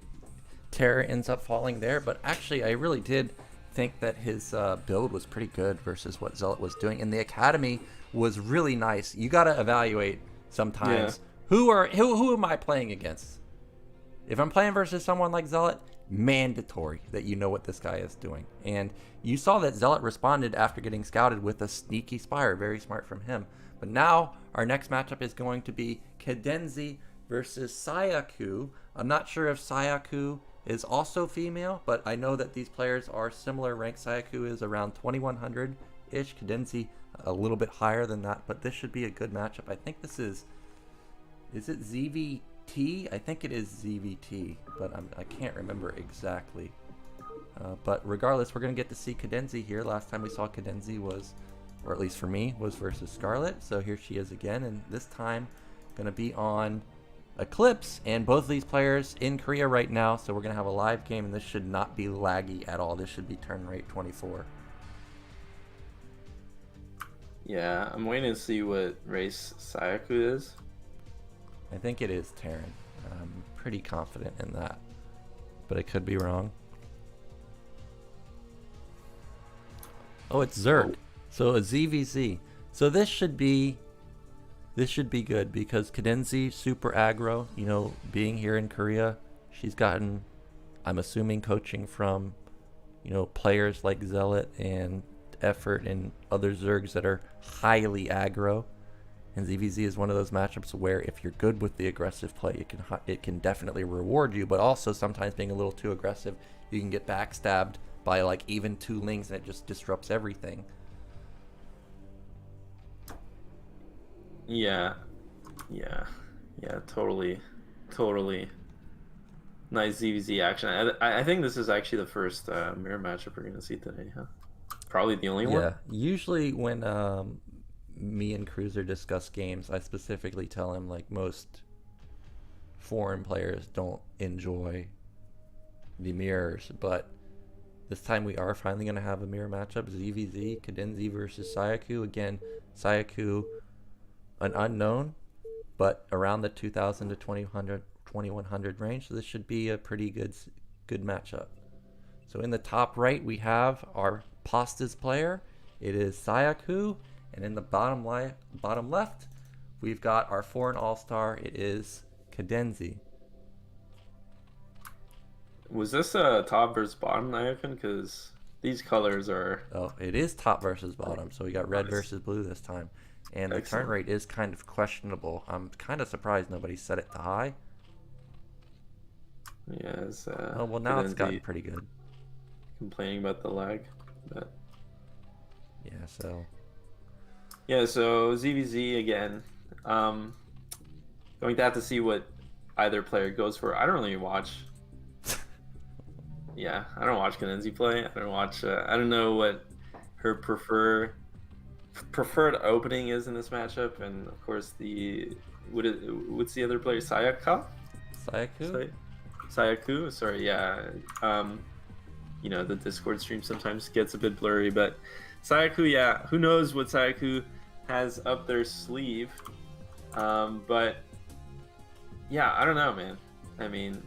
Terra ends up falling there, but actually, I really did think that his build was pretty good versus what Zelot was doing, and the academy was really nice. You got to evaluate sometimes who am I playing against. If I'm playing versus someone like Zelot, mandatory that you know what this guy is doing. And you saw that Zelot responded after getting scouted with a sneaky Spire. Very smart from him. But now our next matchup is going to be Cadenzie versus Sayaku. I'm not sure if Sayaku is also female, but I know that these players are similar rank. Sayaku is around 2100-ish. Cadenzie a little bit higher than that, but this should be a good matchup. I think this is it ZVT? I think it is ZVT, but I can't remember exactly. But regardless, we're going to get to see Cadenzie here. Last time we saw Cadenzie was, or at least for me, was versus Scarlet. So here she is again, and this time going to be on Eclipse, and both of these players in Korea right now, so we're going to have a live game, and this should not be laggy at all. This should be turn rate 24. Yeah, I'm waiting to see what race Sayaku is. I think it is Terran. I'm pretty confident in that, but I could be wrong. Oh, it's Zerg. So a ZVZ. So this should be good because Cadenzie super aggro. Being here in Korea, she's gotten, I'm assuming, coaching from, players like Zelot and Effort and other Zergs that are highly aggro. And ZVZ is one of those matchups where if you're good with the aggressive play, it can definitely reward you, but also sometimes being a little too aggressive, you can get backstabbed by like even 2 lings and it just disrupts everything. Yeah, totally nice ZVZ action. I think this is actually the first mirror matchup we're gonna see today, huh? Probably the only one. Yeah, usually when me and Cruiser discuss games, I specifically tell him like most foreign players don't enjoy the mirrors, but this time we are finally going to have a mirror matchup. ZVZ, Cadenzie versus Sayaku. Again, Sayaku, an unknown, but around the 2000 to 2100 range, so this should be a pretty good matchup. So in the top right, we have our Postiz player. It is Sayaku. And in the bottom left, we've got our foreign all-star. It is Cadenzie. Was this a top versus bottom, Nyoken? Because these colors are... Oh, it is top versus bottom. So we got red versus blue this time. And the turn rate is kind of questionable. I'm kind of surprised nobody set it to high. Yeah, it's... oh, well, now it's gotten pretty good. Complaining about the lag, but... Yeah, so... Yeah, so ZVZ again. Going to have to see what either player goes for. I don't really watch. Yeah, I don't watch Cadenzie play. I don't watch. I don't know what her preferred opening is in this matchup, and of course what's the other player? Sayaku. Sayaku. Sorry, yeah. The Discord stream sometimes gets a bit blurry, but Sayaku, yeah. Who knows what Sayaku has up their sleeve? But Yeah, I don't know, man. I mean,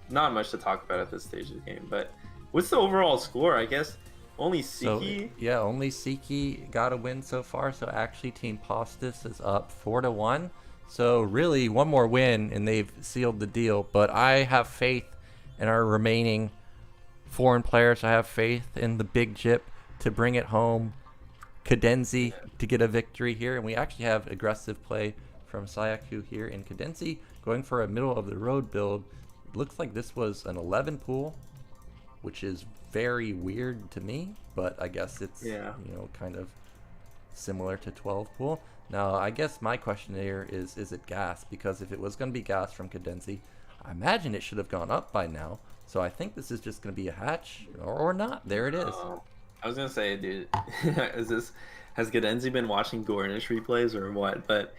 not much to talk about at this stage of the game. But what's the overall score? I guess only So Sziky. yeah, only Sziky got a win so far. So actually, Team Postiz is up 4-1. So really, one more win and they've sealed the deal. But I have faith in our remaining foreign players. I have faith in the big Gyp to bring it home. Cadenzie to get a victory here, and we actually have aggressive play from Sayaku here in Cadenzie, going for a middle of the road build. It looks like this was an 11 pool, which is very weird to me, but I guess it's kind of similar to 12 pool. Now I guess my question here is it gas? Because if it was going to be gas from Cadenzie, I imagine it should have gone up by now. So I think this is just going to be a hatch or not. There it is. I was gonna say, dude, has Cadenzie been watching Gornish replays or what? But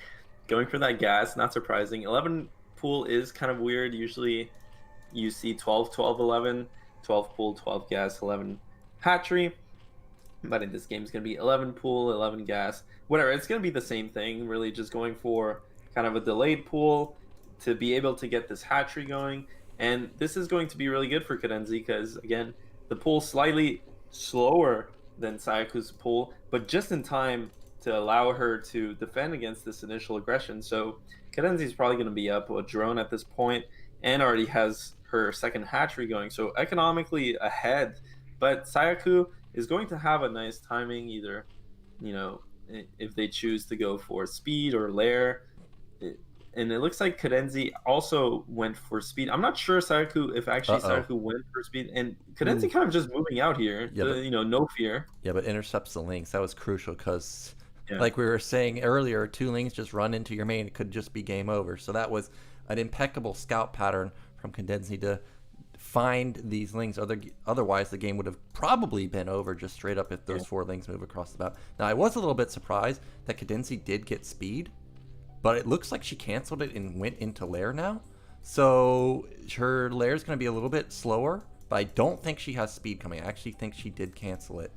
going for that gas, not surprising. 11 pool is kind of weird. Usually you see 12, 12, 11, 12 pool, 12 gas, 11 hatchery. But in this game, it's gonna be 11 pool, 11 gas, whatever. It's gonna be the same thing, really, just going for kind of a delayed pool to be able to get this hatchery going. And this is going to be really good for Cadenzie because, again, the pool slightly slower than Sayaku's pool, but just in time to allow her to defend against this initial aggression. So Cadenzie's probably going to be up a drone at this point and already has her second hatchery going, so economically ahead. But Sayaku is going to have a nice timing, either, if they choose to go for speed or lair. And it looks like Cadenzie also went for speed. I'm not sure Sayaku if actually Sayaku went for speed, and Cadenzie kind of just moving out here. Yeah, no fear. Yeah, but intercepts the links. That was crucial because, like we were saying earlier, 2 links just run into your main. It could just be game over. So that was an impeccable scout pattern from Cadenzie to find these links. Otherwise, the game would have probably been over just straight up if those 4 links move across the map. Now, I was a little bit surprised that Cadenzie did get speed, but it looks like she canceled it and went into lair now. So her lair is going to be a little bit slower, but I don't think she has speed coming. I actually think she did cancel it.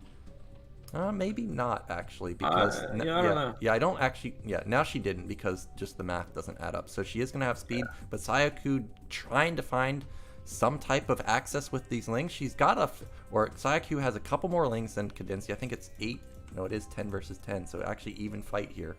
Maybe not, actually, because... I don't know. Yeah, I don't actually... Yeah, now she didn't because just the math doesn't add up. So she is going to have speed, but Sayaku trying to find some type of access with these links. She's got Sayaku has a couple more links than Cadenzie. I think it's 8. No, it is 10 versus 10, so actually even fight here.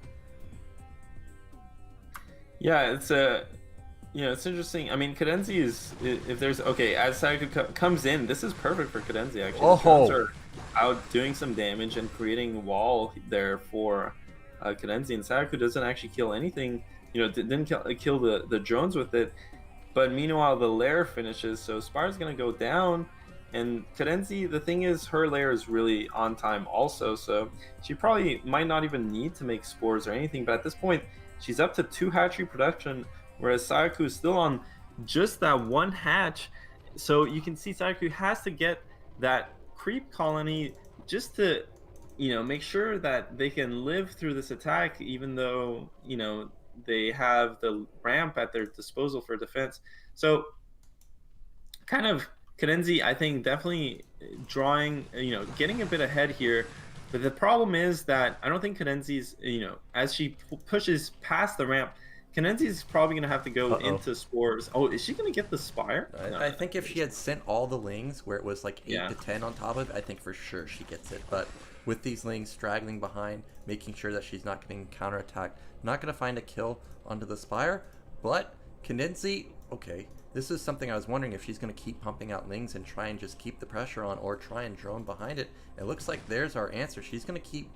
Yeah, it's it's interesting. I mean, Cadenzie is, if there's, as Sayaku comes in, this is perfect for Cadenzie, actually. The drones are out doing some damage and creating wall there for Cadenzie, and Sayaku doesn't actually kill anything, didn't kill the drones with it, but meanwhile the lair finishes, so Spire's gonna go down, and Cadenzie, the thing is, her lair is really on time also, so she probably might not even need to make spores or anything, but at this point, she's up to 2 hatchery production, whereas Sayaku is still on just that 1 hatch. So you can see Sayaku has to get that creep colony just to, make sure that they can live through this attack, even though, they have the ramp at their disposal for defense. So kind of Cadenzie, I think, definitely drawing, getting a bit ahead here. But the problem is that I don't think Cadenzie's, as she pushes past the ramp, Cadenzie's probably going to have to go into spores. Oh, is she going to get the Spire? I think if she had sent all the lings where it was like 8 to 10 on top of it, I think for sure she gets it. But with these lings straggling behind, making sure that she's not getting counterattacked, not going to find a kill onto the Spire. But Cadenzie, this is something I was wondering if she's going to keep pumping out lings and try and just keep the pressure on, or try and drone behind it. It looks like there's our answer. She's going to keep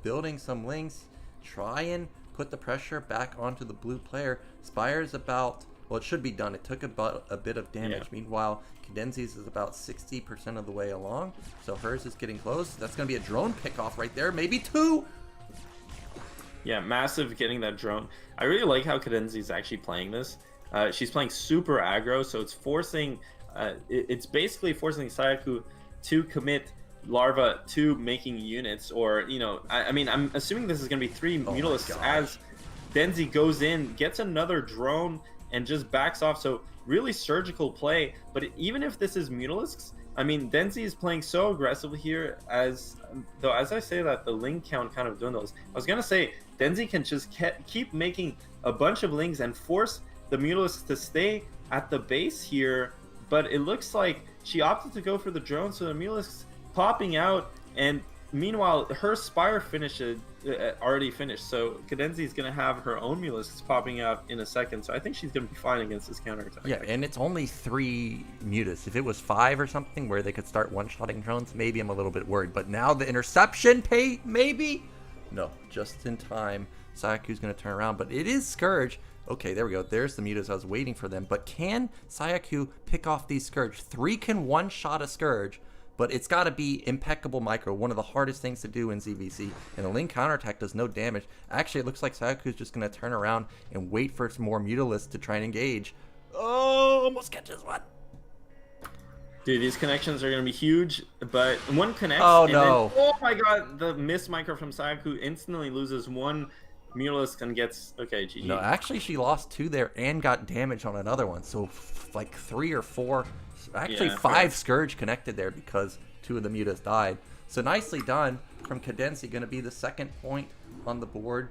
building some lings, try and put the pressure back onto the blue player. Spire's about, it should be done. It took about a bit of damage. Meanwhile, Cadenzie's is about 60% of the way along, so hers is getting close. That's going to be a drone pickoff right there, maybe 2. Yeah, massive getting that drone. I really like how Cadenzie's actually playing this. She's playing super aggro, so it's forcing, it's basically forcing Sayaku to commit larva to making units, or, I mean, I'm assuming this is going to be 3 Mutalisks as Cadenzie goes in, gets another drone, and just backs off. So really surgical play. But even if this is Mutalisks, I mean, Cadenzie is playing so aggressively here, as I say that, the ling count kind of dwindles. I was going to say, Cadenzie can just keep making a bunch of lings and force the Mutalisk to stay at the base here, but it looks like she opted to go for the drone, so the Mutalisk's popping out, and meanwhile, her Spire already finished, so Cadenzie is going to have her own Mutalisks popping out in a second, so I think she's going to be fine against this counterattack. Yeah, and it's only 3 Mutas. If it was 5 or something where they could start one-shotting drones, maybe I'm a little bit worried. But now the interception maybe? No, just in time. Sayaku's going to turn around, but it is Scourge. Okay, there we go. There's the Mutas. I was waiting for them. But can Sayaku pick off these Scourge? 3 can one-shot a Scourge. But it's got to be impeccable micro, one of the hardest things to do in ZVC. And the Link counterattack does no damage. Actually, it looks like Sayaku's just going to turn around and wait for some more Mutalisks to try and engage. Oh, almost catches one. Dude, these connections are going to be huge, but one connects. Oh, no. Then, oh, my God. The miss micro from Sayaku instantly loses one Mutalisk and gets... Okay, GG. No, actually, she lost 2 there and got damage on another one. So, like 3 or 4... Actually, 5 Scourge connected there because 2 of the Mutas died. So nicely done from Cadenzie. Going to be the second point on the board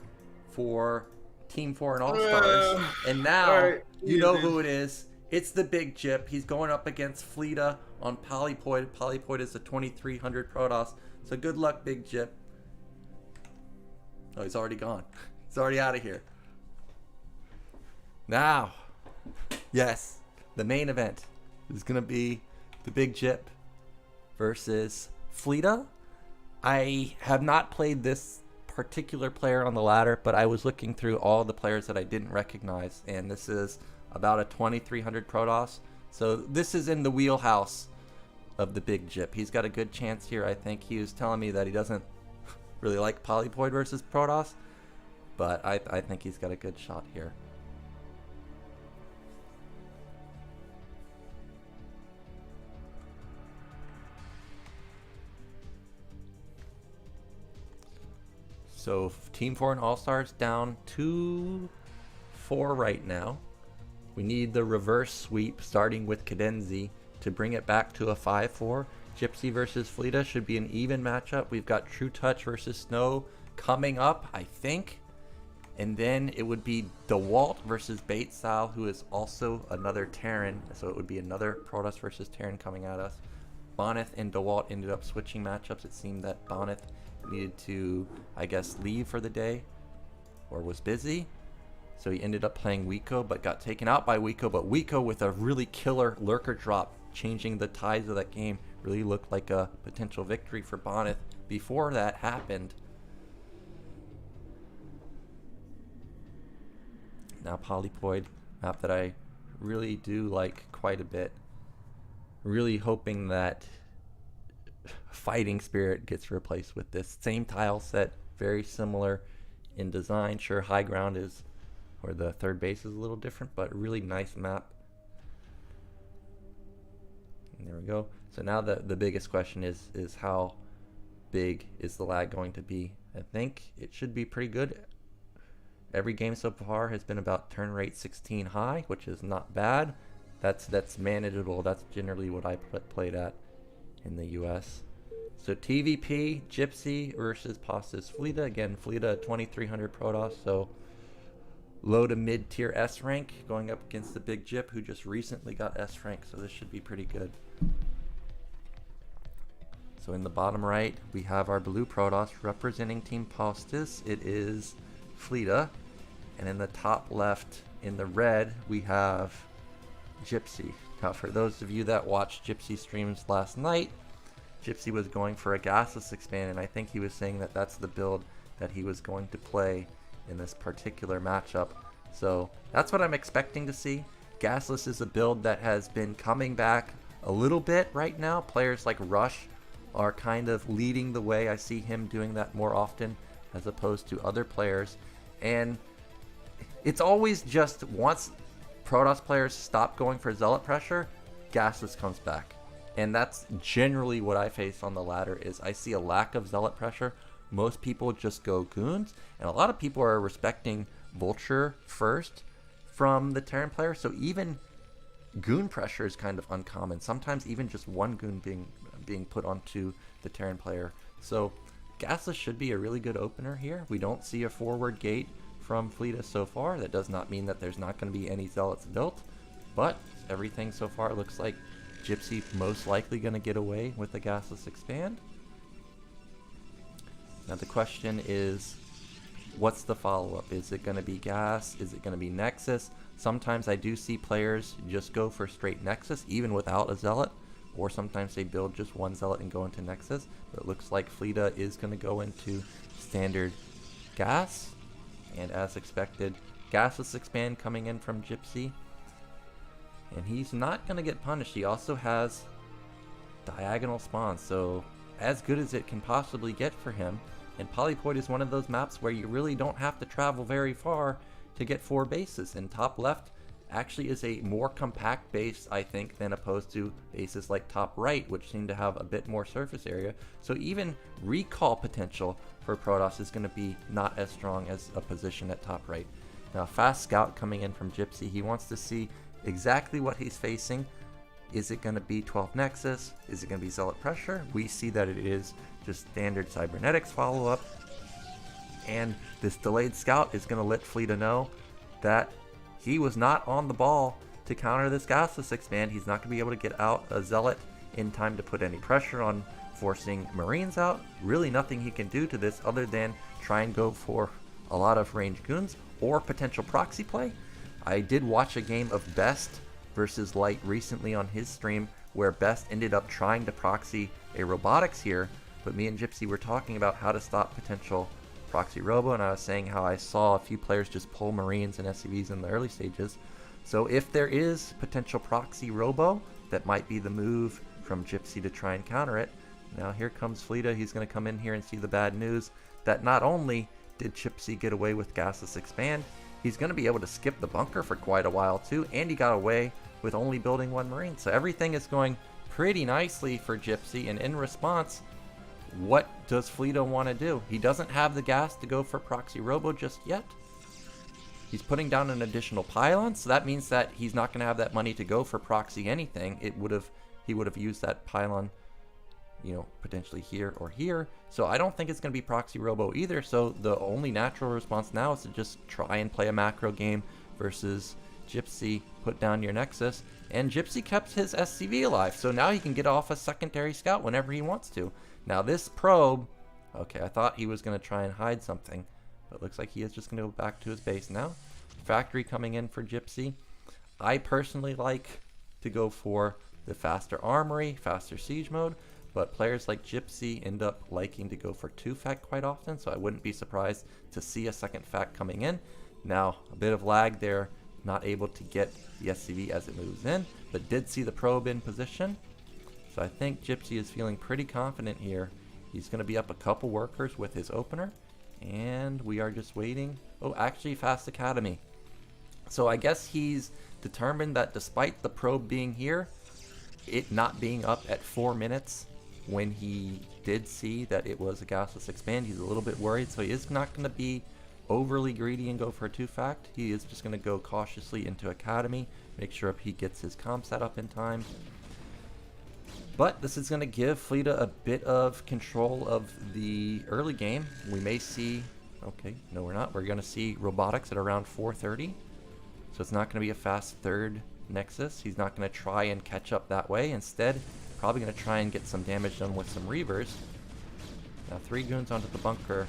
for Team 4 and All-Stars. And now, you know who it is. It's the big Gyp. He's going up against Fleta on Polypoid. Polypoid is a 2300 Protoss. So good luck, big Gyp. Oh, he's already gone. He's already out of here. Now, yes, the main event is going to be the big Gyp versus Fleta. I have not played this particular player on the ladder, but I was looking through all the players that I didn't recognize, and this is about a 2300 Protoss. So this is in the wheelhouse of the big Gyp. He's got a good chance here, I think. He was telling me that he doesn't really like Polypoid versus Protoss, but I think he's got a good shot here. So Team 4 and All-Stars down 2-4 right now. We need the reverse sweep starting with Cadenzie to bring it back to a 5-4. Gypsy versus Fleta should be an even matchup. We've got Trutacz versus Snow coming up, I think. And then it would be Dewalt versus Beatsal, who is also another Terran. So it would be another Protoss versus Terran coming at us. Bonyth and Dewalt ended up switching matchups. It seemed that Bonyth needed to, I guess, leave for the day or was busy. So he ended up playing Wico, but got taken out by Wico. But Wico with a really killer lurker drop, changing the tides of that game, really looked like a potential victory for Bonyth. Before that happened, now Polypoid, map that I really do like quite a bit. Really hoping that Fighting Spirit gets replaced with this. Same tile set, very similar in design. Sure, high ground is, or the third base is a little different, but really nice map. And there we go. So now the biggest question is how big is the lag going to be? I think it should be pretty good. Every game so far has been about turn rate 16 high, which is not bad. That's manageable. That's generally what I played at in the US. So TVP, Gypsy versus Postiz Fleta. Again, Fleta 2300 Protoss, so low to mid tier S rank, going up against the big Gyp who just recently got S rank, so this should be pretty good. So in the bottom right, we have our blue Protoss representing Team Postiz. It is Fleta. And in the top left, in the red, we have Gypsy. Now, for those of you that watched Gypsy streams last night, Gypsy was going for a gasless expand, and I think he was saying that that's the build that he was going to play in this particular matchup. So that's what I'm expecting to see. Gasless is a build that has been coming back a little bit right now. Players like Rush are kind of leading the way. I see him doing that more often as opposed to other players. And it's always just once Protoss players stop going for Zelot pressure, Gasless comes back. And that's generally what I face on the ladder is I see a lack of Zealot pressure. Most people just go Goons, and a lot of people are respecting Vulture first from the Terran player, so even Goon pressure is kind of uncommon. Sometimes even just one Goon being put onto the Terran player. So Gasless should be a really good opener here. We don't see a forward gate from Fleta so far. That does not mean that there's not going to be any Zealots built, but everything so far looks like Gypsy most likely going to get away with the gasless expand. Now the question is, what's the follow-up? Is it going to be gas? Is it going to be Nexus? Sometimes I do see players just go for straight Nexus even without a Zealot, or sometimes they build just one Zealot and go into Nexus, but it looks like Fleta is going to go into standard gas, and as expected, gasless expand coming in from Gypsy, and he's not going to get punished. He also has diagonal spawns, so as good as it can possibly get for him. And Polypoid is one of those maps where you really don't have to travel very far to get 4 bases, and top left actually is a more compact base, I think, than opposed to bases like top right, which seem to have a bit more surface area. So even recall potential for Protoss is going to be not as strong as a position at top right. Now, fast scout coming in from Gypsy. He wants to see exactly what he's facing. Is it going to be 12 Nexus? Is it going to be Zealot Pressure? We see that it is just standard Cybernetics follow-up. And this delayed scout is going to let Fleta know that he was not on the ball to counter this gasless expand. He's not going to be able to get out a Zealot in time to put any pressure on forcing Marines out. Really nothing he can do to this other than try and go for a lot of range goons or potential proxy play. I did watch a game of Best versus Light recently on his stream where Best ended up trying to proxy a robotics here, but me and Gypsy were talking about how to stop potential proxy robo, and I was saying how I saw a few players just pull Marines and SCVs in the early stages. So if there is potential proxy robo, that might be the move from Gypsy to try and counter it. Now here comes Fleta. He's going to come in here and see the bad news that not only did Gypsy get away with gasless expand, he's going to be able to skip the bunker for quite a while too, and he got away with only building 1 Marine. So everything is going pretty nicely for Gypsy, and in response, what does Fleta want to do? He doesn't have the gas to go for proxy robo just yet. He's putting down an additional pylon, so that means that he's not going to have that money to go for proxy anything. He would have used that pylon, you know, potentially here or here. So I don't think it's going to be proxy robo either. So the only natural response now is to just try and play a macro game versus Gypsy, put down your Nexus, and Gypsy kept his SCV alive, so now he can get off a secondary scout whenever he wants to. Now this probe, okay, I thought he was going to try and hide something, but looks like he is just going to go back to his base now. Factory coming in for Gypsy. I personally like to go for the faster armory, faster siege mode, but players like Gypsy end up liking to go for 2 fact quite often, so I wouldn't be surprised to see a second fact coming in. Now, a bit of lag there, not able to get the SCV as it moves in, but did see the probe in position. So I think Gypsy is feeling pretty confident here. He's going to be up a couple workers with his opener, and we are just waiting. Oh, actually Fast Academy. So I guess he's determined that despite the probe being here, it not being up at 4 minutes when he did see that it was a gasless expand, he's a little bit worried, so he is not going to be overly greedy and go for a 2 fact. He is just going to go cautiously into Academy, make sure he gets his comp set up in time. But this is going to give Fleta a bit of control of the early game. We may see, okay, no we're not. We're going to see robotics at around 4:30. So it's not going to be a fast 3rd Nexus. He's not going to try and catch up that way. Instead, probably going to try and get some damage done with some Reavers. Now 3 goons onto the bunker.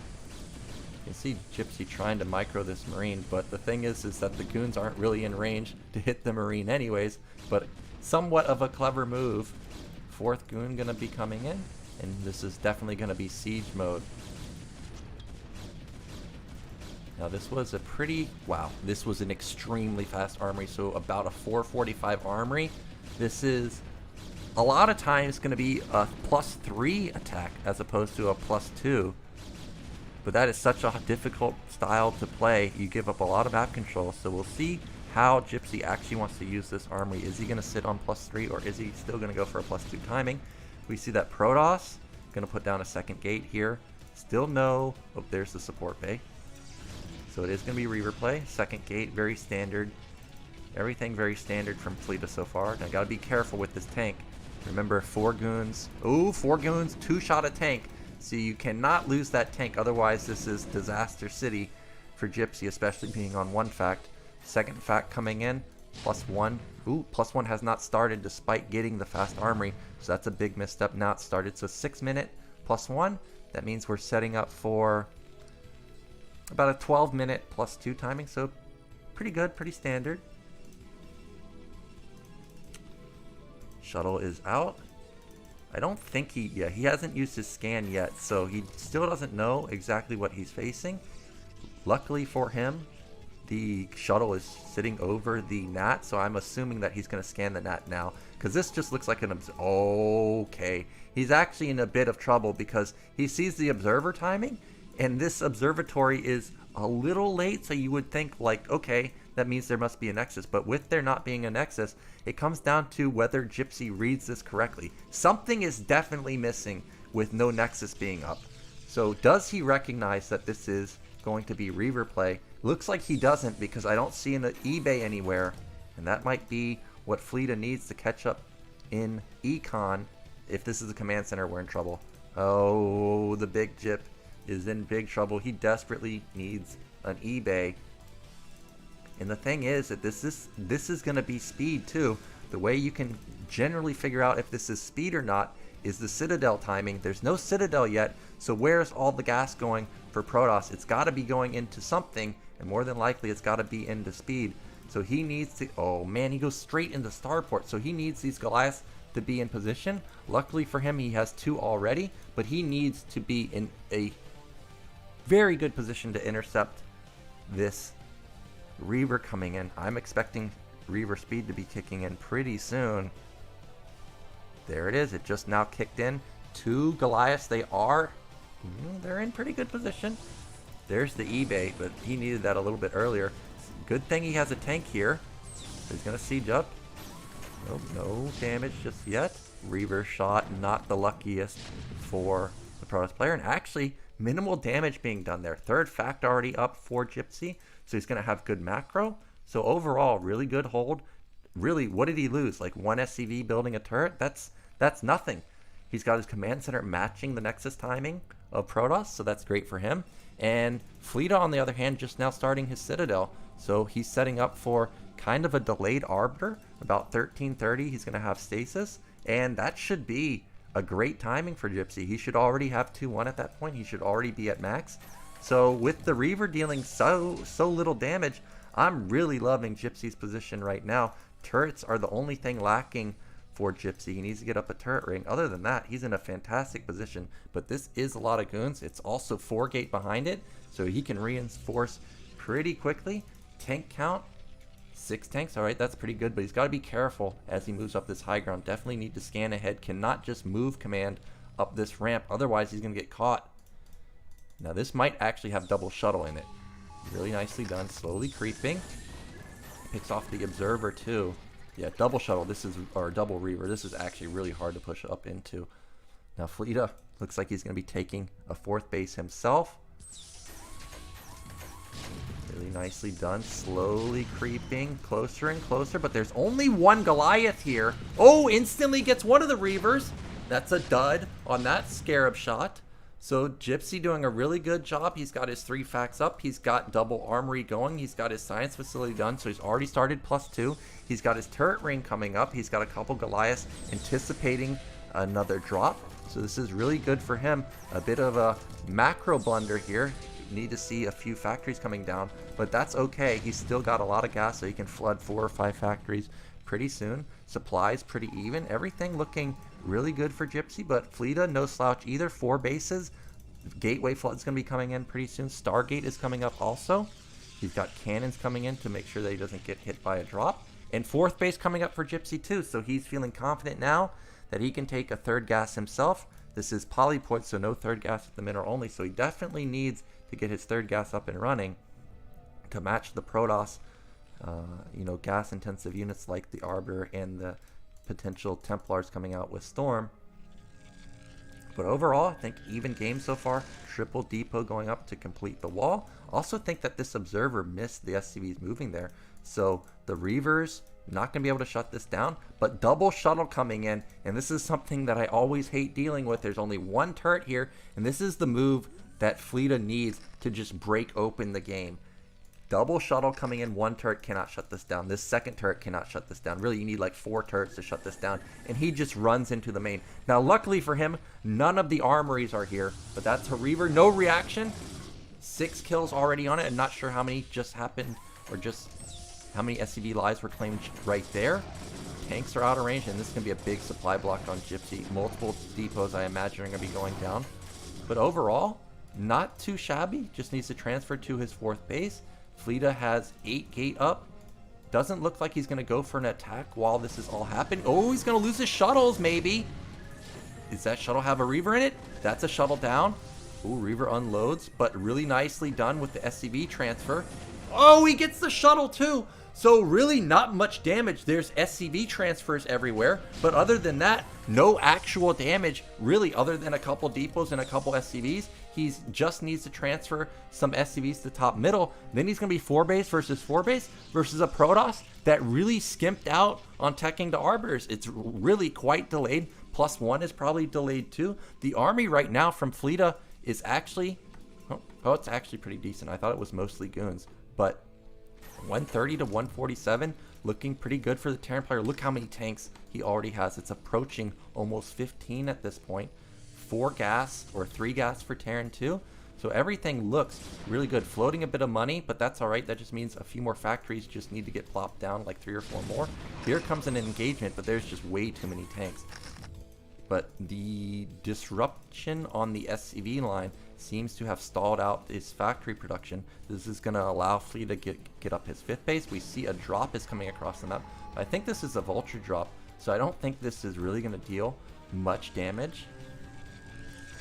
You can see Gypsy trying to micro this Marine, but the thing is that the goons aren't really in range to hit the Marine anyways, but somewhat of a clever move. 4th goon going to be coming in, and this is definitely going to be siege mode. Now this was a pretty, wow, this was an extremely fast armory, so about a 445 armory. This is a lot of times going to be a +3 attack as opposed to a +2. But that is such a difficult style to play. You give up a lot of map control, so we'll see how Gypsy actually wants to use this armory. Is he going to sit on +3, or is he still going to go for a +2 timing? We see that Protoss going to put down a 2nd gate here. Still no, oh, there's the support bay. So it is going to be Reaver play. 2nd gate, very standard. Everything very standard from Fleta so far. Now got to be careful with this tank. Remember, 4 goons. Ooh, 4 goons, 2-shot a tank. So you cannot lose that tank, otherwise this is Disaster City for Gypsy, especially being on one fact. Second fact coming in, +1. Ooh, +1 has not started despite getting the fast armory, so that's a big misstep. Now it started, so 6 minute +1. That means we're setting up for about a 12-minute +2 timing, so pretty good, pretty standard. Shuttle is out. I don't think he hasn't used his scan yet, so he still doesn't know exactly what he's facing. Luckily for him, the shuttle is sitting over the gnat, so I'm assuming that he's going to scan the gnat now, because this just looks like an okay. He's actually in a bit of trouble because he sees the observer timing, and this observatory is a little late, so you would think like, okay, that means there must be a nexus. But with there not being a nexus, it comes down to whether Gypsy reads this correctly. Something is definitely missing with no nexus being up. So does he recognize that this is going to be Reaver play? Looks like he doesn't, because I don't see an eBay anywhere, and that might be what Fleta needs to catch up in Econ. If this is a command center, we're in trouble. Oh, the big Gyp is in big trouble. He desperately needs an eBay. And the thing is that this is going to be speed too. The way you can generally figure out if this is speed or not is the Citadel timing. There's no Citadel yet, so where's all the gas going for Protoss? It's got to be going into something, and more than likely it's got to be into speed. So he needs to, oh man, he goes straight into Starport, so he needs these Goliaths to be in position. Luckily for him, he has 2 already, but he needs to be in a very good position to intercept this Reaver coming in. I'm expecting Reaver speed to be kicking in pretty soon. There it is. It just now kicked in. 2 Goliaths. They're in pretty good position. There's the eBay, but he needed that a little bit earlier. Good thing he has a tank here. He's going to siege up. Nope, no damage just yet. Reaver shot, not the luckiest for the Protoss player. And actually, minimal damage being done there. Third fact already up for Gypsy. So he's going to have good macro. So overall, really good hold. Really, what did he lose? Like 1 SCV building a turret? That's nothing. He's got his command center matching the Nexus timing of Protoss, so that's great for him. And Fleta, on the other hand, just now starting his Citadel. So he's setting up for kind of a delayed Arbiter. About 1330, he's going to have Stasis. And that should be a great timing for Gypsy. He should already have 2-1 at that point. He should already be at max. So with the Reaver dealing so little damage, I'm really loving Gypsy's position right now. Turrets are the only thing lacking for Gypsy. He needs to get up a turret ring. Other than that, he's in a fantastic position. But this is a lot of goons. It's also 4 gate behind it, so he can reinforce pretty quickly. Tank count, 6 tanks. All right, that's pretty good, but he's got to be careful as he moves up this high ground. Definitely need to scan ahead. Cannot just move command up this ramp. Otherwise, he's going to get caught. Now, this might actually have double shuttle in it. Really nicely done. Slowly creeping. Picks off the observer, too. Yeah, double shuttle. Or double Reaver. This is actually really hard to push up into. Now, Fleta looks like he's going to be taking a 4th base himself. Really nicely done. Slowly creeping closer and closer. But there's only 1 Goliath here. Oh, instantly gets one of the Reavers. That's a dud on that Scarab shot. So Gypsy doing a really good job. He's got his 3 facts up. He's got double armory going. He's got his science facility done. So he's already started +2. He's got his turret ring coming up. He's got a couple Goliaths anticipating another drop. So this is really good for him. A bit of a macro blunder here. Need to see a few factories coming down, but that's okay. He's still got a lot of gas, so he can flood 4 or 5 factories pretty soon. Supplies pretty even. Everything looking really good for Gypsy, but Fleta, no slouch either. 4 bases. Gateway flood's going to be coming in pretty soon. Stargate is coming up also. He's got cannons coming in to make sure that he doesn't get hit by a drop. And 4th base coming up for Gypsy too, so he's feeling confident now that he can take a 3rd gas himself. This is polyport, so no 3rd gas at the mineral only, so he definitely needs to get his 3rd gas up and running to match the Protoss, gas intensive units like the Arbiter and the potential Templars coming out with Storm. But overall, I think even game so far. Triple depot going up to complete the wall. Also think that this observer missed the SCVs moving there. So the Reavers not going to be able to shut this down. But double shuttle coming in. And this is something that I always hate dealing with. There's only 1 turret here. And this is the move that Fleta needs to just break open the game. Double shuttle coming in. One turret cannot shut this down. This second turret cannot shut this down. Really, you need like 4 turrets to shut this down. And he just runs into the main. Now, luckily for him, none of the armories are here. But that's a Reaver. No reaction. 6 kills already on it. I'm not sure how many just happened. Or just how many SCV lives were claimed right there. Tanks are out of range. And this is going to be a big supply block on Gypsy. Multiple depots, I imagine, are going to be going down. But overall, not too shabby. Just needs to transfer to his 4th base. Fleta has 8 gate up. Doesn't look like he's going to go for an attack while this is all happening. Oh, he's going to lose his shuttles, maybe. Does that shuttle have a Reaver in it? That's a shuttle down. Ooh, Reaver unloads, but really nicely done with the SCV transfer. Oh, he gets the shuttle too. So really not much damage. There's SCV transfers everywhere. But other than that, no actual damage, really, other than a couple depots and a couple SCVs. He just needs to transfer some SCVs to top middle. Then he's going to be 4 base versus 4 base versus a Protoss that really skimped out on teching the Arbiters. It's really quite delayed. +1 is probably delayed too. The army right now from Fleta is actually, oh, it's actually pretty decent. I thought it was mostly goons, but 130 to 147, looking pretty good for the Terran player. Look how many tanks he already has. It's approaching almost 15 at this point. 4 gas or 3 gas for Terran too. So everything looks really good. Floating a bit of money, but that's all right. That just means a few more factories just need to get plopped down, like 3 or 4 more. Here comes an engagement, but there's just way too many tanks. But the disruption on the SCV line seems to have stalled out his factory production. This is going to allow Fleta to get up his 5th base. We see a drop is coming across the map. I think this is a vulture drop, so I don't think this is really going to deal much damage.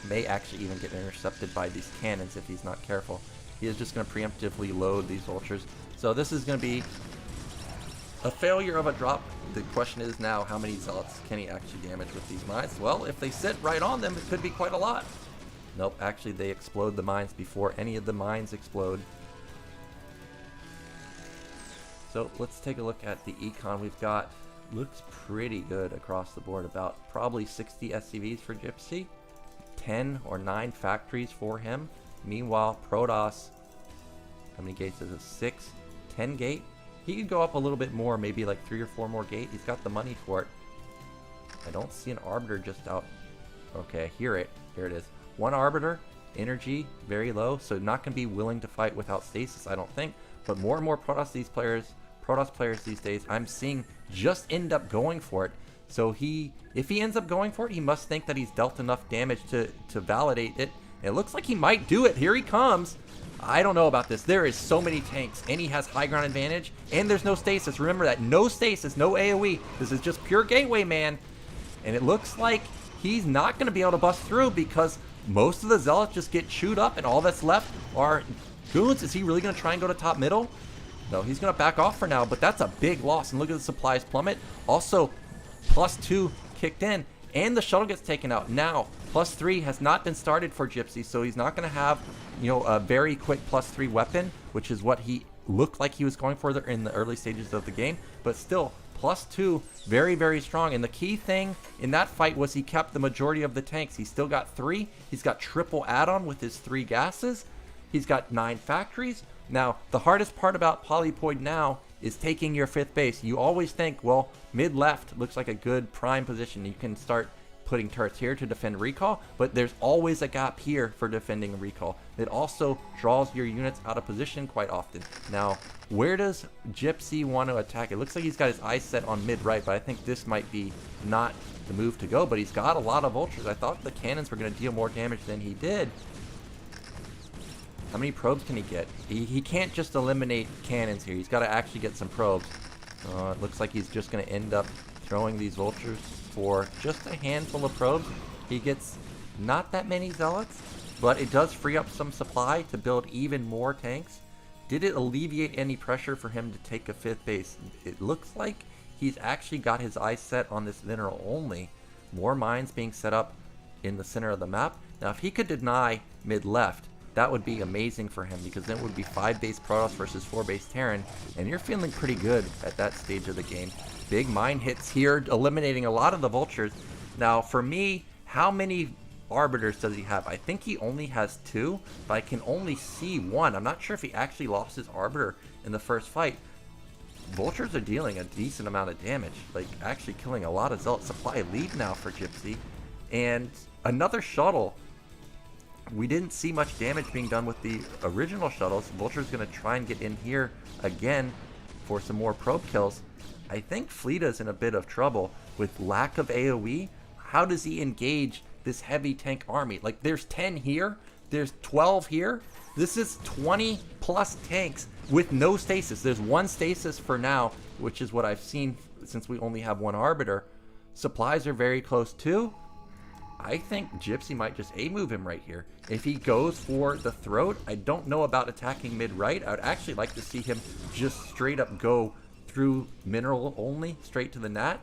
May actually even get intercepted by these cannons if he's not careful. He is just going to preemptively load these vultures. So this is going to be a failure of a drop. The question is now, how many zealots can he actually damage with these mines? Well, if they sit right on them, it could be quite a lot. Nope, actually they explode the mines before any of the mines explode. So let's take a look at the econ we've got. Looks pretty good across the board. About probably 60 SCVs for Gypsy. 10 or 9 factories for him. Meanwhile, Protoss, how many gates is it? 6, 10 gate. He could go up a little bit more, maybe like 3 or 4 more gate. He's got the money for it. I don't see an Arbiter just out. Okay, I hear it. Here it is. 1 Arbiter, energy very low, so not going to be willing to fight without stasis, I don't think. But more and more Protoss players these days, I'm seeing just end up going for it. So if he ends up going for it, he must think that he's dealt enough damage to validate it. It looks like he might do it. Here he comes. I don't know about this. There is so many tanks, and he has high ground advantage, and there's no stasis. Remember that. No stasis, no AoE. This is just pure gateway, man. And it looks like he's not going to be able to bust through because most of the Zealots just get chewed up, and all that's left are goons. Is he really going to try and go to top middle? No, he's going to back off for now, but that's a big loss. And look at the supplies plummet. Also, +2 kicked in, and the shuttle gets taken out. Now, +3 has not been started for Gypsy, so he's not going to have, a very quick +3 weapon, which is what he looked like he was going for in the early stages of the game. But still, +2, very, very strong. And the key thing in that fight was he kept the majority of the tanks. He's still got 3. He's got triple add-on with his 3 gases. He's got 9 factories. Now, the hardest part about Polypoid now is taking your 5th base. You always think, well, mid-left looks like a good prime position. You can start putting turrets here to defend recall, but there's always a gap here for defending recall. It also draws your units out of position quite often. Now, where does Gypsy want to attack? It looks like he's got his eyes set on mid-right, but I think this might be not the move to go, but he's got a lot of vultures. I thought the cannons were going to deal more damage than he did. How many probes can he get? He can't just eliminate cannons here. He's got to actually get some probes. It looks like he's just going to end up throwing these vultures for just a handful of probes. He gets not that many zealots, but it does free up some supply to build even more tanks. Did it alleviate any pressure for him to take a 5th base? It looks like he's actually got his eyes set on this mineral only. More mines being set up in the center of the map. Now, if he could deny mid-left, that would be amazing for him, because then it would be 5 base Protoss versus 4 base Terran, and you're feeling pretty good at that stage of the game. Big mine hits here, eliminating a lot of the vultures. Now, for me, how many arbiters does he have? I think he only has 2, but I can only see 1. I'm not sure if he actually lost his arbiter in the first fight. Vultures are dealing a decent amount of damage, like actually killing a lot of Zealot. Supply lead now for Gypsy. And another shuttle. We didn't see much damage being done with the original shuttles. Vulture's going to try and get in here again for some more probe kills. I think Fleta's in a bit of trouble with lack of AoE. How does he engage this heavy tank army? Like, there's 10 here, there's 12 here. This is 20 plus tanks with no stasis. There's 1 stasis for now, which is what I've seen since we only have 1 arbiter. Supplies are very close too. I think Gypsy might just A-move him right here. If he goes for the throat, I don't know about attacking mid-right. I would actually like to see him just straight up go through mineral only, straight to the Nat,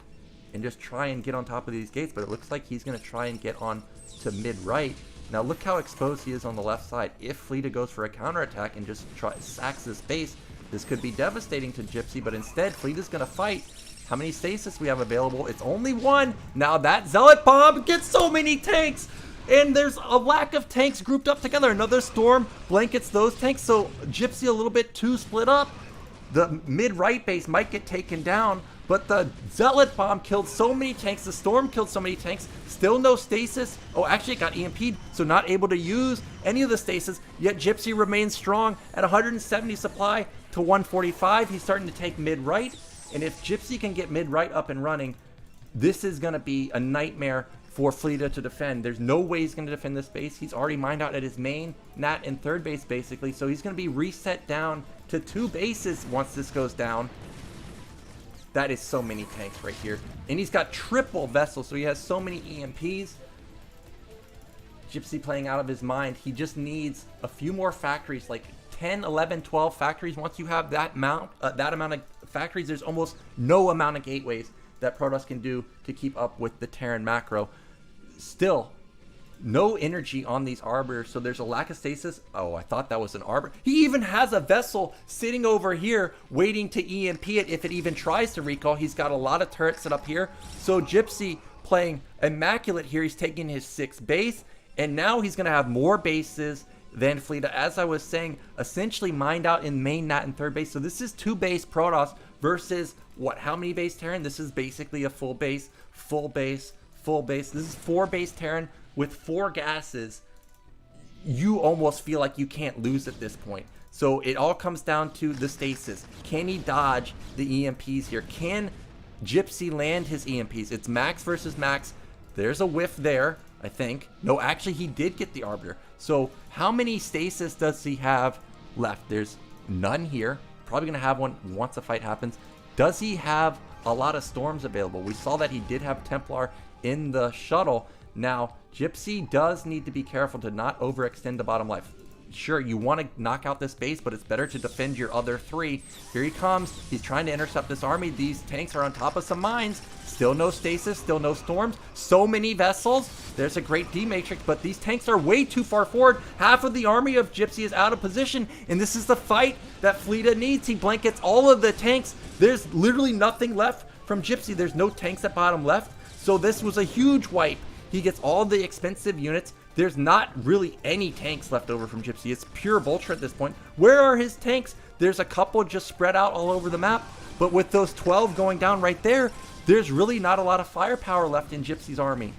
and just try and get on top of these gates. But it looks like he's going to try and get on to mid-right. Now look how exposed he is on the left side. If Fleta goes for a counterattack and just sacks this base, this could be devastating to Gypsy, but instead Fleta's going to fight. How many stasis we have available? It's only 1. Now that Zealot bomb gets so many tanks, and there's a lack of tanks grouped up together. Another storm blankets those tanks, so Gypsy a little bit too split up. The mid-right base might get taken down, but the Zealot bomb killed so many tanks. The storm killed so many tanks. Still no stasis. Oh, actually it got EMP'd, so not able to use any of the stasis. Yet Gypsy remains strong at 170 supply to 145. He's starting to take mid-right. And if Gypsy can get mid-right up and running, this is going to be a nightmare for Fleta to defend. There's no way he's going to defend this base. He's already mined out at his main, Nat, and third base, basically. So he's going to be reset down to 2 bases once this goes down. That is so many tanks right here. And he's got triple vessels, so he has so many EMPs. Gypsy playing out of his mind. He just needs a few more factories, like 10, 11, 12 factories. Once you have that amount of factories, there's almost no amount of gateways that Protoss can do to keep up with the Terran macro. Still, no energy on these arbiters, so there's a lack of stasis. Oh, I thought that was an arbiter. He even has a vessel sitting over here waiting to EMP it if it even tries to recall. He's got a lot of turrets set up here. So Gypsy playing immaculate here. He's taking his 6th base, and now he's going to have more bases than Fleta, as I was saying, essentially mined out in main, Nat, and third base. So this is 2 base Protoss versus, what, how many base Terran? This is basically a full base, full base, full base. This is 4 base Terran with 4 gases. You almost feel like you can't lose at this point. So it all comes down to the stasis. Can he dodge the EMPs here? Can Gypsy land his EMPs? It's max versus max. There's a whiff there, I think. No, actually, he did get the arbiter. So how many stasis does he have left? There's none here. Probably going to have one once the fight happens. Does he have a lot of storms available? We saw that he did have Templar in the shuttle. Now, Gypsy does need to be careful to not overextend the bottom life. Sure, you want to knock out this base, but it's better to defend your other 3. Here he comes. He's trying to intercept this army. These tanks are on top of some mines. Still no stasis, still no storms. So many vessels. There's a great D-matrix, but these tanks are way too far forward. Half of the army of Gypsy is out of position, and this is the fight that Fleta needs. He blankets all of the tanks. There's literally nothing left from Gypsy. There's no tanks at bottom left, so this was a huge wipe. He gets all the expensive units. There's not really any tanks left over from Gypsy. It's pure Vulture at this point. Where are his tanks? There's a couple just spread out all over the map, but with those 12 going down right there, there's really not a lot of firepower left in Gypsy's army.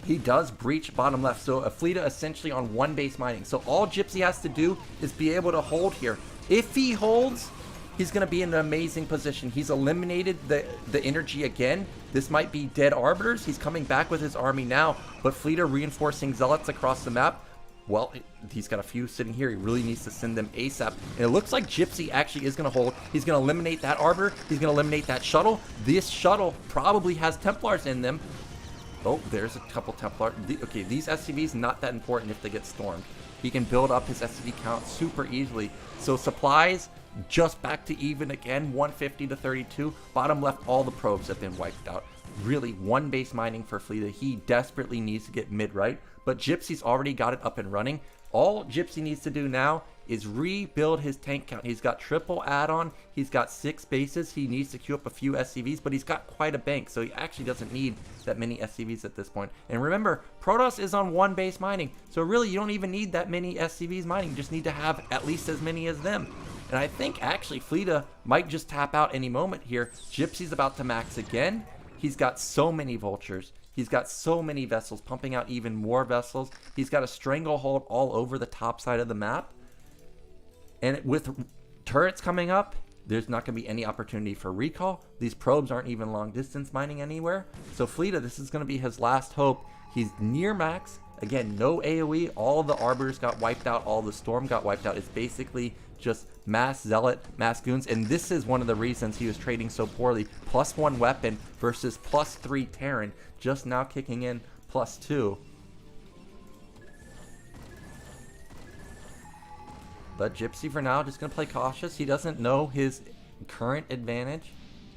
He does breach bottom left, so a Fleta essentially on 1 base mining. So all Gypsy has to do is be able to hold here. If he holds, he's going to be in an amazing position. He's eliminated the energy again. This might be dead arbiters. He's coming back with his army now, but Fleta reinforcing zealots across the map. Well, he's got a few sitting here. He really needs to send them ASAP. And it looks like Gypsy actually is going to hold. He's going to eliminate that arbiter. He's going to eliminate that shuttle. This shuttle probably has Templars in them. Oh, there's a couple Templar. Okay, these SCVs, not that important if they get stormed. He can build up his SCV count super easily. So supplies, just back to even again, 150 to 32. Bottom left, all the probes have been wiped out. Really, 1 base mining for Fleta. He desperately needs to get mid-right, but Gypsy's already got it up and running. All Gypsy needs to do now is rebuild his tank count. He's got triple add-on. He's got 6 bases. He needs to queue up a few SCVs, but he's got quite a bank, so he actually doesn't need that many SCVs at this point. And remember, Protoss is on 1 base mining, so really you don't even need that many SCVs mining. You just need to have at least as many as them. And I think actually Fleta might just tap out any moment here. Gypsy's about to max again. He's got so many vultures. He's got so many vessels, pumping out even more vessels. He's got a stranglehold all over the top side of the map. And with turrets coming up, there's not going to be any opportunity for recall. These probes aren't even long distance mining anywhere. So Fleta, this is going to be his last hope. He's near max. Again, no AoE. All the Arbiters got wiped out. All the Storm got wiped out. It's basically just mass Zealot, mass Goons. And this is one of the reasons he was trading so poorly. +1 weapon versus +3 Terran. Just now kicking in +2. But Gypsy for now just going to play cautious. He doesn't know his current advantage.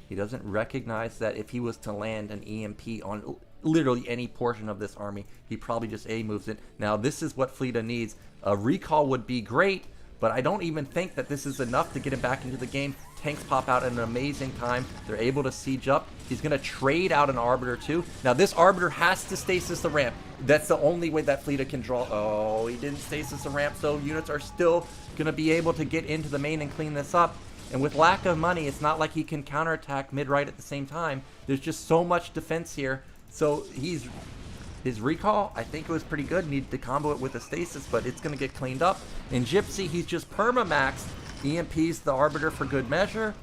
He doesn't recognize that if he was to land an EMP on literally any portion of this army, he probably just A-moves it. Now this is what Fleta needs. A recall would be great, but I don't even think that this is enough to get him back into the game. Tanks pop out at an amazing time. They're able to siege up. He's going to trade out an Arbiter too. Now this Arbiter has to stasis the ramp. That's the only way that Fleta can draw. Oh, he didn't stasis the ramp, so units are still going to be able to get into the main and clean this up. And with lack of money, it's not like he can counterattack mid-right at the same time. There's just so much defense here. So his recall, I think it was pretty good. Needed to combo it with a stasis, but it's going to get cleaned up. In Gypsy, he's just perma-maxed. EMP's the Arbiter for good measure.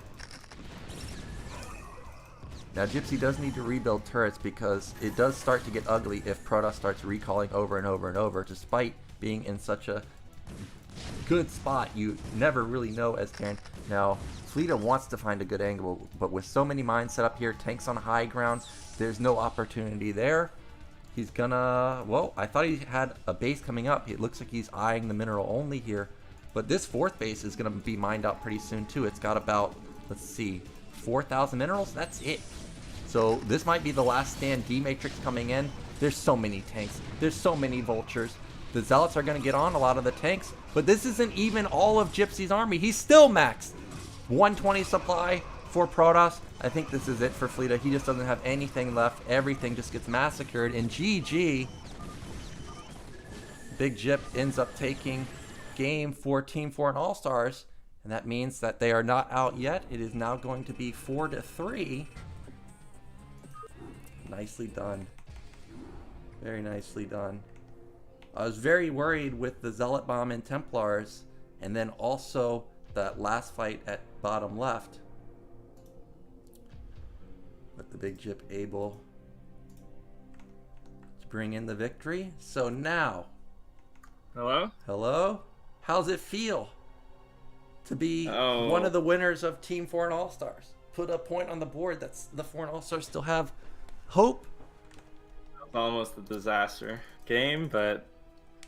Now Gypsy does need to rebuild turrets because it does start to get ugly if Protoss starts recalling over and over and over. Despite being in such a good spot, you never really know as Terran. Now Fleta wants to find a good angle, but with so many mines set up here, tanks on high ground, there's no opportunity there. He's gonna, well, I thought he had a base coming up. It looks like he's eyeing the mineral only here. But this 4th base is gonna be mined out pretty soon too. It's got about, let's see, 4,000 minerals, that's it. So this might be the last stand. D-Matrix coming in. There's so many tanks. There's so many vultures. The Zealots are gonna get on a lot of the tanks, but this isn't even all of Gypsy's army. He's still maxed. 120 supply for Protoss. I think this is it for Fleta. He just doesn't have anything left. Everything just gets massacred. And GG, Big Gyp ends up taking game for Team 4 and All-Stars. And that means that they are not out yet. It is now going to be 4-3. Nicely done. Very nicely done. I was very worried with the Zealot Bomb and Templars, and then also that last fight at bottom left. But the Big Gyp able to bring in the victory. So now, hello, how's it feel to be one of the winners of Team 4 and All-Stars? Put a point on the board that the 4 and All-Stars still have hope. Almost a disaster game, but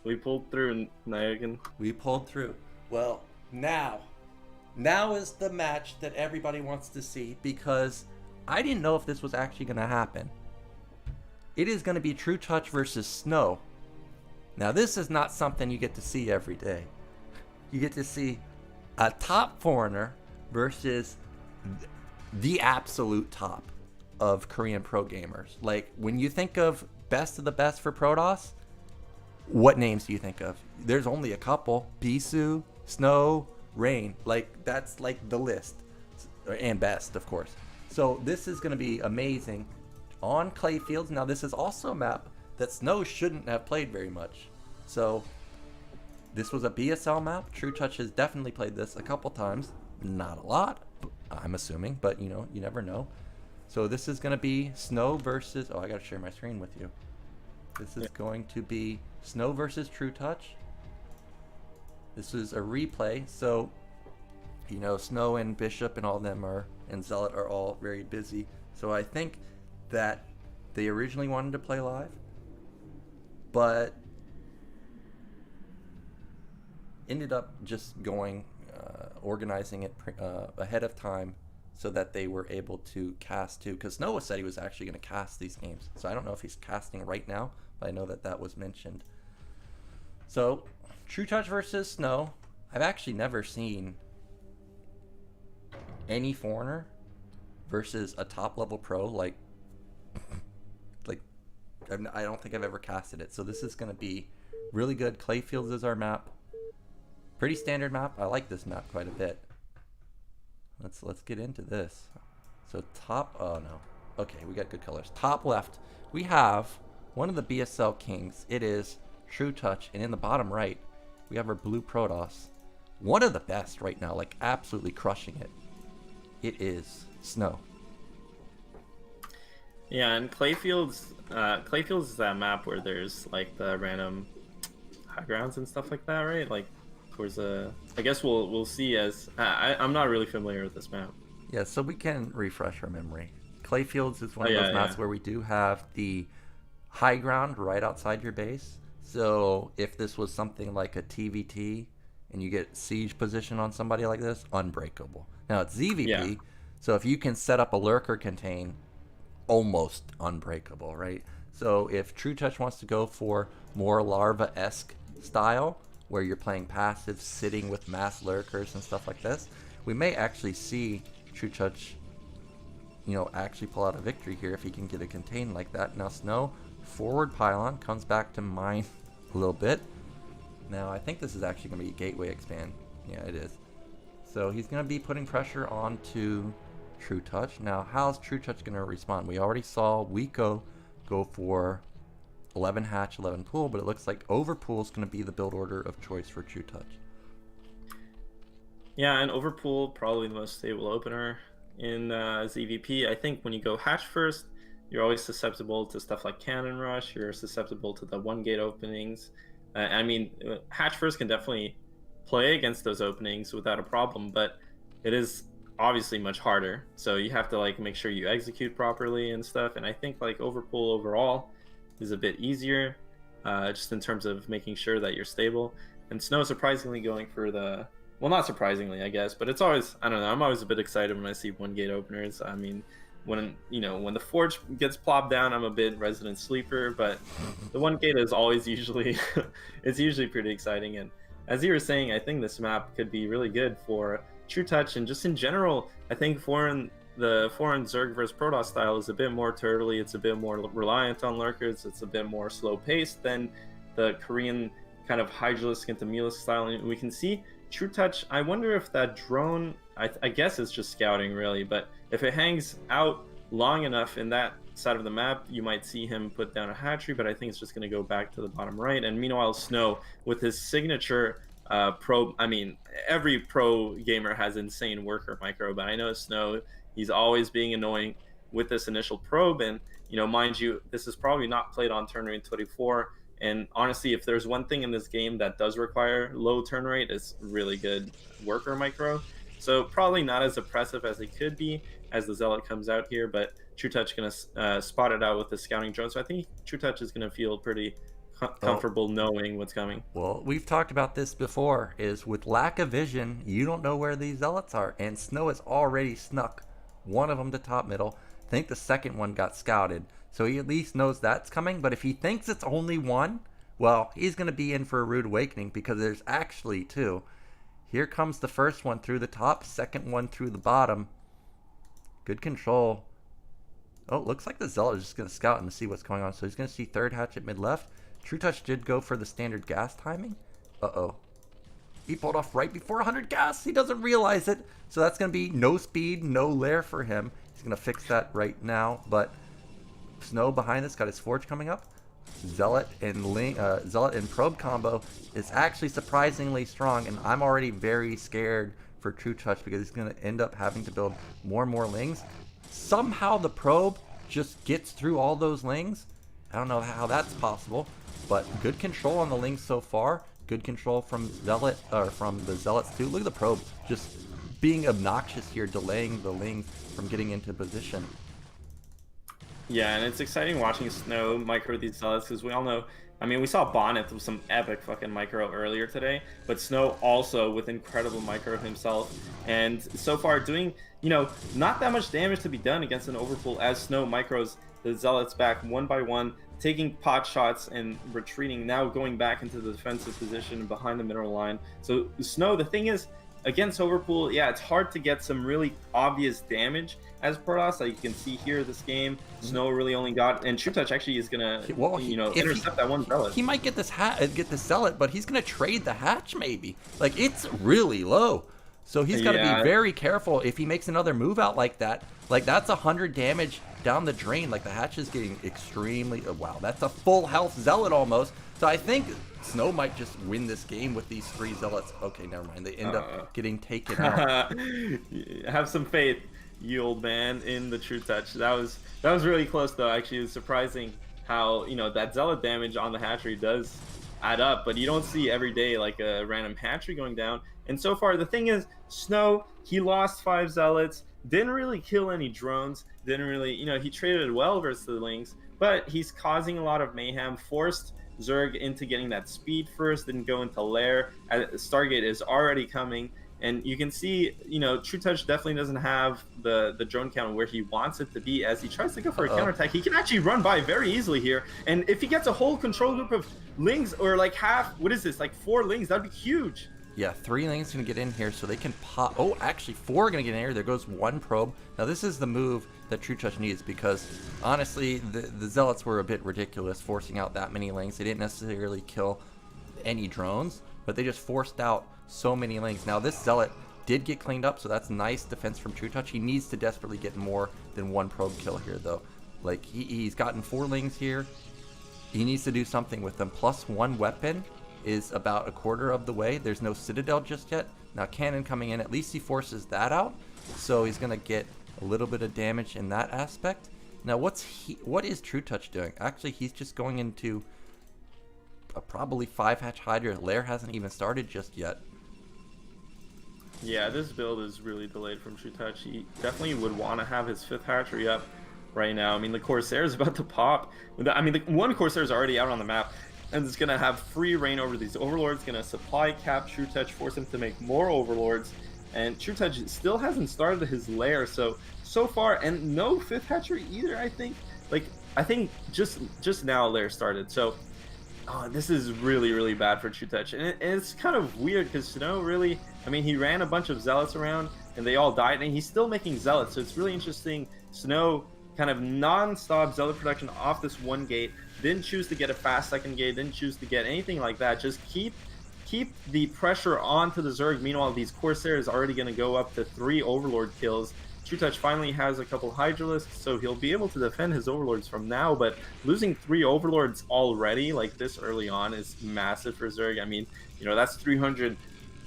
we pulled through, Nyoken. We pulled through. Well, now is the match that everybody wants to see, because I didn't know if this was actually going to happen. It is going to be Trutacz versus Snow. Now, this is not something you get to see every day. You get to see a top foreigner versus the absolute top of Korean pro gamers. Like, when you think of best of the best for Protoss, what names do you think of? There's only a couple. Bisu, Snow, Rain. Like, that's like the list. And best, of course. So this is going to be amazing on clay fields. Now, this is also a map that Snow shouldn't have played very much. So this was a BSL map. Trutacz has definitely played this a couple times. Not a lot, I'm assuming, but you know, you never know. So this is going to be Snow versus, oh, I got to share my screen with you. This is going to be Snow versus Trutacz. This is a replay. So, you know, Snow and Bishop and all of them and Zelot are all very busy. So I think that they originally wanted to play live, but ended up just going, organizing it ahead of time so that they were able to cast too. Because Snow said he was actually going to cast these games. So I don't know if he's casting right now, but I know that that was mentioned. So Trutacz versus Snow. I've actually never seen any foreigner versus a top level pro like I don't think I've ever casted it. So this is going to be really good. Clayfields is our map. Pretty standard map. I like this map quite a bit. Let's get into this. So top, oh no. Okay, we got good colors. Top left, we have one of the BSL kings. It is Trutacz, and in the bottom right, we have our blue Protoss. One of the best right now, like absolutely crushing it. It is Snow. Yeah, and Clayfields is that map where there's like the random high grounds and stuff like that, right? Like towards I guess we'll see as I'm not really familiar with this map. Yeah, so we can refresh our memory. Clayfields is one of those maps where we do have the high ground right outside your base. So if this was something like a TVT and you get siege position on somebody like this, unbreakable. Now it's ZVP, so if you can set up a lurker contain, almost unbreakable, right? So if Trutacz wants to go for more larva-esque style, where you're playing passive, sitting with mass lurkers and stuff like this, we may actually see Trutacz, you know, actually pull out a victory here if he can get a contain like that. Now Snow, forward pylon, comes back to mine a little bit. Now I think this is actually going to be a gateway expand. Yeah, it is. So he's going to be putting pressure onto Trutacz. Now, how's Trutacz going to respond? We already saw Wico go for 11 hatch, 11 pool, but it looks like overpool is going to be the build order of choice for Trutacz. Yeah, and overpool probably the most stable opener in ZVP. I think when you go hatch first, you're always susceptible to stuff like cannon rush. You're susceptible to the one gate openings. I mean, hatch first can definitely play against those openings without a problem, but it is obviously much harder. So you have to like make sure you execute properly and stuff. And I think like overpool overall is a bit easier, just in terms of making sure that you're stable. And Snow surprisingly going for the, well, not surprisingly, I guess, but it's always, I don't know, I'm always a bit excited when I see one gate openers. I mean, when the forge gets plopped down, I'm a bit resident sleeper, but the one gate is always usually it's usually pretty exciting. And as you were saying, I think this map could be really good for Trutacz, and just in general, I think the foreign Zerg versus Protoss style is a bit more turtly. It's a bit more reliant on lurkers. It's a bit more slow paced than the Korean kind of Hydralisk into Mulisk style. And we can see Trutacz, I wonder if that drone, I guess it's just scouting really, but if it hangs out long enough in that side of the map, you might see him put down a hatchery, but I think it's just going to go back to the bottom right. And meanwhile, Snow, with his signature pro, I mean, every pro gamer has insane worker micro, but I know Snow, he's always being annoying with this initial probe. And, you know, mind you, this is probably not played on turn rate 24. And honestly, if there's one thing in this game that does require low turn rate, it's really good worker micro. So probably not as oppressive as it could be as the Zealot comes out here, but Trutacz going to spot it out with the scouting drone. So I think Trutacz is going to feel pretty comfortable knowing what's coming. Well, we've talked about this before, is with lack of vision, you don't know where these Zealots are. And Snow has already snuck one of them to top middle. I think the second one got scouted. So he at least knows that's coming. But if he thinks it's only one, well, he's going to be in for a rude awakening, because there's actually two. Here comes the first one through the top, second one through the bottom. Good control. Oh, looks like the Zealot is just going to scout and see what's going on. So he's going to see third hatch at mid left. Trutacz did go for the standard gas timing. Uh-oh. He pulled off right before 100 gas. He doesn't realize it. So that's going to be no speed, no lair for him. He's going to fix that right now. But Snow behind this got his forge coming up. Zealot and probe combo is actually surprisingly strong, and I'm already very scared for Trutacz because he's going to end up having to build more and more lings. Somehow the probe just gets through all those lings. I don't know how that's possible, but good control on the lings so far. Good control from Zelot, or from the Zealots too. Look at the probe just being obnoxious here, delaying the lings from getting into position. Yeah, and it's exciting watching Snow micro these Zealots, because we all know, I mean, we saw Bonyth with some epic fucking micro earlier today, but Snow also with incredible micro himself, and so far doing, you know, not that much damage to be done against an overpool as Snow micros the Zealots back one by one, taking pot shots and retreating, now going back into the defensive position behind the mineral line. So Snow, the thing is, against Overpool, yeah, it's hard to get some really obvious damage as Protoss. Like you can see here this game, Snow really only got, and Trutacz actually is gonna, intercept that one Zealot. He might get this Zealot, but he's gonna trade the hatch maybe. Like it's really low, so he's got to be very careful if he makes another move out like that. Like that's 100 damage down the drain. Like the hatch is getting extremely. Wow, that's a full health Zealot almost. So I think Snow might just win this game with these 3 Zealots. Okay, never mind. They end up getting taken out. Have some faith, you old man, in the Trutacz. That was really close though. Actually, it's surprising how that Zealot damage on the hatchery does add up, but you don't see every day like a random hatchery going down. And so far, the thing is, Snow, he lost 5 Zealots, didn't really kill any drones, didn't really, he traded well versus the Lynx, but he's causing a lot of mayhem, forced Zerg into getting that speed first, didn't go into lair. Stargate is already coming, and you can see, Trutacz definitely doesn't have the drone count where he wants it to be. As he tries to go for a counterattack, he can actually run by very easily here, and if he gets a whole control group of Lings, or like half, what is this, like 4 Lings, that'd be huge. Yeah, 3 Lings gonna get in here, so they can pop. Oh, actually 4 are gonna get in here. There goes 1 probe. Now this is the move that Trutacz needs, because honestly, the Zealots were a bit ridiculous, forcing out that many Lings. They didn't necessarily kill any drones, but they just forced out so many Lings. Now this Zealot did get cleaned up, so that's nice defense from Trutacz. He needs to desperately get more than 1 probe kill here, though. Like he's gotten 4 Lings here. He needs to do something with them. Plus 1 weapon is about a quarter of the way. There's no Citadel just yet. Now cannon coming in, at least he forces that out, so he's gonna get a little bit of damage in that aspect. Now what is Trutacz doing? Actually, he's just going into a probably 5 hatch Hydra. Lair hasn't even started just yet. Yeah, this build is really delayed from Trutacz. He definitely would want to have his 5th hatchery up right now. I mean, the Corsair is about to pop. I mean, the 1 Corsair is already out on the map, and it's going to have free reign over these Overlords, going to supply cap Trutacz, force him to make more Overlords, and Trutacz still hasn't started his lair, so far, and no 5th hatchery either, I think. Like, I think just now lair started, so this is really, really bad for Trutacz, and it's kind of weird, because Snow really, I mean, he ran a bunch of Zealots around, and they all died, and he's still making Zealots, so it's really interesting. Snow kind of non-stop Zealot production off this 1 gate, didn't choose to get a fast 2nd gate, didn't choose to get anything like that, just keep the pressure onto the Zerg. Meanwhile, these Corsairs already going to go up to 3 Overlord kills. Trutacz finally has a couple Hydralisks, so he'll be able to defend his Overlords from now, but losing 3 Overlords already, like this early on, is massive for Zerg. I mean, that's 300.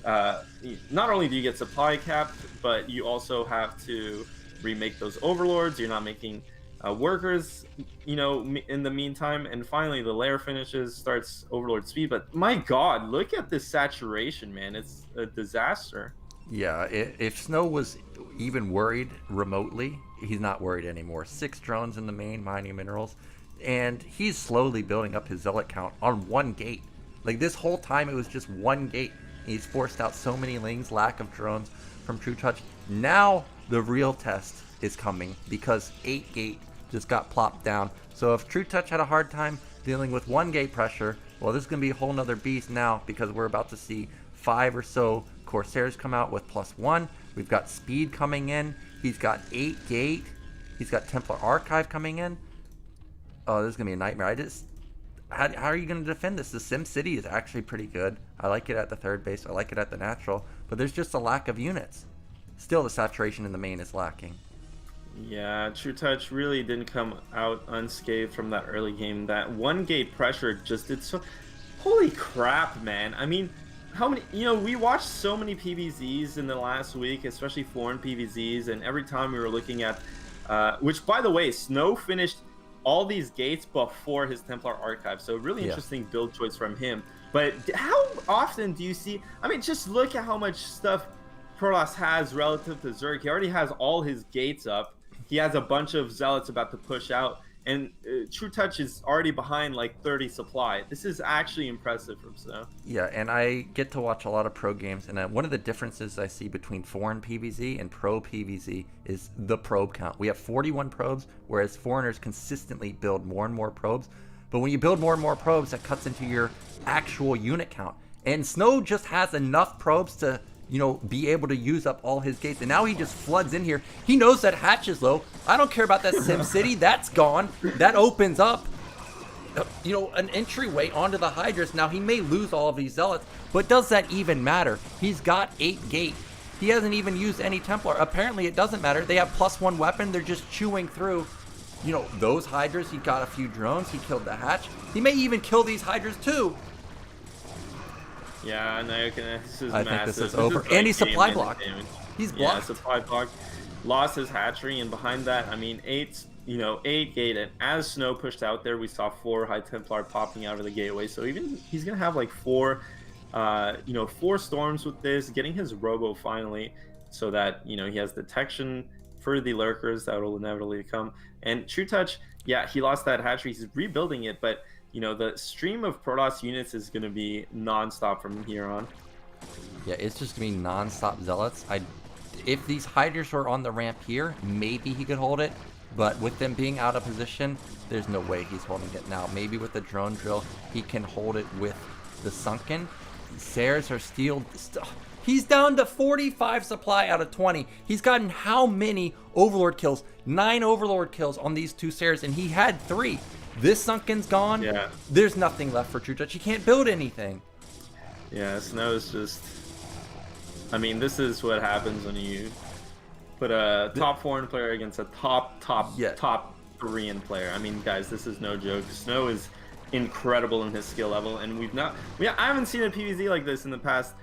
Not only do you get supply capped, but you also have to remake those Overlords. You're not making workers, in the meantime, and finally the lair finishes, starts Overlord speed. But my god, look at this saturation, man. It's a disaster. Yeah, if Snow was even worried remotely, he's not worried anymore. 6 drones in the main mining minerals, and he's slowly building up his Zealot count on 1 gate. Like this whole time it was just 1 gate. He's forced out so many Lings, lack of drones from Trutacz. Now the real test is coming, because 8 gate just got plopped down. So if Trutacz had a hard time dealing with 1 gate pressure, well, this is going to be a whole nother beast now, because we're about to see 5 or so Corsairs come out with +1. We've got speed coming in. He's got 8 gate. He's got Templar Archive coming in. Oh, this is going to be a nightmare. How are you going to defend this? The Sim City is actually pretty good. I like it at the 3rd base. I like it at the natural. But there's just a lack of units. Still, the saturation in the main is lacking. Yeah, Trutacz really didn't come out unscathed from that early game. That 1 gate pressure just did so... Holy crap, man. I mean, how many... we watched so many PvZs in the last week, especially foreign PvZs, and every time we were looking at... which, by the way, Snow finished all these gates before his Templar Archive, so really interesting build choice from him. But how often do you see... I mean, just look at how much stuff Protoss has relative to Zerg. He already has all his gates up. He has a bunch of Zealots about to push out, and Trutacz is already behind like 30 supply. This is actually impressive from Snow. Yeah, and I get to watch a lot of pro games, and one of the differences I see between foreign PvZ and pro PvZ is the probe count. We have 41 probes, whereas foreigners consistently build more and more probes. But when you build more and more probes, that cuts into your actual unit count. And Snow just has enough probes to, you know, be able to use up all his gates. And now he just floods in here. He knows that hatch is low. I don't care about that Sim City. That's gone. That opens up, you know, an entryway onto the Hydras. Now, he may lose all of these Zealots, but does that even matter? He's got 8 gate. He hasn't even used any Templar. Apparently, it doesn't matter. They have +1 weapon. They're just chewing through, you know, those Hydras. He got a few drones. He killed the hatch. He may even kill these Hydras too. Yeah, Nyoken, this is I massive. think this is over. And he's supply block. Damage. He's blocked. Yeah, supply block. Lost his hatchery, and behind that, I mean, 8 gate. And as Snow pushed out there, we saw 4 High Templar popping out of the gateway. So even he's gonna have like 4 storms with this, getting his robo finally, so that, you know, he has detection for the lurkers that will inevitably come. And Trutacz, yeah, he lost that hatchery. He's rebuilding it, but you know, the stream of Protoss units is going to be non-stop from here on. Yeah, it's just going to be non-stop Zealots. If these Hydras were on the ramp here, maybe he could hold it. But with them being out of position, there's no way he's holding it now. Maybe with the drone drill, he can hold it with the Sunken. Sares are steeled. He's down to 45 supply out of 20. He's gotten how many Overlord kills? 9 Overlord kills on these 2 Sares, and he had 3. This Sunken's gone. Yeah. There's nothing left for Trutacz. He can't build anything. Yeah, Snow's just... I mean, this is what happens when you put a top foreign player against a top Korean player. I mean, guys, this is no joke. Snow is incredible in his skill level, and I haven't seen a PvZ like this in the past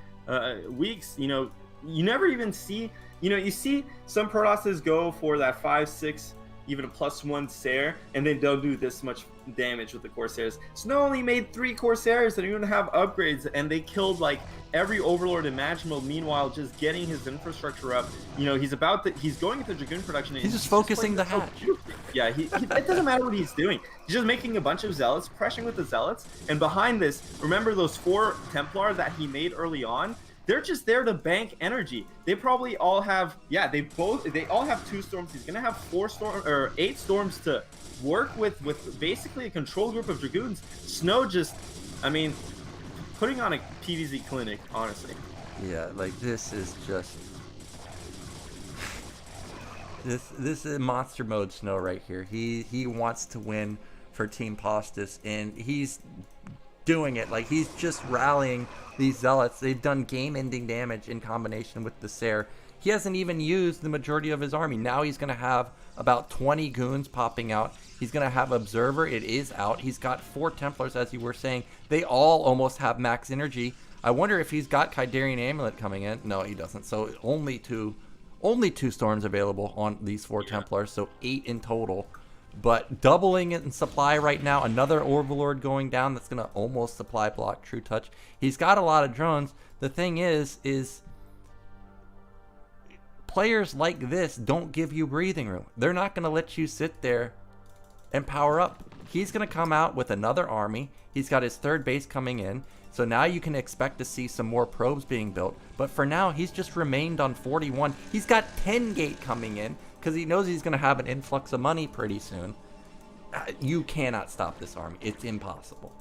weeks. You know, you never even see... You know, you see some Protosses go for that 5-6... even a +1 Sare, and then they'll do this much damage with the Corsairs. Snow only made 3 Corsairs that don't even have upgrades, and they killed like every Overlord imaginable. Meanwhile, just getting his infrastructure up. You know, he's going into Dragoon production. He's just focusing the hatch. Yeah, it doesn't matter what he's doing. He's just making a bunch of Zealots, pressuring with the Zealots, and behind this, remember those 4 Templar that he made early on? They're just there to bank energy. They probably all have, they all have 2 storms. He's gonna have 8 storms to work with basically a control group of Dragoons. Snow just, I mean, putting on a PvZ clinic, honestly. Yeah, like this is just, this is monster mode Snow right here. He wants to win for Team Postiz, and he's doing it. Like, he's just rallying these Zealots. They've done game-ending damage in combination with the Sare. He hasn't even used the majority of his army. Now he's going to have about 20 goons popping out. He's going to have Observer. It is out. He's got 4 Templars, as you were saying. They all almost have max energy. I wonder if he's got Kydarian Amulet coming in. No, he doesn't. So only two storms available on these 4 Templars, so 8 in total. But doubling it in supply right now, another Overlord going down that's going to almost supply block Trutacz. He's got a lot of drones. The thing is players like this don't give you breathing room. They're not going to let you sit there and power up. He's going to come out with another army. He's got his 3rd base coming in. So now you can expect to see some more probes being built. But for now, he's just remained on 41. He's got 10 gate coming in, because he knows he's going to have an influx of money pretty soon. You cannot stop this army. It's impossible.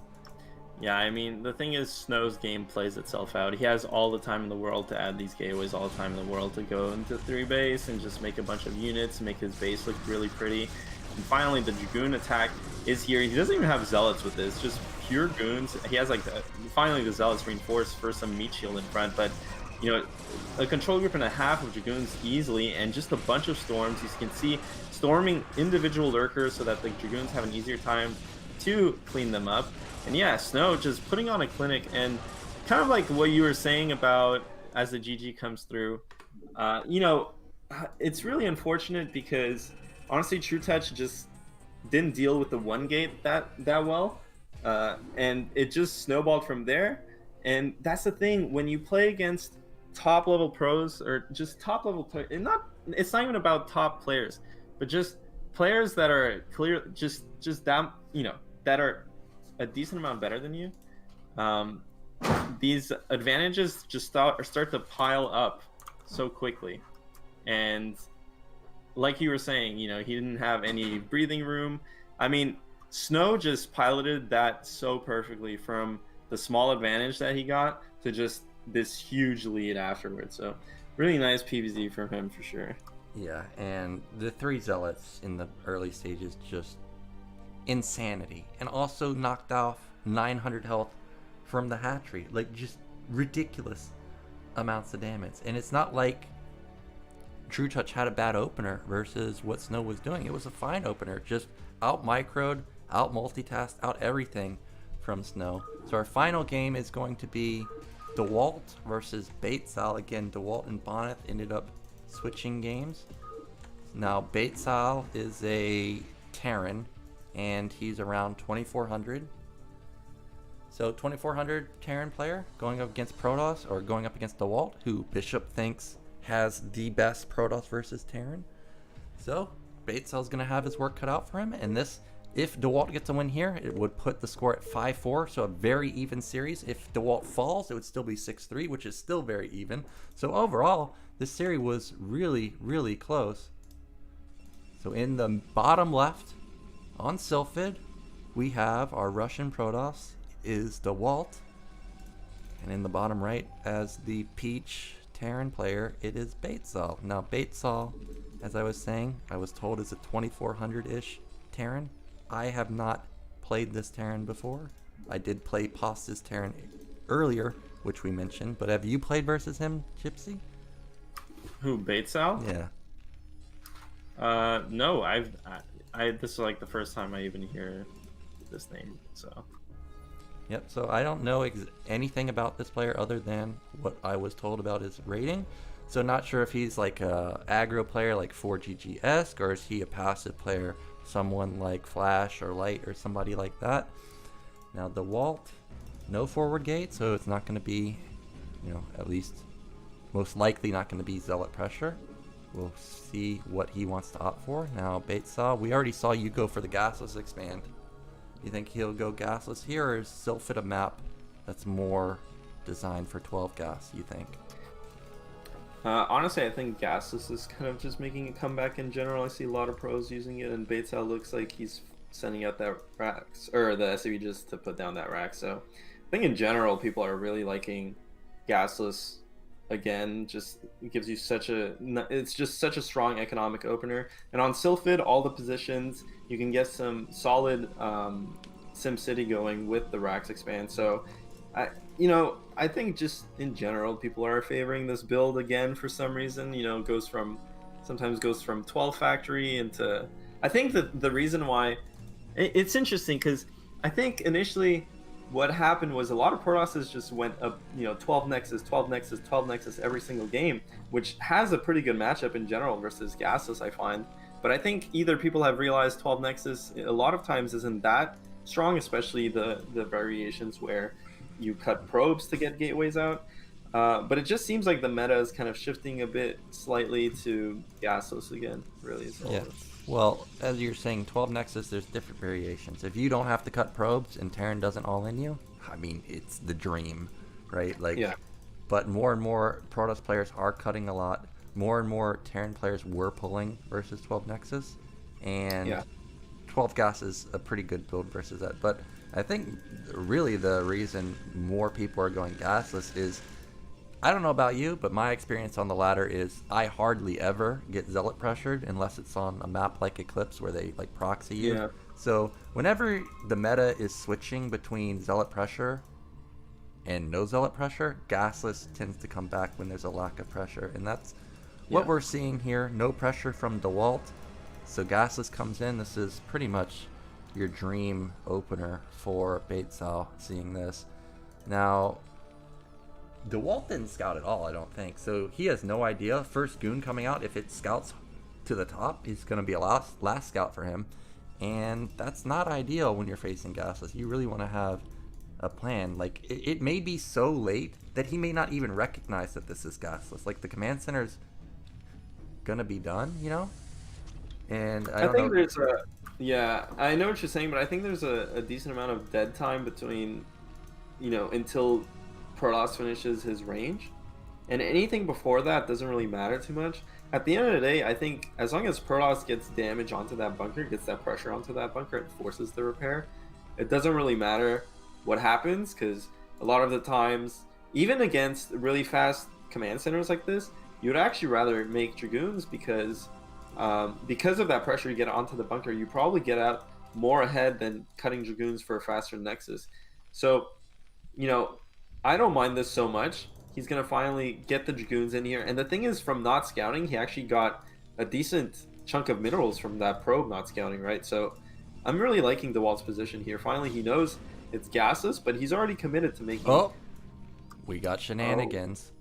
Yeah, I mean, the thing is, Snow's game plays itself out. He has all the time in the world to add these gateways, all the time in the world to go into 3 base and just make a bunch of units, make his base look really pretty. And finally, the Dragoon attack is here. He doesn't even have Zealots with this, just pure goons. He has like, finally the Zealots reinforced for some meat shield in front, but you know, a control group and a half of Dragoons easily, and just a bunch of storms. You can see storming individual lurkers so that the Dragoons have an easier time to clean them up. And yeah, Snow just putting on a clinic, and kind of like what you were saying about as the GG comes through, you know, it's really unfortunate because honestly Trutacz just didn't deal with the 1 gate that well, and it just snowballed from there. And that's the thing, when you play against top level pros, or just top level players, it's not even about top players, but just players that are clear, just that, that are a decent amount better than you, these advantages just start to pile up so quickly. And like you were saying, he didn't have any breathing room. I mean, Snow just piloted that so perfectly, from the small advantage that he got to just this huge lead afterwards. So really nice PvZ from him for sure. Yeah, and the 3 Zealots in the early stages, just insanity. And also knocked off 900 health from the hatchery. Like, just ridiculous amounts of damage. And it's not like Trutacz had a bad opener versus what Snow was doing. It was a fine opener. Just out microed, out multitasked, out everything from Snow. So our final game is going to be Dewalt versus Beatsal. Again, Dewalt and Bonyth ended up switching games. Now Beatsal is a Terran and he's around 2400. So 2400 Terran player going up against Protoss, or going up against Dewalt, who Bishop thinks has the best Protoss versus Terran. So Beatsal's going to have his work cut out for him, and this, if Dewalt gets a win here, it would put the score at 5-4, so a very even series. If Dewalt falls, it would still be 6-3, which is still very even. So overall, this series was really, really close. So in the bottom left, on Sylphid, we have our Russian Protoss is Dewalt, and in the bottom right, as the Peach Terran player, it is Beatsal. Now Beatsal, as I was saying, I was told is a 2400-ish Terran. I have not played this Terran before. I did play Postiz Terran earlier, which we mentioned, but have you played versus him, Gypsy? Who, Beatsal? Yeah. No, this is like the first time I even hear this name, so. Yep, so I don't know anything about this player other than what I was told about his rating. So not sure if he's like a aggro player like 4GG-esque, or is he a passive player, someone like Flash or Light or somebody like that. Now Dewalt, no forward gate, so it's not going to be, at least most likely not going to be Zealot pressure. We'll see what he wants to opt for. Now Beatsal, we already saw you go for the gasless expand. You think he'll go gasless here, or is Sylphid a map that's more designed for 12 gas, you think? Honestly, I think gasless is kind of just making a comeback in general. I see a lot of pros using it, and Beatsal looks like he's sending out that racks, or the SCV just to put down that rack. So I think in general, people are really liking gasless. Again, just gives you it's just such a strong economic opener. And on Sylphid, all the positions, you can get some solid SimCity going with the racks expand. So I think just in general, people are favoring this build again for some reason. Sometimes goes from 12 factory into, I think that the reason why it's interesting, because I think initially what happened was a lot of Protosses just went up, 12 Nexus, 12 Nexus, 12 Nexus every single game, which has a pretty good matchup in general versus gasless, I find. But I think either people have realized 12 Nexus a lot of times isn't that strong, especially the variations where you cut probes to get gateways out. But it just seems like the meta is kind of shifting a bit slightly to gasless again, really. Yeah. Well, as you're saying, 12 Nexus, there's different variations. If you don't have to cut probes and Terran doesn't all in you, I mean, it's the dream, right? Yeah. But more and more Protoss players are cutting a lot. More and more Terran players were pulling versus 12 Nexus. And 12 Gas is a pretty good build versus that. But I think really the reason more people are going gasless is, I don't know about you, but my experience on the ladder is I hardly ever get Zealot pressured unless it's on a map like Eclipse where they like proxy you. Yeah. So whenever the meta is switching between Zealot pressure and no Zealot pressure, gasless tends to come back when there's a lack of pressure. And that's what we're seeing here. No pressure from Dewalt. So gasless comes in. This is pretty much your dream opener for Beatsal, seeing this. Now, Dewalt didn't scout at all, I don't think. So he has no idea. First Goon coming out, if it scouts to the top, he's going to be a last scout for him. And that's not ideal when you're facing gasless. You really want to have a plan. Like, it may be so late that he may not even recognize that this is gasless. Like, the command center's going to be done, And I I don't think know. there's a yeah, I know what you're saying, but I think there's a decent amount of dead time between, until Protoss finishes his range, and anything before that doesn't really matter too much. At the end of the day, I think as long as Protoss gets damage onto that bunker, gets that pressure onto that bunker, and forces the repair, it doesn't really matter what happens, because a lot of the times, even against really fast command centers like this, you would actually rather make Dragoons because of that pressure you get onto the bunker, you probably get out more ahead than cutting Dragoons for a faster Nexus. So, you know, I don't mind this so much. He's going to finally get the Dragoons in here. And the thing is, from not scouting, he actually got a decent chunk of minerals from that probe not scouting, right? So I'm really liking Dewalt's position here. Finally, he knows it's gasless, but he's already committed to making... Oh, we got shenanigans.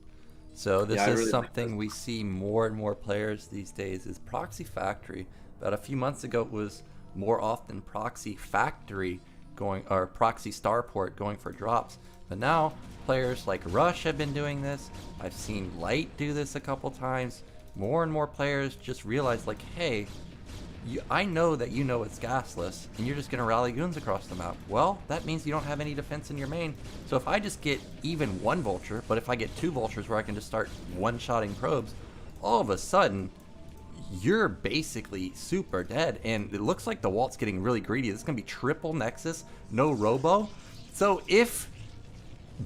So this Yeah, I is really like something we see more and more players these days is Proxy Factory. About a few months ago, it was more often Proxy Factory going, or Proxy Starport going for drops. But now players like Rush have been doing this. I've seen Light do this a couple times. More and more players just realize, like, hey, I know that you know it's gasless, and you're just going to rally goons across the map. Well, that means you don't have any defense in your main. So if I just get even one vulture, but if I get two vultures where I can just start one-shotting probes, all of a sudden, you're basically super dead. And it looks like Dewalt's getting really greedy. This is going to be triple Nexus, no Robo. So if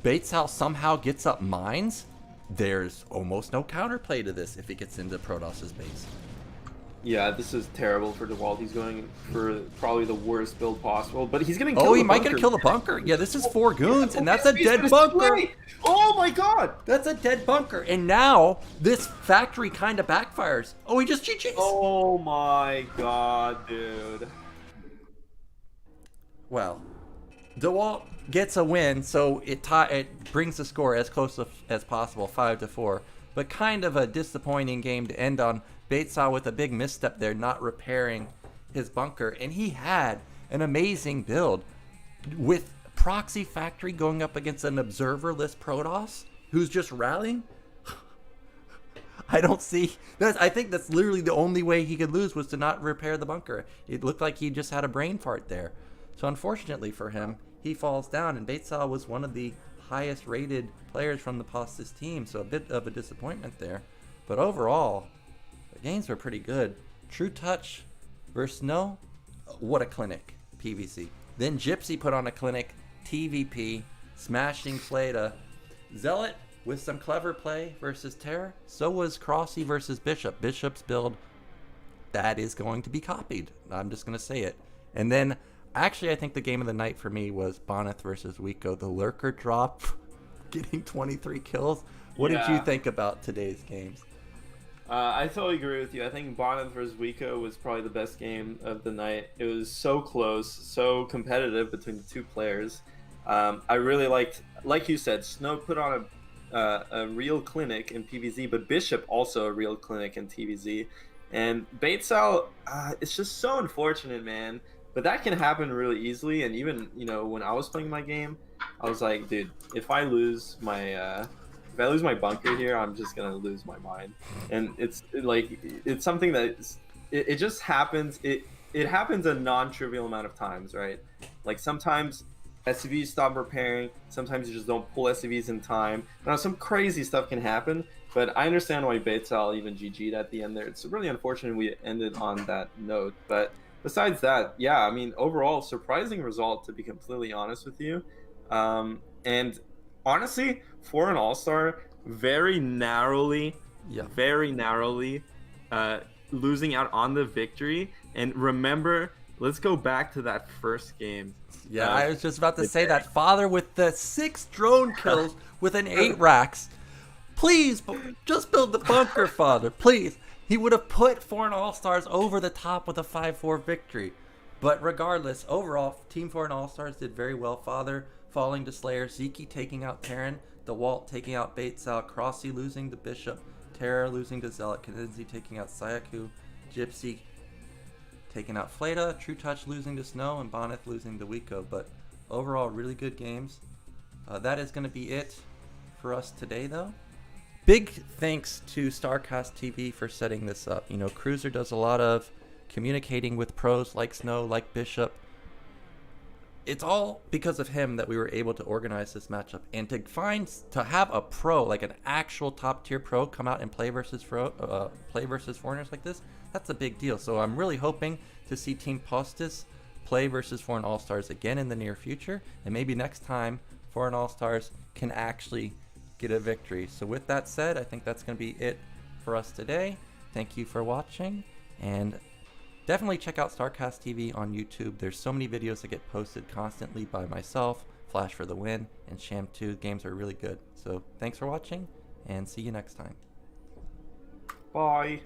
Beatsal somehow gets up mines, there's almost no counterplay to this if he gets into Protoss's base. Yeah, this is terrible for Dewalt. He's going for probably the worst build possible, but he's going to kill he might get to kill the bunker. Yeah, this is 4 goons, and that's a dead bunker. Oh my god! That's a dead bunker. And now this factory kind of backfires. Oh, he just GG's. Oh my god, dude. Well, Dewalt gets a win, so it brings the score as close as possible, 5-4. But kind of a disappointing game to end on. Beatsal with a big misstep there, not repairing his bunker. And he had an amazing build with Proxy Factory going up against an observer-less Protoss who's just rallying. I don't see that. I think that's literally the only way he could lose was to not repair the bunker. It looked like he just had a brain fart there. So unfortunately for him, he falls down, and Beatsal was one of the highest rated players from the Postiz team, so a bit of a disappointment there. But overall, the games were pretty good. Trutacz versus Snow, what a clinic, PvC. Then Gypsy put on a clinic, TVP, smashing Fleta. Zelot with some clever play versus Terran. So was Crossy versus Bishop. Bishop's build, that is going to be copied. I'm just going to say it. And then, actually, I think the game of the night for me was Bonyth versus Wico. The lurker drop, getting 23 kills. What did you think about today's games? I totally agree with you. I think Bonyth versus Wico was probably the best game of the night. It was so close, so competitive between the two players. I really liked, like you said, Snow put on a real clinic in PvZ, but Bishop also a real clinic in TvZ. And Beatsal, it's just so unfortunate, man. But that can happen really easily. And even, when I was playing my game, I was like, dude, if I lose my bunker here, I'm just gonna lose my mind. And it's something that it just happens. It happens a non-trivial amount of times, right? Like sometimes SCVs stop repairing. Sometimes you just don't pull SCVs in time. Now some crazy stuff can happen. But I understand why Beatsal even GG'd at the end there. It's really unfortunate we ended on that note. But besides that, yeah, I mean, overall, surprising result, to be completely honest with you. And honestly, for an All-Star, very narrowly, losing out on the victory. And remember, let's go back to that first game. Yeah, I was just about to say that. Father with the 6 drone kills with an 8 racks. Please, just build the bunker, Father, please. He would have put Foreign All-Stars over the top with a 5-4 victory. But regardless, overall, Team Foreign All-Stars did very well. Father falling to Slayer, Sziky taking out Terran, Dewalt taking out Beatsal, Crossy losing to Bishop, Terra losing to Zelot, Cadenzie taking out Sayaku, Gypsy taking out Fleta, Trutacz losing to Snow, and Bonyth losing to Wico. But overall, really good games. That is going to be it for us today, though. Big thanks to StarCastTV for setting this up. Cruiser does a lot of communicating with pros like Snow, like Bishop. It's all because of him that we were able to organize this matchup, and to have a pro, like an actual top tier pro, come out and play versus foreigners like this. That's a big deal. So I'm really hoping to see Team Postiz play versus Foreign All-Stars again in the near future, and maybe next time Foreign All-Stars can actually get a victory. So with that said, I think that's going to be it for us today. Thank you for watching, and definitely check out StarCastTV on YouTube. There's so many videos that get posted constantly by myself, Flash for the Win, and Sham 2. Games are really good. So thanks for watching, and see you next time. Bye.